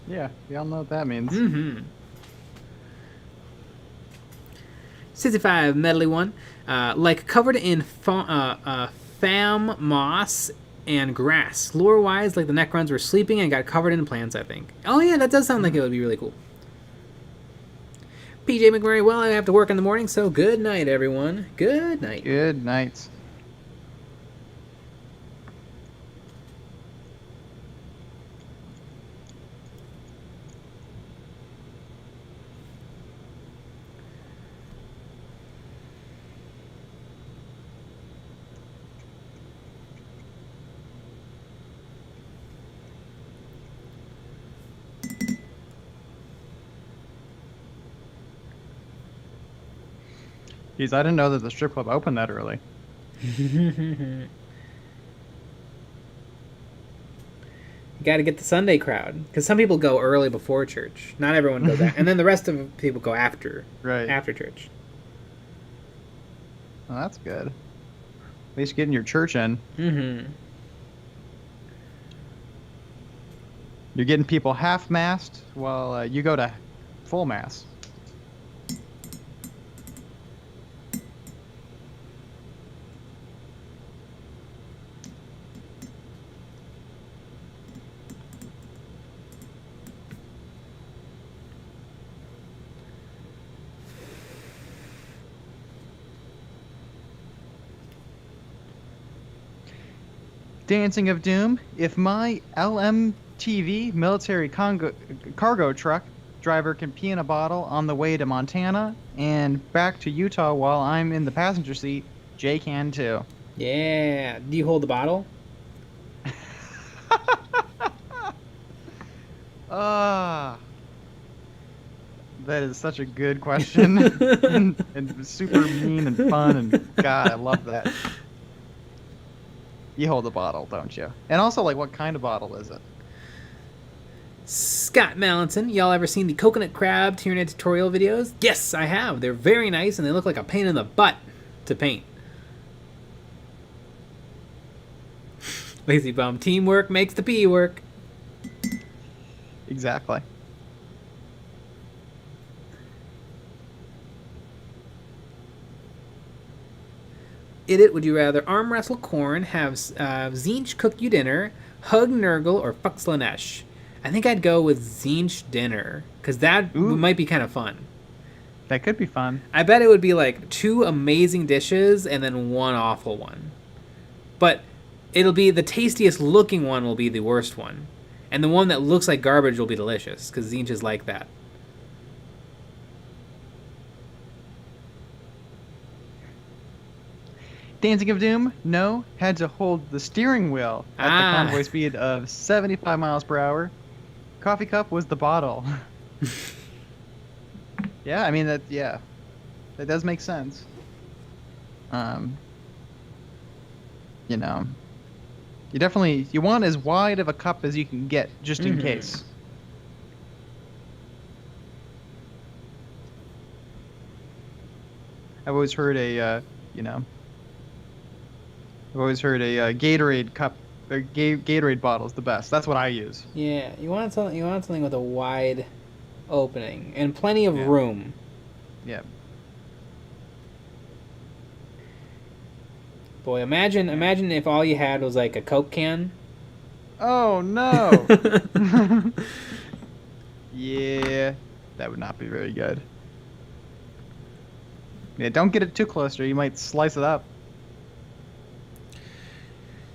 Yeah, we all know what that means. Mm-hmm. 65 Medley 1. Like covered in fam moss and grass. Lore-wise, like the Necrons were sleeping and got covered in plants, I think. Oh yeah, that does sound like it would be really cool. PJ McMurray, well, I have to work in the morning, so good night, everyone. Good night. Good night. Geez, I didn't know that the strip club opened that early. You got to get the Sunday crowd, because some people go early before church. Not everyone goes after, and then the rest of the people go after church. Well, that's good. At least getting your church in. Mm-hmm. You're getting people half-massed while you go to full mass. Dancing of Doom, if my LMTV military cargo truck driver can pee in a bottle on the way to Montana and back to Utah while I'm in the passenger seat, Jay can too. Yeah. Do you hold the bottle? That is such a good question. and super mean and fun, and God, I love that. You hold the bottle, don't you? And also, like, what kind of bottle is it? Scott Mallinson, y'all ever seen the coconut crab Tyranid tutorial videos? Yes, I have. They're very nice, and they look like a pain in the butt to paint. Lazy bum. Teamwork makes the pee work. Exactly. Idit, would you rather arm wrestle Korn, have Zinch cook you dinner, hug Nurgle, or fuck Slanesh? I think I'd go with Zinch dinner, because that might be kind of fun. That could be fun. I bet it would be like 2 amazing dishes and then 1 awful one. But it'll be the tastiest looking one will be the worst one. And the one that looks like garbage will be delicious, because Zinch is like that. Dancing of Doom, no, had to hold the steering wheel at the convoy speed of 75 miles per hour. Coffee cup was the bottle. Yeah, I mean, that does make sense. You know, you want as wide of a cup as you can get, just in case. I've always heard a I've always heard a Gatorade cup, or Gatorade bottle is the best. That's what I use. Yeah, you want something. You want something with a wide opening and plenty of Yeah. room. Yeah. Boy, imagine if all you had was like a Coke can. Oh no. Yeah, that would not be very good. Yeah, don't get it too close, or you might slice it up.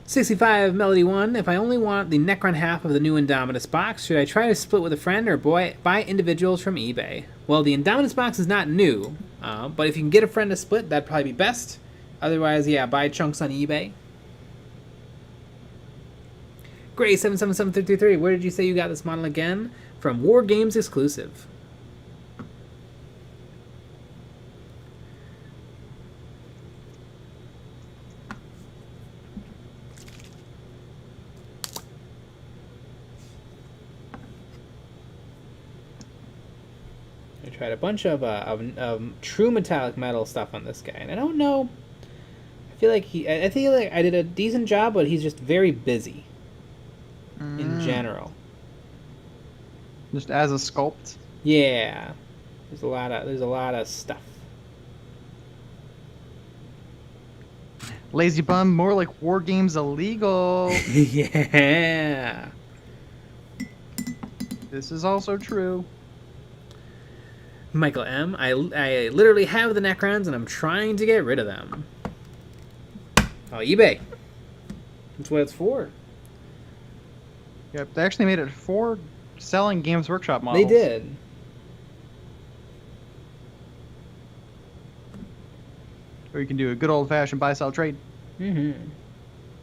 65 Melody 1. If I only want the Necron half of the new Indomitus box, should I try to split with a friend or buy individuals from eBay? Well, the Indomitus box is not new, but if you can get a friend to split, that'd probably be best. Otherwise, yeah, buy chunks on eBay. Gray77733, where did you say you got this model again? From War Games exclusive. I tried a bunch of true metallic metal stuff on this guy, and I don't know. I feel like I did a decent job, but he's just very busy in general. Just as a sculpt. Yeah, there's a lot of stuff. Lazy bum, more like War Games illegal. Yeah. This is also true. Michael M. I literally have the Necrons, and I'm trying to get rid of them. Oh, eBay. That's what it's for. Yep, they actually made it for selling Games Workshop models. They did. Or you can do a good old-fashioned buy-sell trade. Mm-hmm.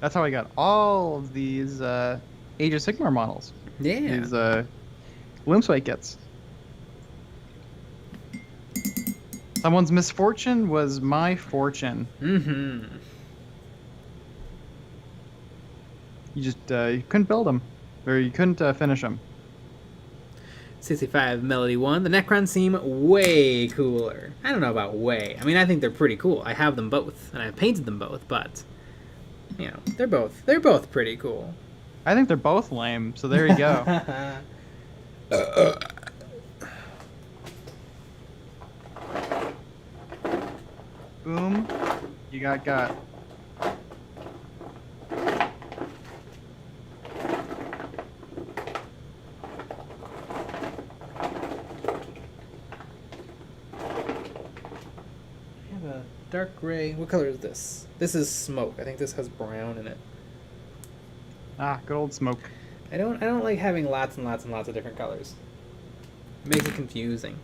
That's how I got all of these Age of Sigmar models. Yeah. These Glimpseway kits. Someone's misfortune was my fortune. Mm-hmm. You just you couldn't build them, or you couldn't finish them. 65 Melody 1. The Necrons seem way cooler. I don't know about way. I mean, I think they're pretty cool. I have them both, and I've painted them both, but, you know, they're both pretty cool. I think they're both lame, so there you go. Boom. You got. Dark gray. What color is this? This is smoke. I think this has brown in it. Ah, good old smoke. I don't like having lots and lots and lots of different colors. It makes it confusing.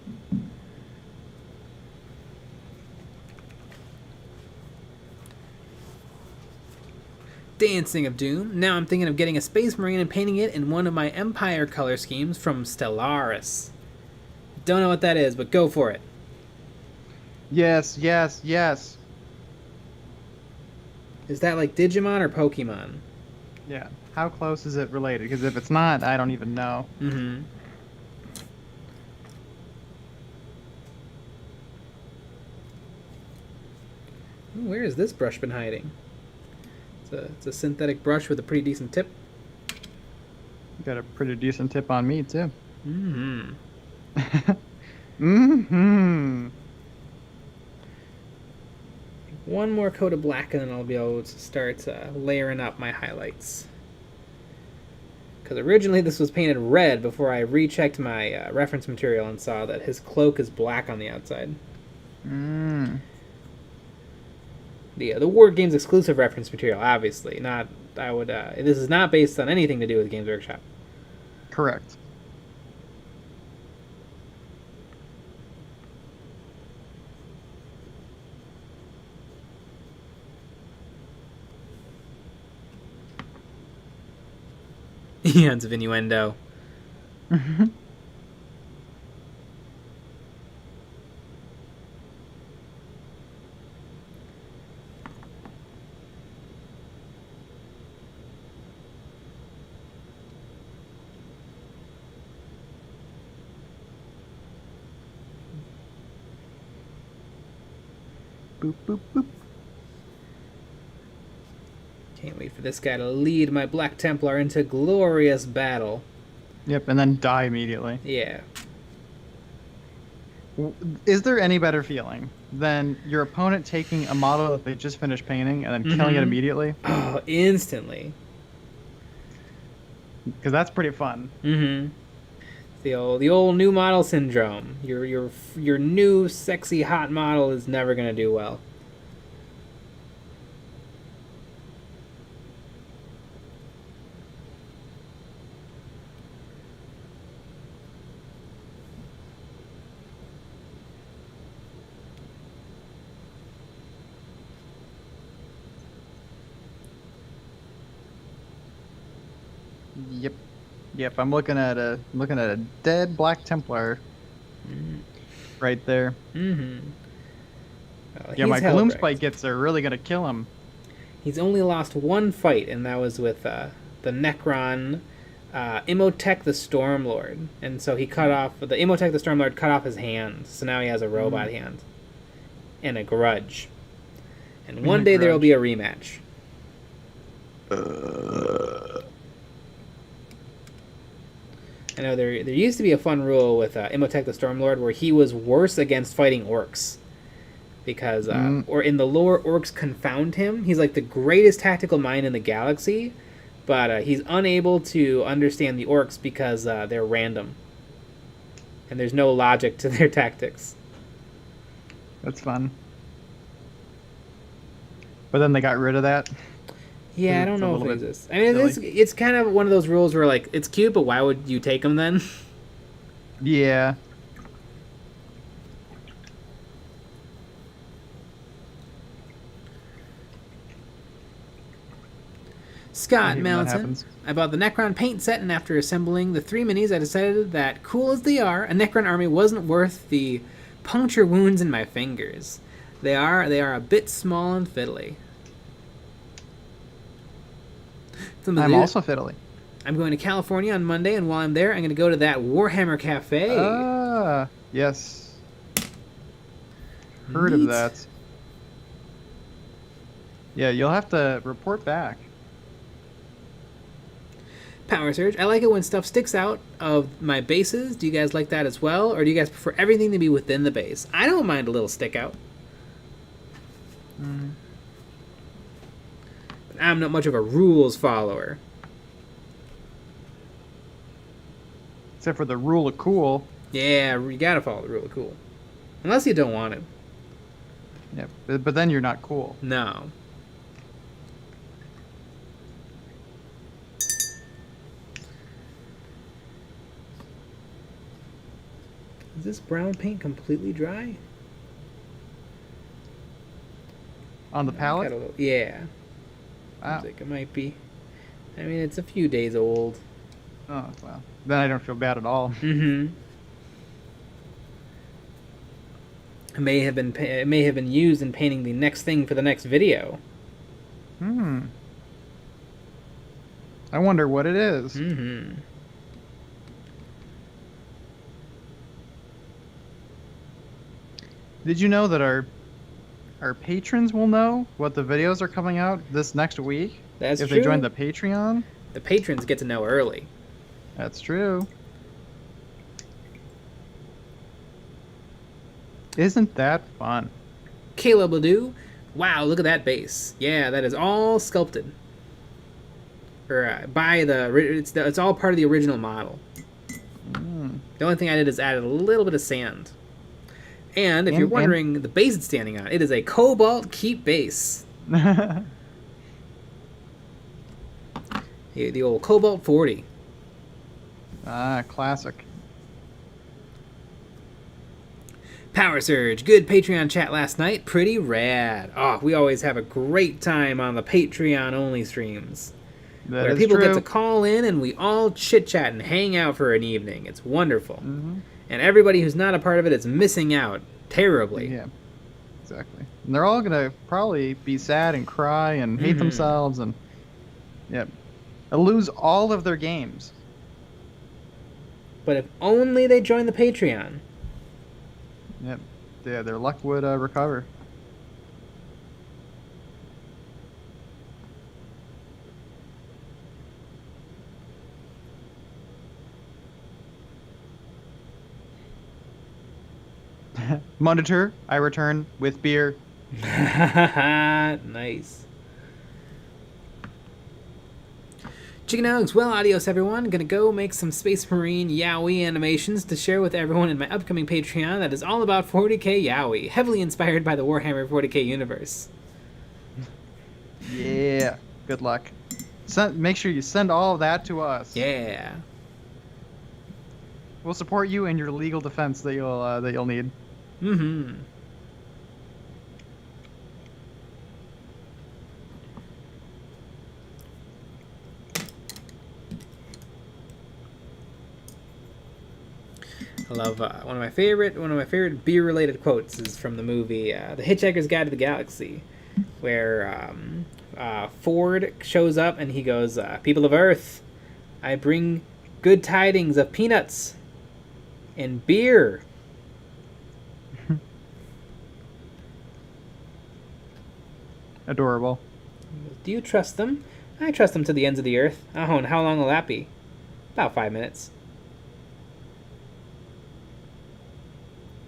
Dancing of Doom. Now I'm thinking of getting a Space Marine and painting it in one of my Empire color schemes from Stellaris. Don't know what that is, but go for it. Yes, yes, yes. Is that like Digimon or Pokemon? Yeah. How close is it related? Because if it's not, I don't even know. Mm-hmm. Where has this brush been hiding? It's a synthetic brush with a pretty decent tip. You got a pretty decent tip on me, too. Mm-hmm. Mm-hmm. One more coat of black and then I'll be able to start layering up my highlights. Because originally this was painted red before I rechecked my reference material and saw that his cloak is black on the outside. Mm. The War Games exclusive reference material, obviously. Not, I would. This is not based on anything to do with Games Workshop. Correct. Eons of innuendo. Boop, boop, boop. Can't wait for this guy to lead my Black Templar into glorious battle. Yep, and then die immediately. Yeah. Is there any better feeling than your opponent taking a model that they just finished painting and then killing it immediately? Oh, instantly. Because that's pretty fun. Mm-hmm. The old new model syndrome. Your new sexy hot model is never gonna do well. Yep. I'm looking at a dead Black Templar right there. Mm-hmm. Well, Yeah, my Hellbright. Gloomspite gets are really gonna kill him. He's only lost one fight, and that was with the Necron Imhotep the Stormlord. And so he cut off... The Imhotep the Stormlord cut off his hand, so now he has a robot hand. And a grudge. And one day there will be a rematch. I know there used to be a fun rule with Imhotep the Stormlord where he was worse against fighting orcs. Because, or in the lore, orcs confound him. He's like the greatest tactical mind in the galaxy, but he's unable to understand the orcs because they're random. And there's no logic to their tactics. That's fun. But then they got rid of that. Yeah, I don't know if it exists. I mean, it's kind of one of those rules where, like, it's cute, but why would you take them then? Yeah. Scott Melton. I bought the Necron paint set, and after assembling the 3 minis, I decided that, cool as they are, a Necron army wasn't worth the puncture wounds in my fingers. They are a bit small and fiddly. I'm also fiddly. I'm going to California on Monday, and while I'm there, I'm going to go to that Warhammer Cafe. Ah, yes. Heard of that. Yeah, you'll have to report back. Power Surge. I like it when stuff sticks out of my bases. Do you guys like that as well? Or do you guys prefer everything to be within the base? I don't mind a little stick out. But I'm not much of a rules follower. Except for the rule of cool. Yeah, you gotta follow the rule of cool. Unless you don't want it. Yeah, but then you're not cool. No. Is this brown paint completely dry? On the palette? Yeah. Wow. Seems like it might be. I mean, it's a few days old. Oh, well. Then I don't feel bad at all. Mm-hmm. It may have been used in painting the next thing for the next video. I wonder what it is. Mm-hmm. Did you know that our patrons will know what the videos are coming out this next week? That's if true. they join the Patreon? The patrons get to know early. That's true. Isn't that fun? Caleb Ledoux. Wow, look at that base. Yeah, that is all sculpted. Or it's all part of the original model. The only thing I did is added a little bit of sand. And if you're wondering the base it's standing on, it is a Cobalt Keep base. The old Cobalt 40. Ah, classic. Power Surge. Good Patreon chat last night. Pretty rad. Oh, we always have a great time on the Patreon-only streams. Where people get to call in and we all chit-chat and hang out for an evening. It's wonderful. And everybody who's not a part of it is missing out terribly. Yeah, exactly. And they're all going to probably be sad and cry and hate themselves and lose all of their games. But if only they join the Patreon. Yep. Yeah, their luck would recover. Monitor, I return with beer. Nice. Chicken Nugs, well, adios everyone. Gonna go make some Space Marine Yaoi animations to share with everyone in my upcoming Patreon that is all about 40k Yaoi, heavily inspired by the Warhammer 40k universe. Yeah. Good luck. Make sure you send all of that to us. Yeah. We'll support you in your legal defense that you'll need. Mm-hmm. I love one of my favorite beer related quotes is from the movie The Hitchhiker's Guide to the Galaxy, where Ford shows up and he goes, "People of Earth, I bring good tidings of peanuts and beer." Adorable. Do you trust them? I trust them to the ends of the earth. Oh, and how long will that be? About 5 minutes.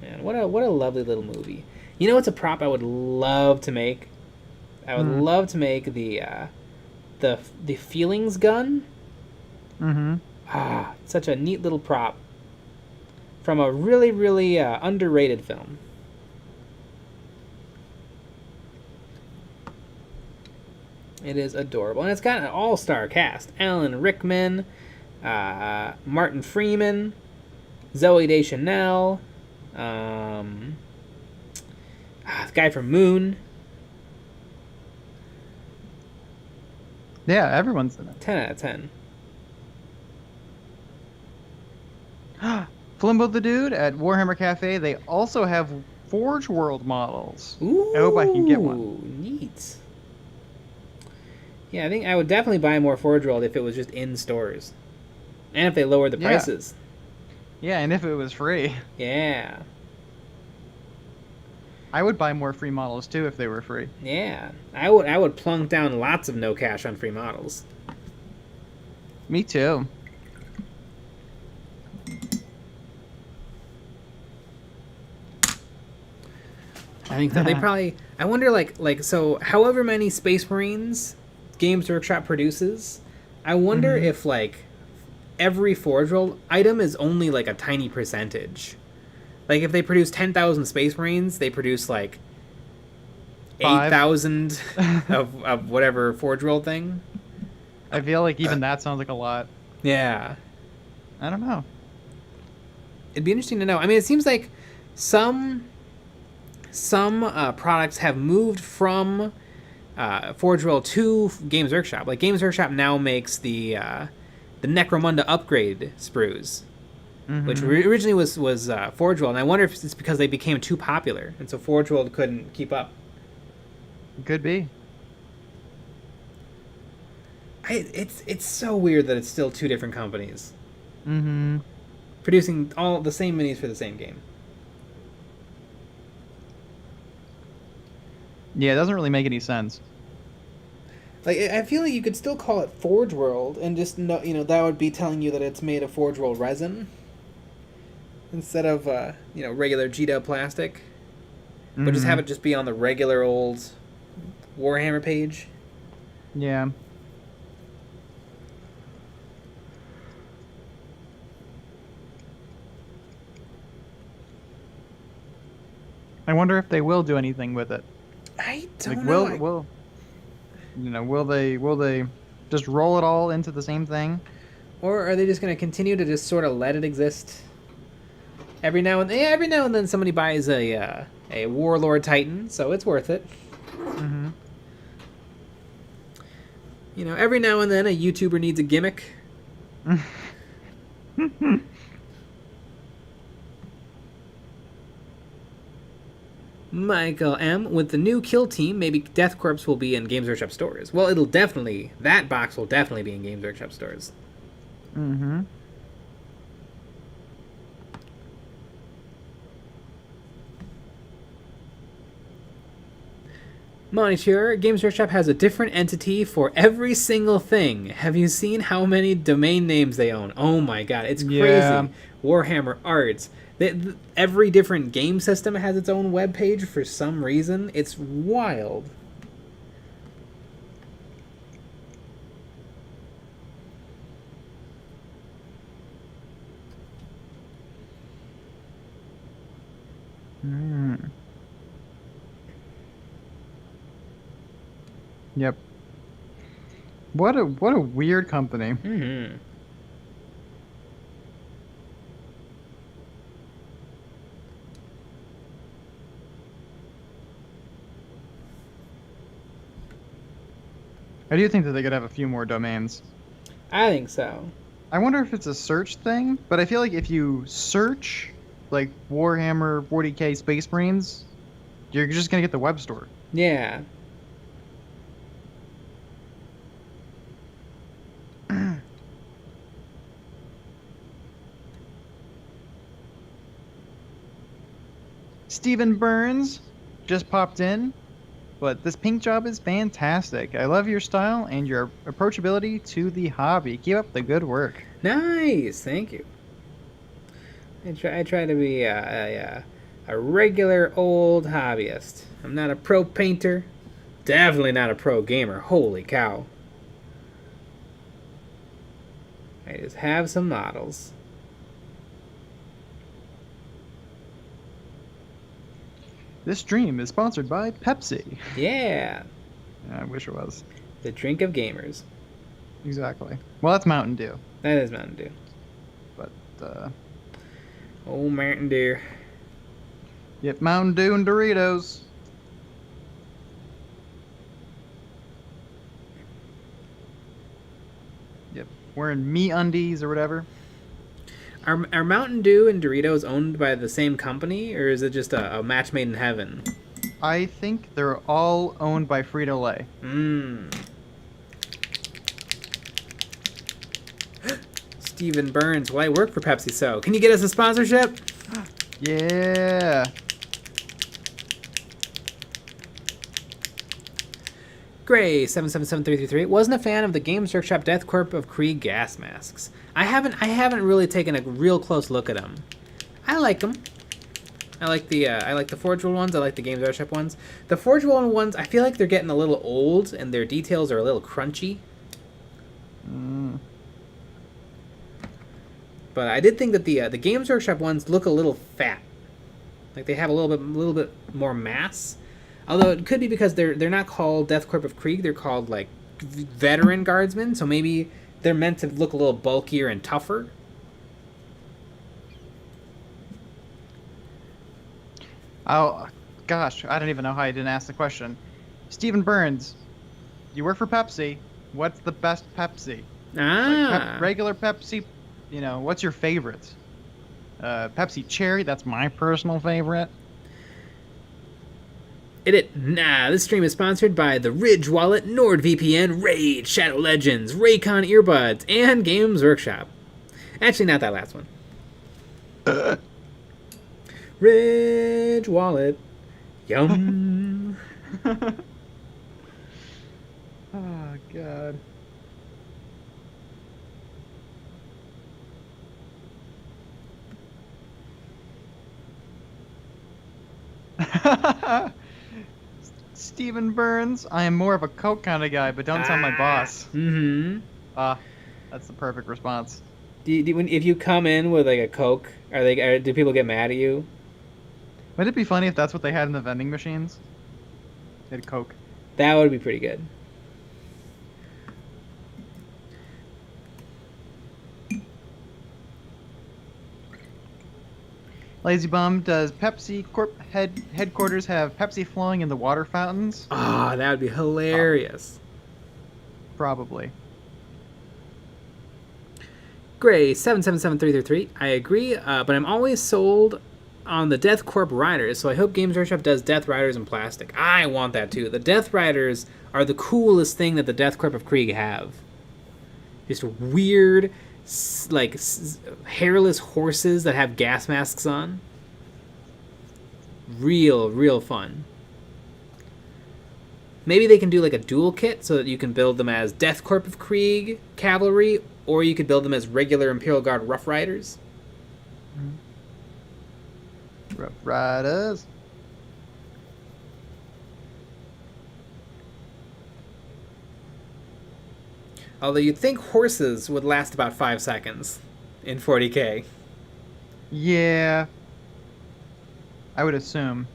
Man, what a lovely little movie. You know what's a prop I would love to make? I would love to make the feelings gun. Mm-hmm. Ah, such a neat little prop from a really, really underrated film. It is adorable, and it's got an all-star cast: Alan Rickman, Martin Freeman, Zoe Deschanel, the guy from Moon. Yeah, everyone's in it. 10 out of 10. Flimbo the Dude at Warhammer Cafe, they also have Forge World models. Ooh, I hope I can get one. Neat. Yeah, I think I would definitely buy more Forge World if it was just in stores. And if they lowered the prices. Yeah, and if it was free. Yeah. I would buy more free models too if they were free. Yeah. I would plunk down lots of no cash on free models. Me too. I think that they probably. I wonder, so however many Space Marines Games Workshop produces, I wonder if every Forge World item is only a tiny percentage. Like if they produce 10,000 Space Marines, they produce 8,000 of whatever Forge World thing. I feel like even that sounds like a lot. Yeah. I don't know. It'd be interesting to know. I mean, it seems like some products have moved from Forge World to Games Workshop. Like Games Workshop now makes the Necromunda upgrade sprues, which originally was Forge World, and I wonder if it's because they became too popular, and so Forge World couldn't keep up. Could be. It's so weird that it's still two different companies producing all the same minis for the same game. Yeah, it doesn't really make any sense. Like, I feel like you could still call it Forge World and just know, that would be telling you that it's made of Forge World resin instead of regular G-Dub plastic, but just have it just be on the regular old Warhammer page. Yeah. I wonder if they will do anything with it. I don't know. Will they just roll it all into the same thing? Or are they just going to continue to just sort of let it exist? Every now and then somebody buys a Warlord Titan, so it's worth it. Every now and then a YouTuber needs a gimmick. Michael M. With the new Kill Team, maybe Death Corps will be in Games Workshop stores. Well, that box will definitely be in Games Workshop stores. Monitor, Games Workshop has a different entity for every single thing. Have you seen how many domain names they own? Oh my god, it's crazy. Yeah. Warhammer Arts. Every different game system has its own web page for some reason. It's wild. Yep. What a weird company. Mm-hmm. I do think that they could have a few more domains. I think so. I wonder if it's a search thing, but I feel like if you search like Warhammer 40k Space Marines, you're just gonna get the web store. Yeah. Stephen Burns just popped in, but this pink job is fantastic. I love your style and your approachability to the hobby. Keep up the good work. Nice. Thank you. I try to be a regular old hobbyist. I'm not a pro painter. Definitely not a pro gamer. Holy cow. I just have some models. This stream is sponsored by Pepsi. Yeah. I wish it was. The drink of gamers. Exactly. Well, that's Mountain Dew. That is Mountain Dew. But, Oh, Mountain Dew. yep, Mountain Dew and Doritos. Yep, wearing me undies or whatever. Are Mountain Dew and Doritos owned by the same company, or is it just a match made in heaven? I think they're all owned by Frito-Lay. Stephen Burns, well, I work for Pepsi, so can you get us a sponsorship? Yeah. Gray 777333 wasn't a fan of the Games Workshop Death Corp of Krieg gas masks. I haven't really taken a real close look at them. I like them. I like the Forge World ones. I like the Games Workshop ones. The Forge World ones, I feel like they're getting a little old and their details are a little crunchy. But I did think that the Games Workshop ones look a little fat. Like they have a little bit more mass. Although it could be because they're not called Death Corp of Krieg, they're called like Veteran Guardsmen, so maybe they're meant to look a little bulkier and tougher. Oh, gosh, I don't even know how I didn't ask the question. Stephen Burns, you work for Pepsi. What's the best Pepsi? Like regular Pepsi, what's your favorite? Pepsi Cherry, that's my personal favorite. This stream is sponsored by the Ridge Wallet, NordVPN, Raid, Shadow Legends, Raycon Earbuds, and Games Workshop. Actually, not that last one. Ridge Wallet. Yum. Oh, God. Stephen Burns, I am more of a Coke kind of guy, but don't tell my boss. Mm-hmm. That's the perfect response. If you come in with like a Coke, do people get mad at you? Would it be funny if that's what they had in the vending machines? They had Coke. That would be pretty good. Lazy Bum, does Pepsi Corp headquarters have Pepsi flowing in the water fountains? That would be hilarious. Probably. Gray 777333. I agree, but I'm always sold on the Death Corp Riders, so I hope Games Workshop does Death Riders in plastic. I want that too. The Death Riders are the coolest thing that the Death Corp of Krieg have. Just weird, hairless horses that have gas masks on. Real fun. Maybe they can do like a dual kit so that you can build them as Death Corps of Krieg cavalry, or you could build them as regular Imperial Guard Rough Riders. Rough Riders. Although you'd think horses would last about 5 seconds in 40k. Yeah. I would assume.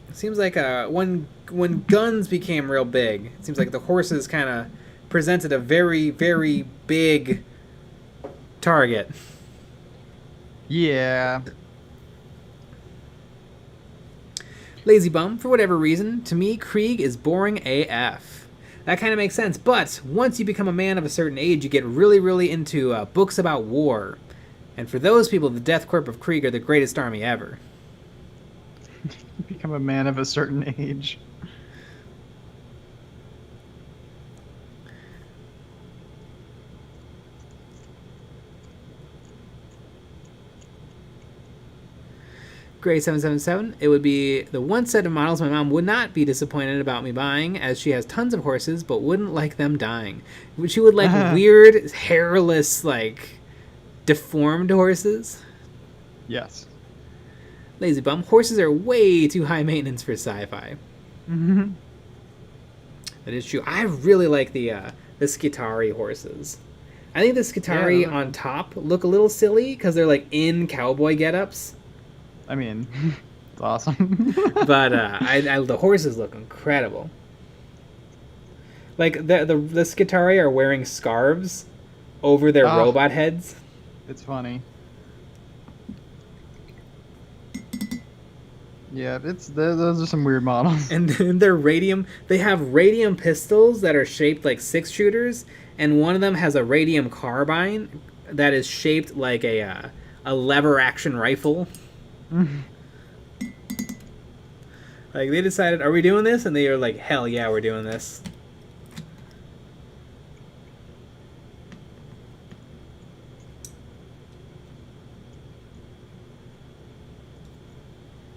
It seems like when guns became real big, it seems like the horses kind of presented a very, very big target. Yeah. Lazy Bum, for whatever reason, to me, Krieg is boring AF. That kind of makes sense, but once you become a man of a certain age, you get really, really into books about war. And for those people, the Death Corps of Krieg are the greatest army ever. Become a man of a certain age. Gray 777, it would be the one set of models my mom would not be disappointed about me buying, as she has tons of horses, but wouldn't like them dying. She would like weird, hairless, like, deformed horses. Yes. Lazy Bum, horses are way too high maintenance for sci-fi. Mm-hmm. That is true. I really like the Skitarii horses. I think the Skitarii on top look a little silly because they're like in cowboy getups. I mean, it's awesome. But the horses look incredible. Like the Skitarii are wearing scarves over their robot heads. It's funny. Yeah, those are some weird models. And they're radium. They have radium pistols that are shaped like 6-shooters, and one of them has a radium carbine that is shaped like a lever action rifle. Like they decided, are we doing this? And they are like, hell yeah, we're doing this.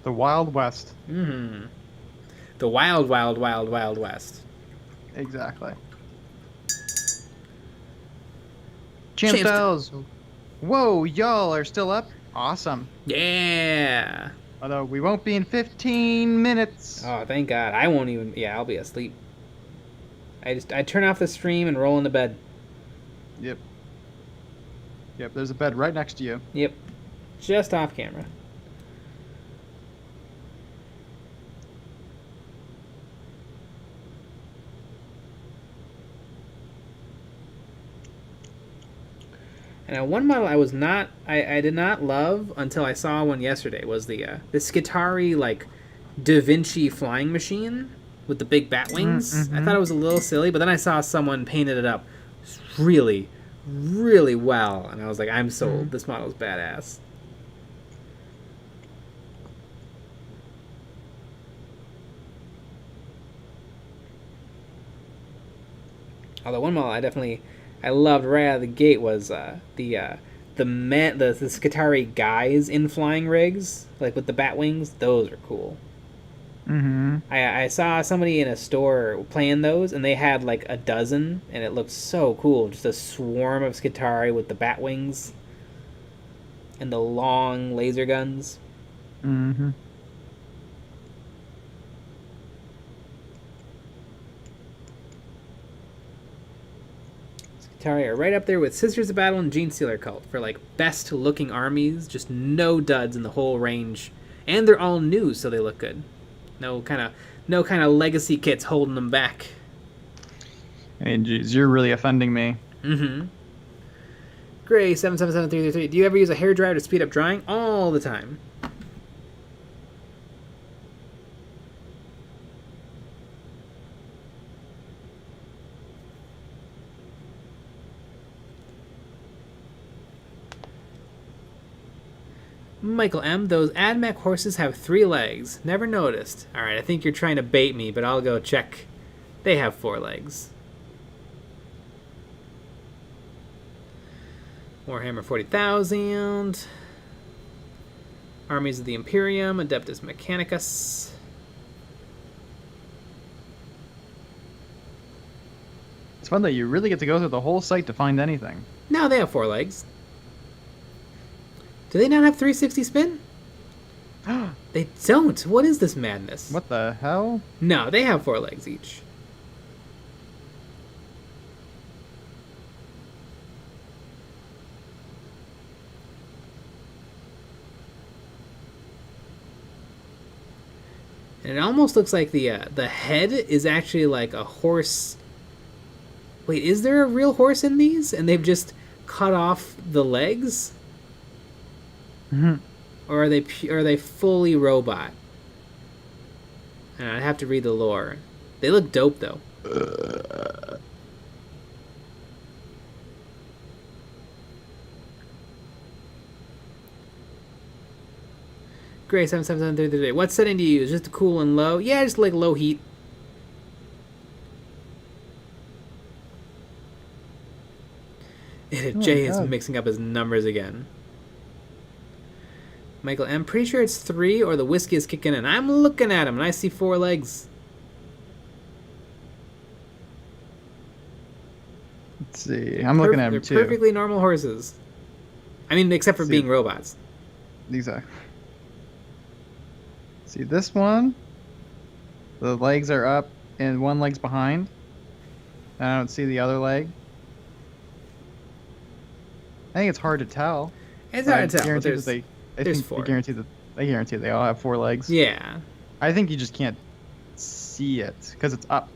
The Wild West. Mm-hmm. The wild, wild, wild, wild west. Exactly. Champ Styles. Whoa, y'all are still up? Awesome. Yeah. Although we won't be in 15 minutes. Oh, thank God. I won't even... Yeah, I'll be asleep. I turn off the stream and roll into bed. Yep. Yep, there's a bed right next to you. Yep. Just off camera. And one model I did not love until I saw one yesterday was the Skitarii like Da Vinci flying machine with the big bat wings. Mm-hmm. I thought it was a little silly, but then I saw someone painted it up really, really well, and I was like, I'm sold. This model is badass. Although one model I loved right out of the gate was the Skitarii guys in flying rigs, like with the bat wings. Those are cool. Mm-hmm. I saw somebody in a store playing those, and they had like a dozen, and it looked so cool. Just a swarm of Skitarii with the bat wings and the long laser guns. Mm-hmm. Skitarii are right up there with Sisters of Battle and Gene Stealer Cult for like best looking armies. Just no duds in the whole range, and they're all new, so they look good. No kind of legacy kits holding them back. Hey, geez, you're really offending me. Mm-hmm. Gray 777333. Do you ever use a hairdryer to speed up drying? All the time. Michael M. Those AdMech horses have 3 legs. Never noticed. Alright, I think you're trying to bait me, but I'll go check. They have 4 legs. Warhammer 40,000. Armies of the Imperium, Adeptus Mechanicus. It's fun that you really get to go through the whole site to find anything. No, they have 4 legs. Do they not have 360 spin? They don't. What is this madness? What the hell? No, they have 4 legs each. And it almost looks like the head is actually like a horse. Wait, is there a real horse in these? And they've just cut off the legs? Mm-hmm. Or are they fully robot? And I'd have to read the lore. They look dope though. Gray 77733. What setting do you use? Just cool and low? Yeah, just like low heat. Jay is mixing up his numbers again. Michael, I'm pretty sure it's 3 or the whiskey is kicking in. I'm looking at him and I see 4 legs. Let's see. I'm looking at them too. They're perfectly normal horses. I mean, except for being robots. Exactly. See this one? The legs are up and one leg's behind. I don't see the other leg. I think it's hard to tell. It's hard to tell. Guarantee There's, that there's 4. They guarantee they all have 4 legs. Yeah. I think you just can't see it because it's up.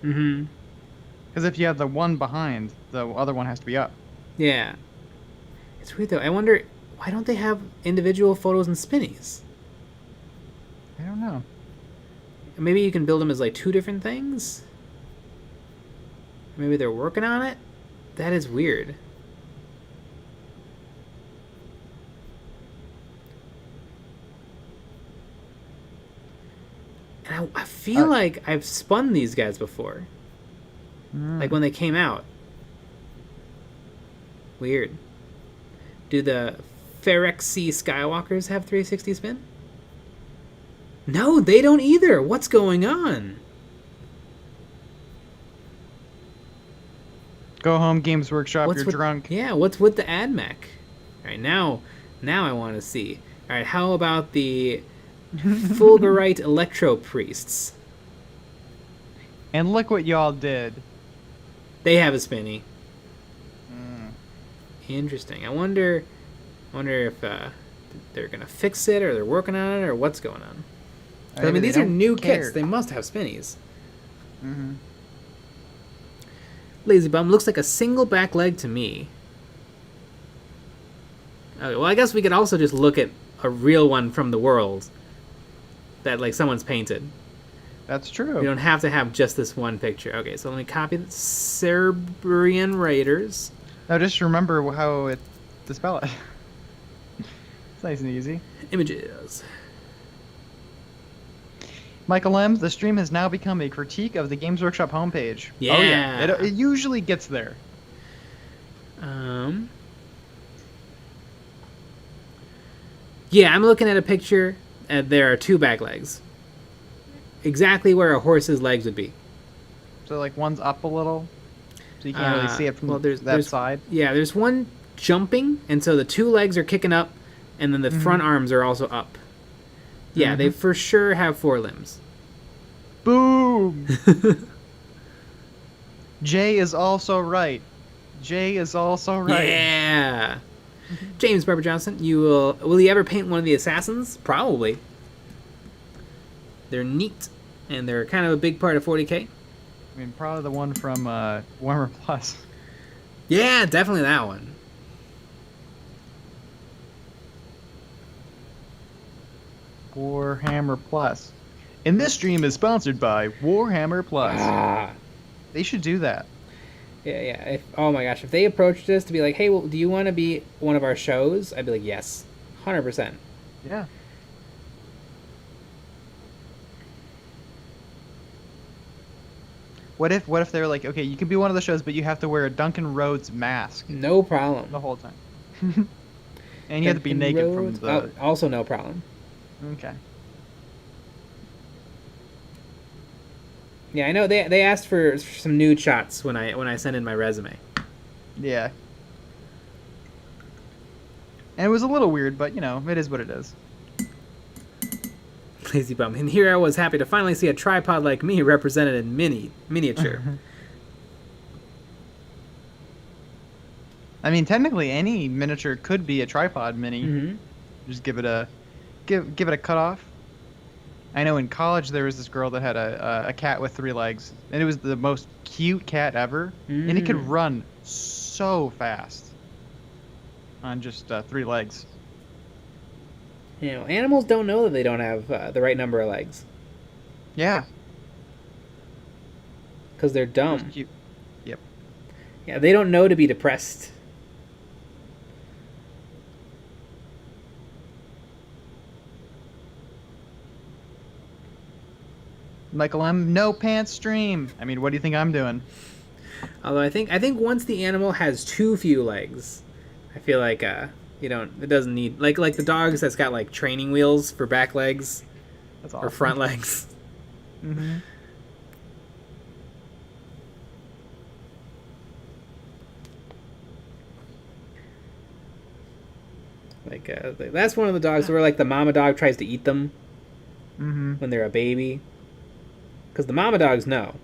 Mm-hmm. Because if you have the one behind, the other one has to be up. Yeah. It's weird though. I wonder, why don't they have individual photos and spinnies? I don't know. Maybe you can build them as like 2 different things? Maybe they're working on it? That is weird. And I feel like I've spun these guys before. Like when they came out. Weird. Do the Phyrexy Skywalkers have 360 spin? No, they don't either. What's going on? Go home, Games Workshop. You're drunk. Yeah, what's with the AdMech? All right, now I want to see. All right, how about the Fulgurite Electro Priests? And look what y'all did. They have a spinny. Interesting. I wonder if they're gonna fix it or they're working on it or what's going on. I mean, these are new kits. They must have spinnies. Mm-hmm. Lazy Bum looks like a single back leg to me. Okay, well, I guess we could also just look at a real one from the world that like someone's painted. That's true. We don't have to have just this one picture. Okay, so let me copy the Serbian Raiders. Now just remember to spell it. It's nice and easy. Images. Michael M., the stream has now become a critique of the Games Workshop homepage. Yeah. Oh, yeah. It usually gets there. Yeah, I'm looking at a picture, and there are 2 back legs. Exactly where a horse's legs would be. So, like, one's up a little, so you can't really see it from there's side? Yeah, there's one jumping, and so the 2 legs are kicking up, and then the front arms are also up. Yeah, they for sure have 4 limbs. Boom! Jay is also right. Yeah! James Barber Johnson, will you ever paint one of the assassins? Probably. They're neat, and they're kind of a big part of 40k. I mean, probably the one from Warhammer Plus. Yeah, definitely that one. Warhammer Plus. And this stream is sponsored by Warhammer Plus. They should do that. Yeah. Oh my gosh, if they approached us to be like, hey, well, do you want to be one of our shows? I'd be like, yes, 100%. Yeah. What if they're like, okay, you can be one of the shows, but you have to wear a Duncan Rhodes mask No problem. the whole time? And you have to be Duncan naked from Roads? the. Oh, also no problem. Okay. Yeah, I know they asked for some nude shots when I sent in my resume. Yeah. And it was a little weird, but you know, it is what it is. Lazy bum. And here I was happy to finally see a tripod like me represented in miniature. I mean, technically, any miniature could be a tripod mini. Mm-hmm. Just give it a give it a cutoff. I know in college there was this girl that had a cat with 3 legs, and it was the most cute cat ever, and it could run so fast on just 3 legs. You know, animals don't know that they don't have the right number of legs Yeah. because they're It was dumb. cute. Yep. Yeah, they don't know to be depressed. Michael M. No pants stream. I mean, what do you think I'm doing? Although I think once the animal has too few legs, I feel like it doesn't need like the dogs that's got like training wheels for back legs That's or awesome. front legs. Mm-hmm. Like that's one of the dogs where like the mama dog tries to eat them Mm-hmm. when they're a baby, because the mama dogs know.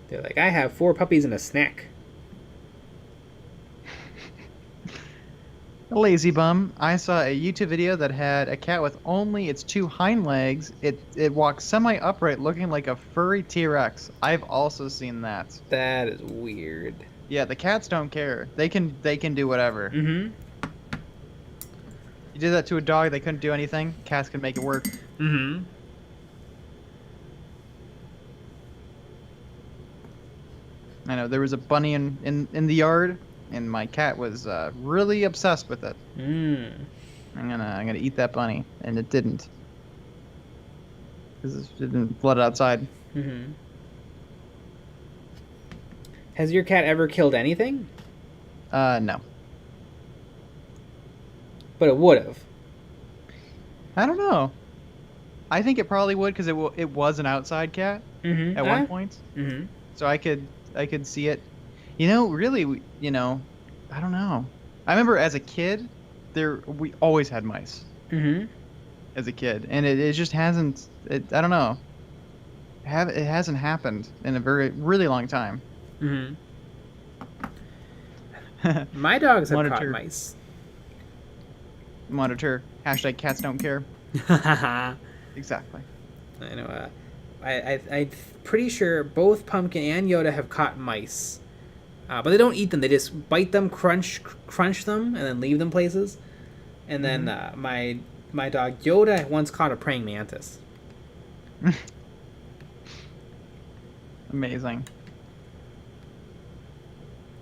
They're like, I have 4 puppies and a snack. Lazy bum. I saw a YouTube video that had a cat with only its 2 hind legs. It walks semi upright, looking like a furry T-Rex. I've also seen that. That is weird. Yeah, the cats don't care. They can do whatever. Mm-hmm. You did that to a dog, they couldn't do anything. Cats can make it work. Mm-hmm. I know there was a bunny in the yard, and my cat was really obsessed with it. Mm. I'm gonna eat that bunny, and it didn't, because it didn't let it outside. Mm-hmm. Has your cat ever killed anything? No. But it would have. I don't know. I think it probably would, because it was an outside cat Mm-hmm. at one point, Mm-hmm. so I could see it. You know, really, you know, I don't know. I remember as a kid, we always had mice Mm-hmm. as a kid, and it just hasn't. I don't know. It hasn't happened in a really long time. Mm-hmm. My dogs have caught Monitor. mice. Monitor hashtag cats don't care. I Exactly. know. I'm pretty sure both Pumpkin and Yoda have caught mice, but they don't eat them. They just bite them, crunch them, and then leave them places. And then my dog Yoda once caught a praying mantis. Amazing.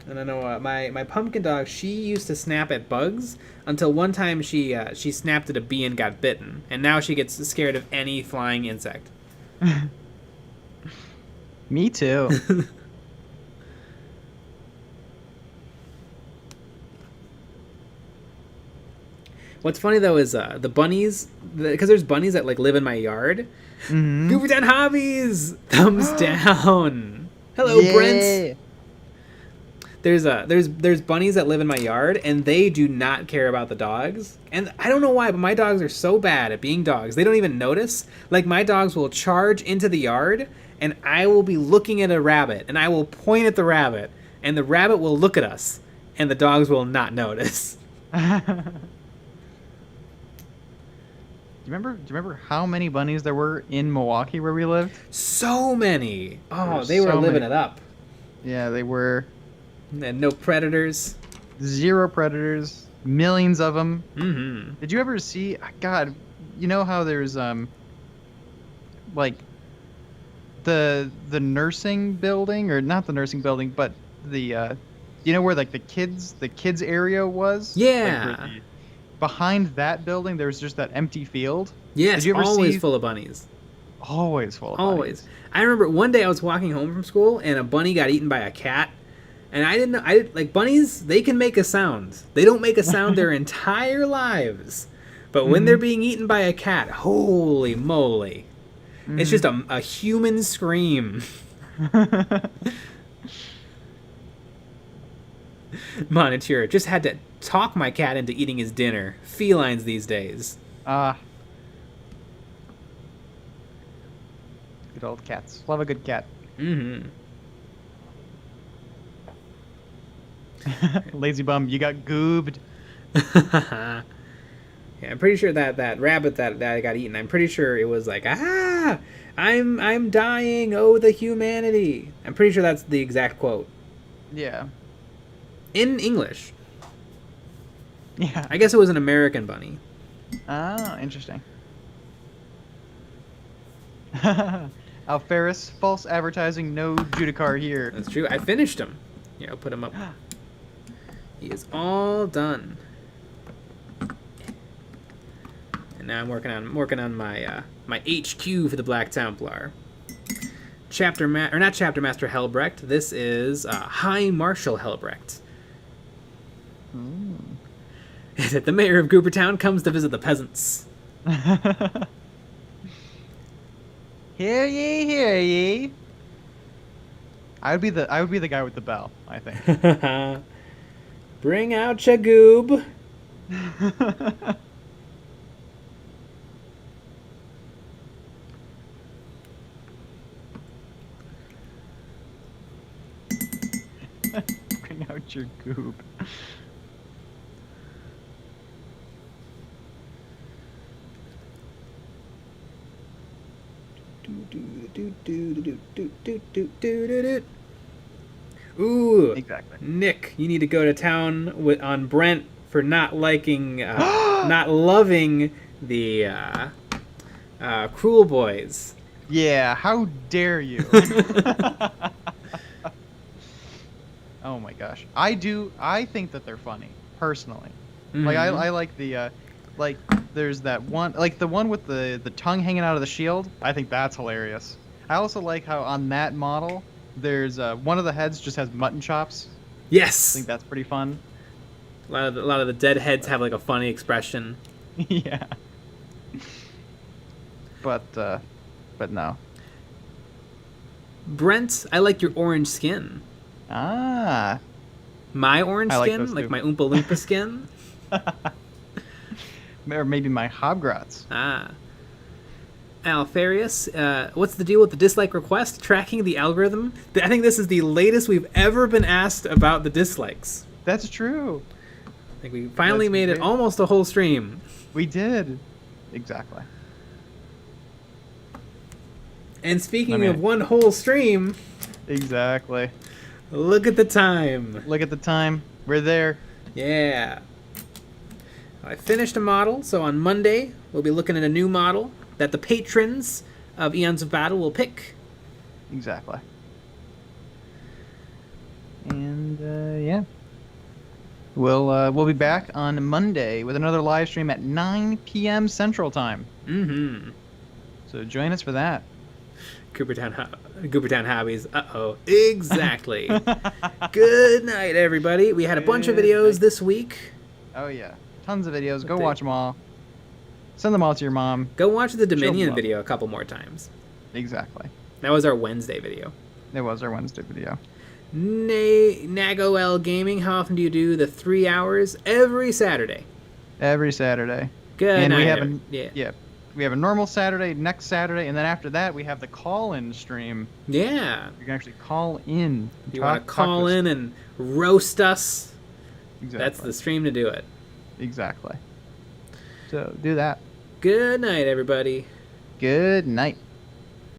And I know my pumpkin dog, she used to snap at bugs until one time she snapped at a bee and got bitten, and now she gets scared of any flying insect. Me too. What's funny though is the bunnies, because there's bunnies that like live in my yard. Mm-hmm. Goober Town Hobbies, thumbs down. Hello, Brent. There's bunnies that live in my yard, and they do not care about the dogs. And I don't know why, but my dogs are so bad at being dogs. They don't even notice. Like, my dogs will charge into the yard, and I will be looking at a rabbit, and I will point at the rabbit, and the rabbit will look at us, and the dogs will not notice. Do you remember how many bunnies there were in Milwaukee where we lived? So many. Oh, There's they were so living many. it up. Yeah, they were. And no predators. 0 predators, millions of them. Mm-hmm. Did you ever see? God, you know how there's like the nursing building, or not the nursing building, but the you know where like the kids area was? Yeah. Like, behind that building, there's just that empty field. Yes, Did you ever always see? full of bunnies. Always full of Always. bunnies. I remember one day I was walking home from school and a bunny got eaten by a cat. And I didn't know. Like bunnies. They can make a sound. They don't make a sound their entire lives, but when they're being eaten by a cat, holy moly, it's just a human scream. Moniteur just had to talk my cat into eating his dinner. Felines these days. Good old cats. Love a good cat. Mm-hmm. Lazy bum, you got goobed. Yeah, I'm pretty sure that rabbit that got eaten, I'm pretty sure it was like, I'm dying, oh the humanity. I'm pretty sure that's the exact quote. Yeah. In English. Yeah. I guess it was an American bunny. Oh, interesting. Alferis, false advertising, no Judicar here. That's true. I finished him. Yeah, I'll put him up. He is all done. And now I'm working on my my HQ for the Black Templar. Not Chapter Master Helbrecht. This is High Marshal Helbrecht. That the mayor of Goobertown comes to visit the peasants. Hear ye, hear ye. I would be the guy with the bell, I think. Bring out your goob. Bring out your goob. Ooh, Exactly. Nick, you need to go to town on Brent for not liking, not loving the Cruel Boys. Yeah, how dare you? Oh my gosh. I think that they're funny, personally. Like, I like the, like, there's that one, like, the one with the tongue hanging out of the shield. I think that's hilarious. I also like how on that model, there's, one of the heads just has mutton chops. Yes. I think that's pretty fun. A lot of the dead heads have, like, a funny expression. Yeah. But no. Brent, I like your orange skin. Ah. My orange I like skin? those Like too. my Oompa Loompa skin? Or maybe my Hobgrots. Alfarius, what's the deal with the dislike request? Tracking the algorithm? I think this is the latest we've ever been asked about the dislikes. That's true. I think we finally That's made it great. almost a whole stream. We did. Exactly. And speaking of one whole stream, Exactly. look at the time. Look at the time. We're there. Yeah. I finished a model, so on Monday we'll be looking at a new model that the patrons of Eons of Battle will pick. Exactly. And yeah. We'll be back on Monday with another live stream at 9 p.m. Central Time. Mm-hmm. So join us for that. Goobertown Hobbies. Uh-oh. Exactly. Good night, everybody. We had a bunch of videos this week. Oh, yeah. Tons of videos. Go They- watch them all. Send them all to your mom. Go watch the Dominion love. video a couple more times. Exactly. That was our Wednesday video. It was our Wednesday video. NagoL Gaming, how often do you do the 3 hours? Every Saturday. Every Saturday. Good And night. we have yeah. We have a normal Saturday, next Saturday, and then after that we have the call-in stream. Yeah. You can actually call in. You want to call in and roast us? Exactly. That's the stream to do it. Exactly. So do that. Good night, everybody. Good night.